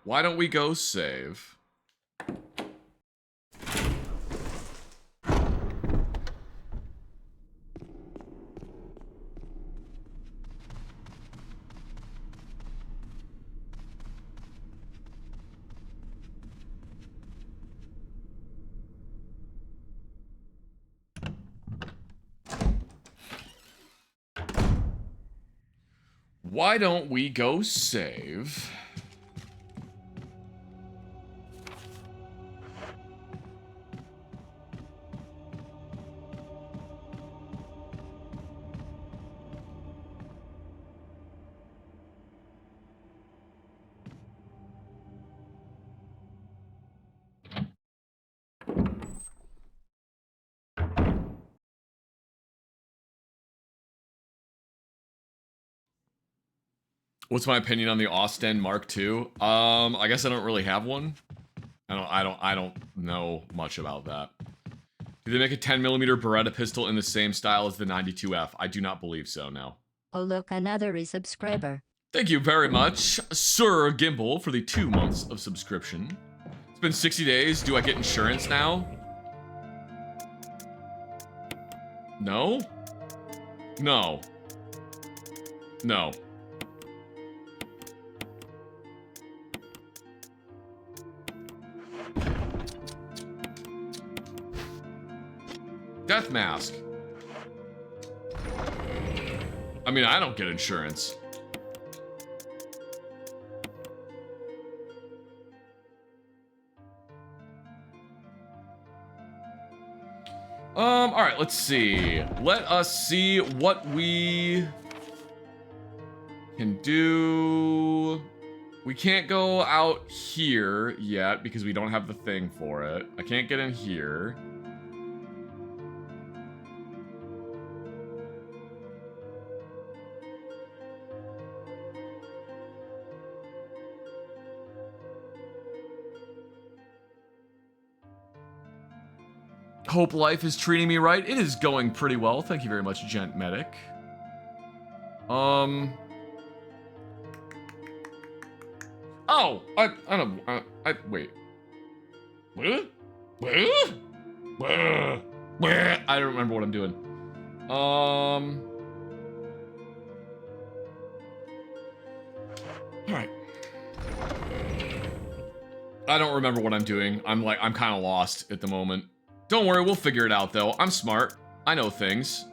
A: Why don't we go save? Why don't we go save? What's my opinion on the Osten Mark II? I guess I don't really have one. I don't know much about that. Do they make a 10mm Beretta pistol in the same style as the 92F? I do not believe so, no.
G: Oh look, another resubscriber.
A: Thank you very much, Sir Gimbal, for the 2 months of subscription. It's been 60 days. Do I get insurance now? No? No. No. Death mask. I mean, I don't get insurance. All right, let's see. Let us see what we can do. We can't go out here yet because we don't have the thing for it. I can't get in here. Hope life is treating me right. It is going pretty well. Thank you very much, Gent Medic. Oh, I don't wait. What? I don't remember what I'm doing. All right. I don't remember what I'm doing. I'm kind of lost at the moment. Don't worry, we'll figure it out, though. I'm smart. I know things.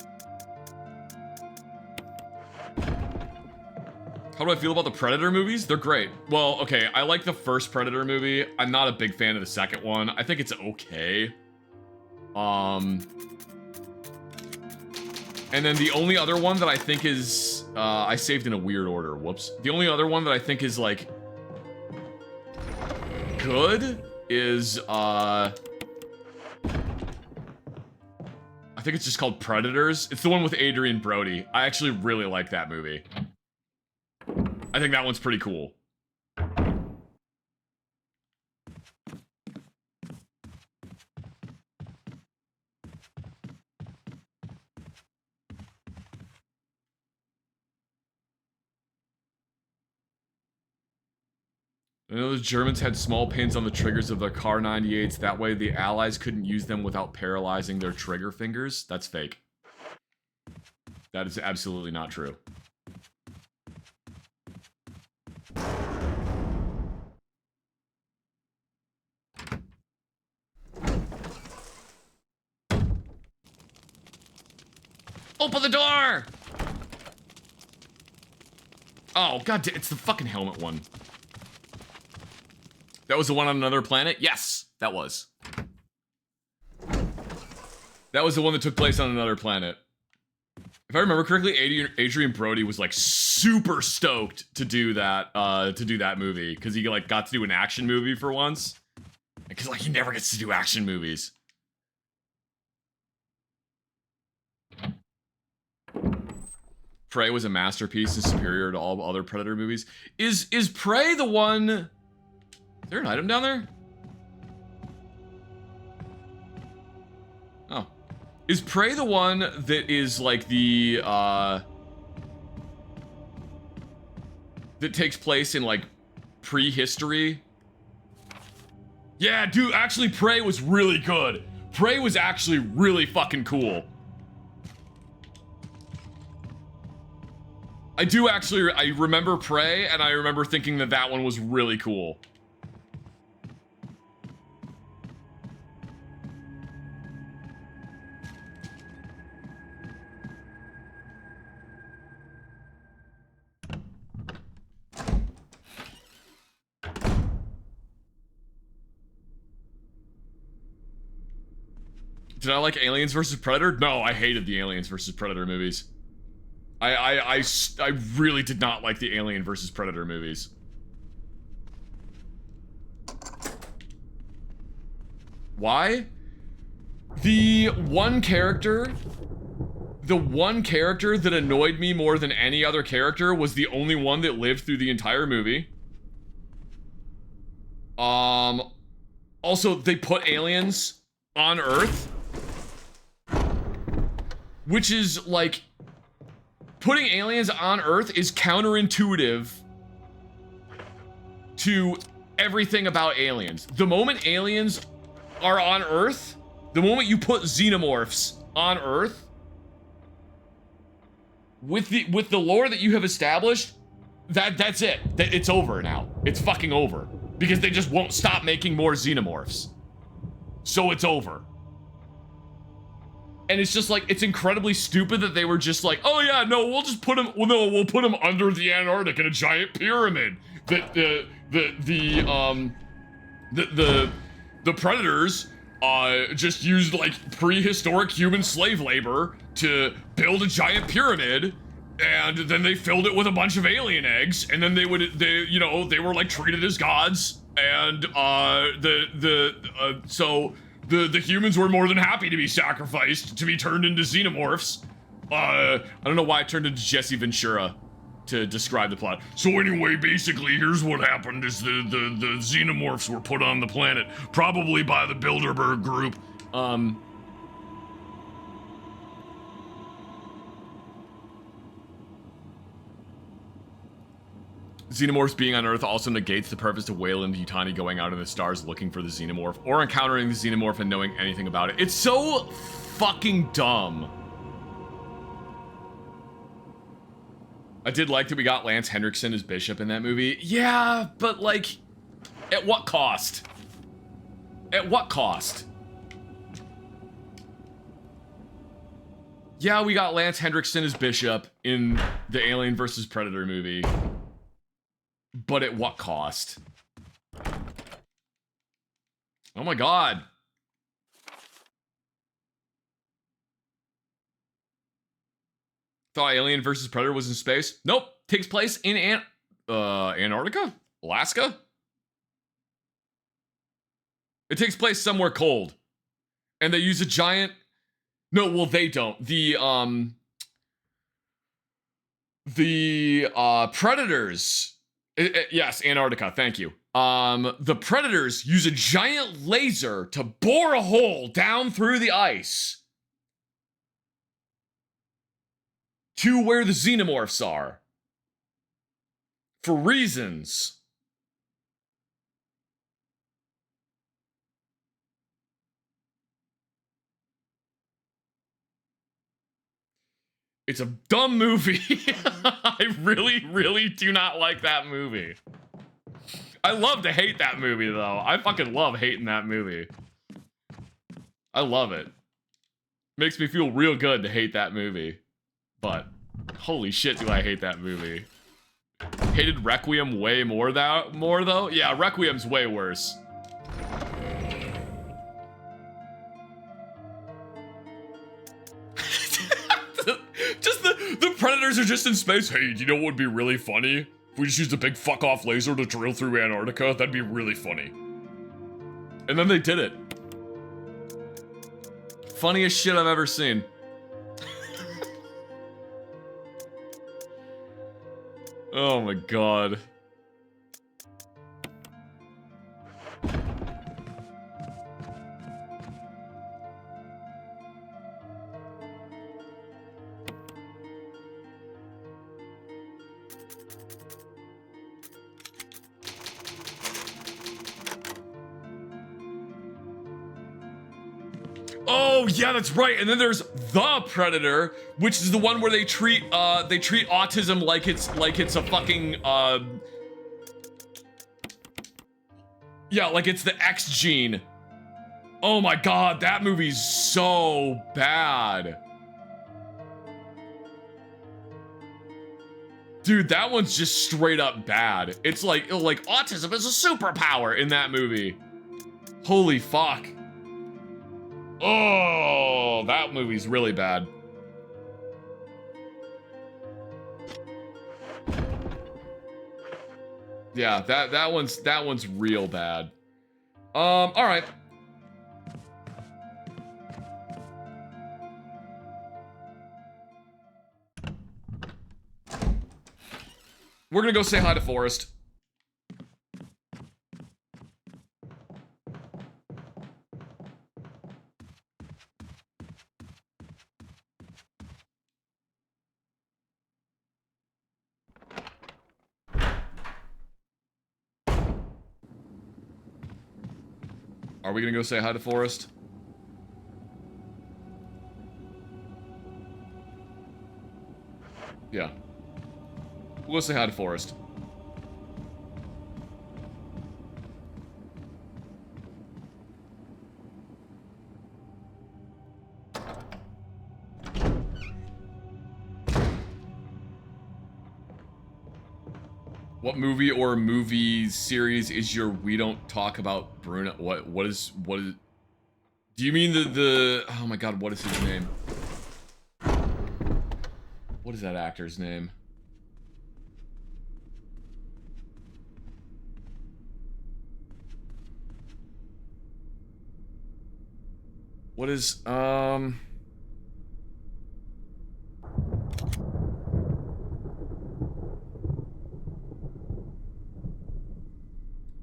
A: How do I feel about the Predator movies? They're great. Well, okay, I like the first Predator movie. I'm not a big fan of the second one. I think it's okay. And then the only other one that I think is... I saved in a weird order. Whoops. The only other one that I think is, like... good is, I think it's just called Predators. It's the one with Adrian Brody. I actually really like that movie. I think that one's pretty cool. I know the Germans had small pins on the triggers of their Kar 98s. That way the Allies couldn't use them without paralyzing their trigger fingers. That's fake. That is absolutely not true. Open the door! Oh, god, it's the fucking helmet one. That was the one on another planet? Yes, that was. That was the one that took place on another planet. If I remember correctly, Adrian Brody was like super stoked to do that movie because he like got to do an action movie for once. Because like he never gets to do action movies. Prey was a masterpiece and superior to all other Predator movies. Is Prey the one? Is there an item down there? Is Prey the one that is like the, that takes place in like prehistory? Yeah, dude, actually Prey was really good. Prey was actually really fucking cool. I remember Prey, and I remember thinking that that one was really cool. Did I like Aliens vs. Predator? No, I hated the Aliens vs. Predator movies. I really did not like the Alien vs. Predator movies. Why? The one character that annoyed me more than any other character was the only one that lived through the entire movie. Also, they put aliens on Earth, which is like, putting aliens on Earth is counterintuitive to everything about aliens. The moment aliens are on Earth, the moment you put xenomorphs on Earth, with the lore that you have established, that's it. It's over now. It's fucking over. Because they just won't stop making more xenomorphs. So it's over. And it's just like, it's incredibly stupid that they were just like, oh yeah, no, we'll just put him, well, no, we'll put him under the Antarctic in a giant pyramid. That the Predators just used like prehistoric human slave labor to build a giant pyramid, and then they filled it with a bunch of alien eggs, and then they were like treated as gods, and so the humans were more than happy to be sacrificed, to be turned into xenomorphs. I don't know why I turned into Jesse Ventura to describe the plot. So anyway, basically, here's what happened: is the xenomorphs were put on the planet, probably by the Bilderberg group. Xenomorphs being on Earth also negates the purpose of Weyland Yutani going out in the stars looking for the xenomorph, or encountering the xenomorph and knowing anything about it. It's so fucking dumb. I did like that we got Lance Henriksen as Bishop in that movie. Yeah, but like, at what cost? At what cost? Yeah, we got Lance Henriksen as Bishop in the Alien vs. Predator movie. But at what cost? Oh my god. Thought Alien vs. Predator was in space. Nope. Takes place in Antarctica? Alaska? It takes place somewhere cold. And they use a giant... No, well, they don't. The Predators... yes, Antarctica, thank you. The Predators use a giant laser to bore a hole down through the ice to where the xenomorphs are. For reasons. It's a dumb movie. I really, really do not like that movie. I love to hate that movie, though. I fucking love hating that movie. I love it. Makes me feel real good to hate that movie. But, holy shit, do I hate that movie. Hated Requiem way more, though? Yeah, Requiem's way worse. Just the Predators are just in space. Hey, do you know what would be really funny? If we just used a big fuck-off laser to drill through Antarctica, that'd be really funny. And then they did it. Funniest shit I've ever seen. Oh my god. Oh yeah, that's right. And then there's the Predator, which is the one where they treat autism like it's a fucking yeah, like it's the X gene. Oh my god, that movie's so bad. Dude, that one's just straight up bad. It's like autism is a superpower in that movie. Holy fuck. Oh, that movie's really bad. Yeah, that one's real bad. All right. We're gonna go say hi to Forrest. Are we gonna go say hi to Forrest? Yeah. We'll go say hi to Forrest. What movie or movie series is your We Don't Talk About Bruno? What is do you mean the oh my god, what is his name? What is that actor's name? What is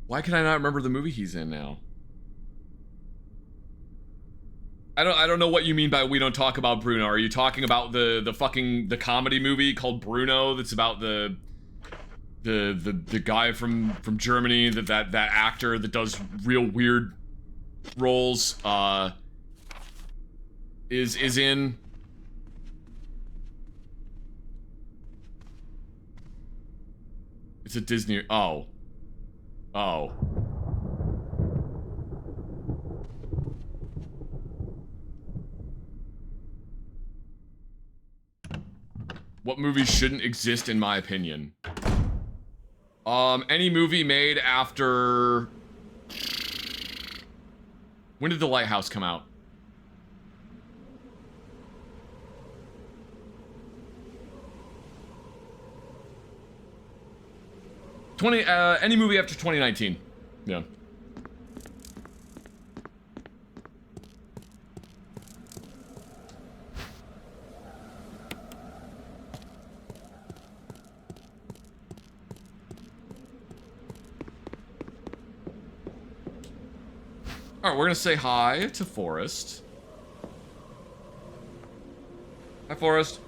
A: why can I not remember the movie he's in now? I don't know what you mean by We Don't Talk About Bruno. Are you talking about the comedy movie called Bruno that's about the guy from Germany that actor that does real weird roles is in? It's a Disney. Oh. What movies shouldn't exist in my opinion? Any movie made after... When did The Lighthouse come out? Any movie after 2019. Yeah. Alright, we're gonna say hi to Forrest. Hi, Forrest.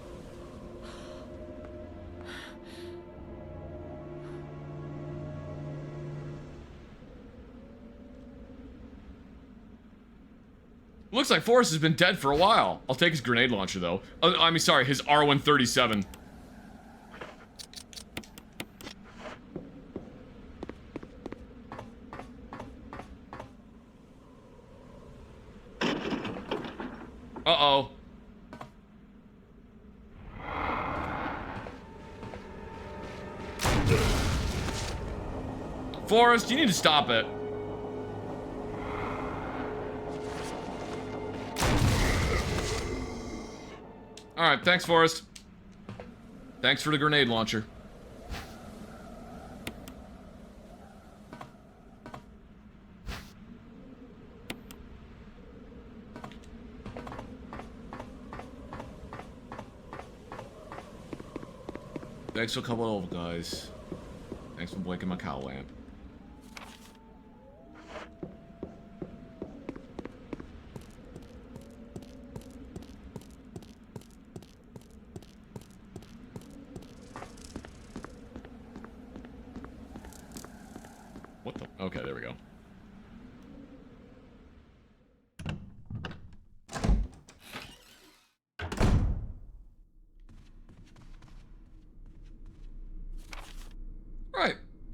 A: Looks like Forrest has been dead for a while. I'll take his grenade launcher, though. I mean, sorry, his R137. Uh-oh. Forrest, you need to stop it. Alright, thanks, Forrest. Thanks for the grenade launcher. Thanks for a couple of guys. Thanks for blinking my cow lamp. What the? Okay, there we go.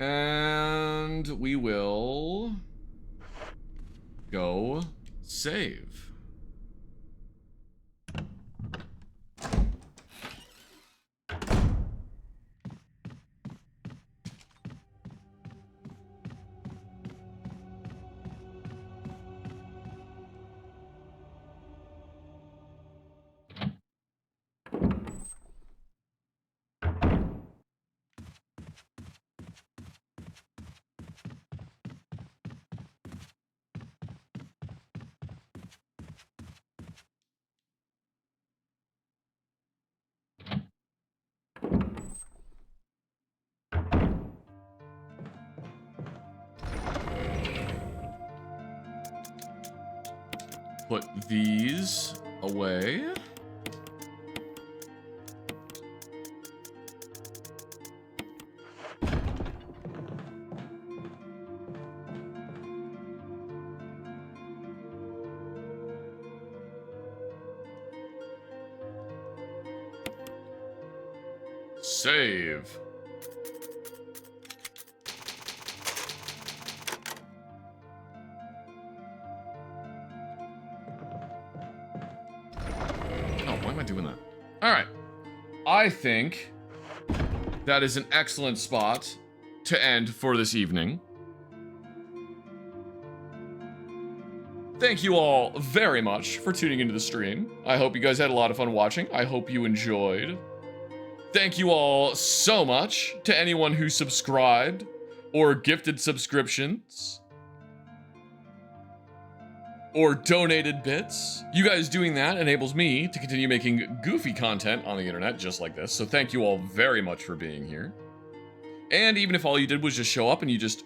A: And we will go save. Put these away. Save. Doing that. All right. I think that is an excellent spot to end for this evening. Thank you all very much for tuning into the stream. I hope you guys had a lot of fun watching. I hope you enjoyed. Thank you all so much to anyone who subscribed or gifted subscriptions or donated bits. You guys doing that enables me to continue making goofy content on the internet just like this, so thank you all very much for being here. And even if all you did was just show up and you just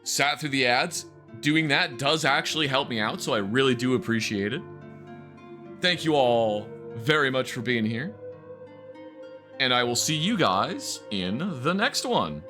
A: sat through the ads, doing that does actually help me out, so I really do appreciate it. Thank you all very much for being here. And I will see you guys in the next one.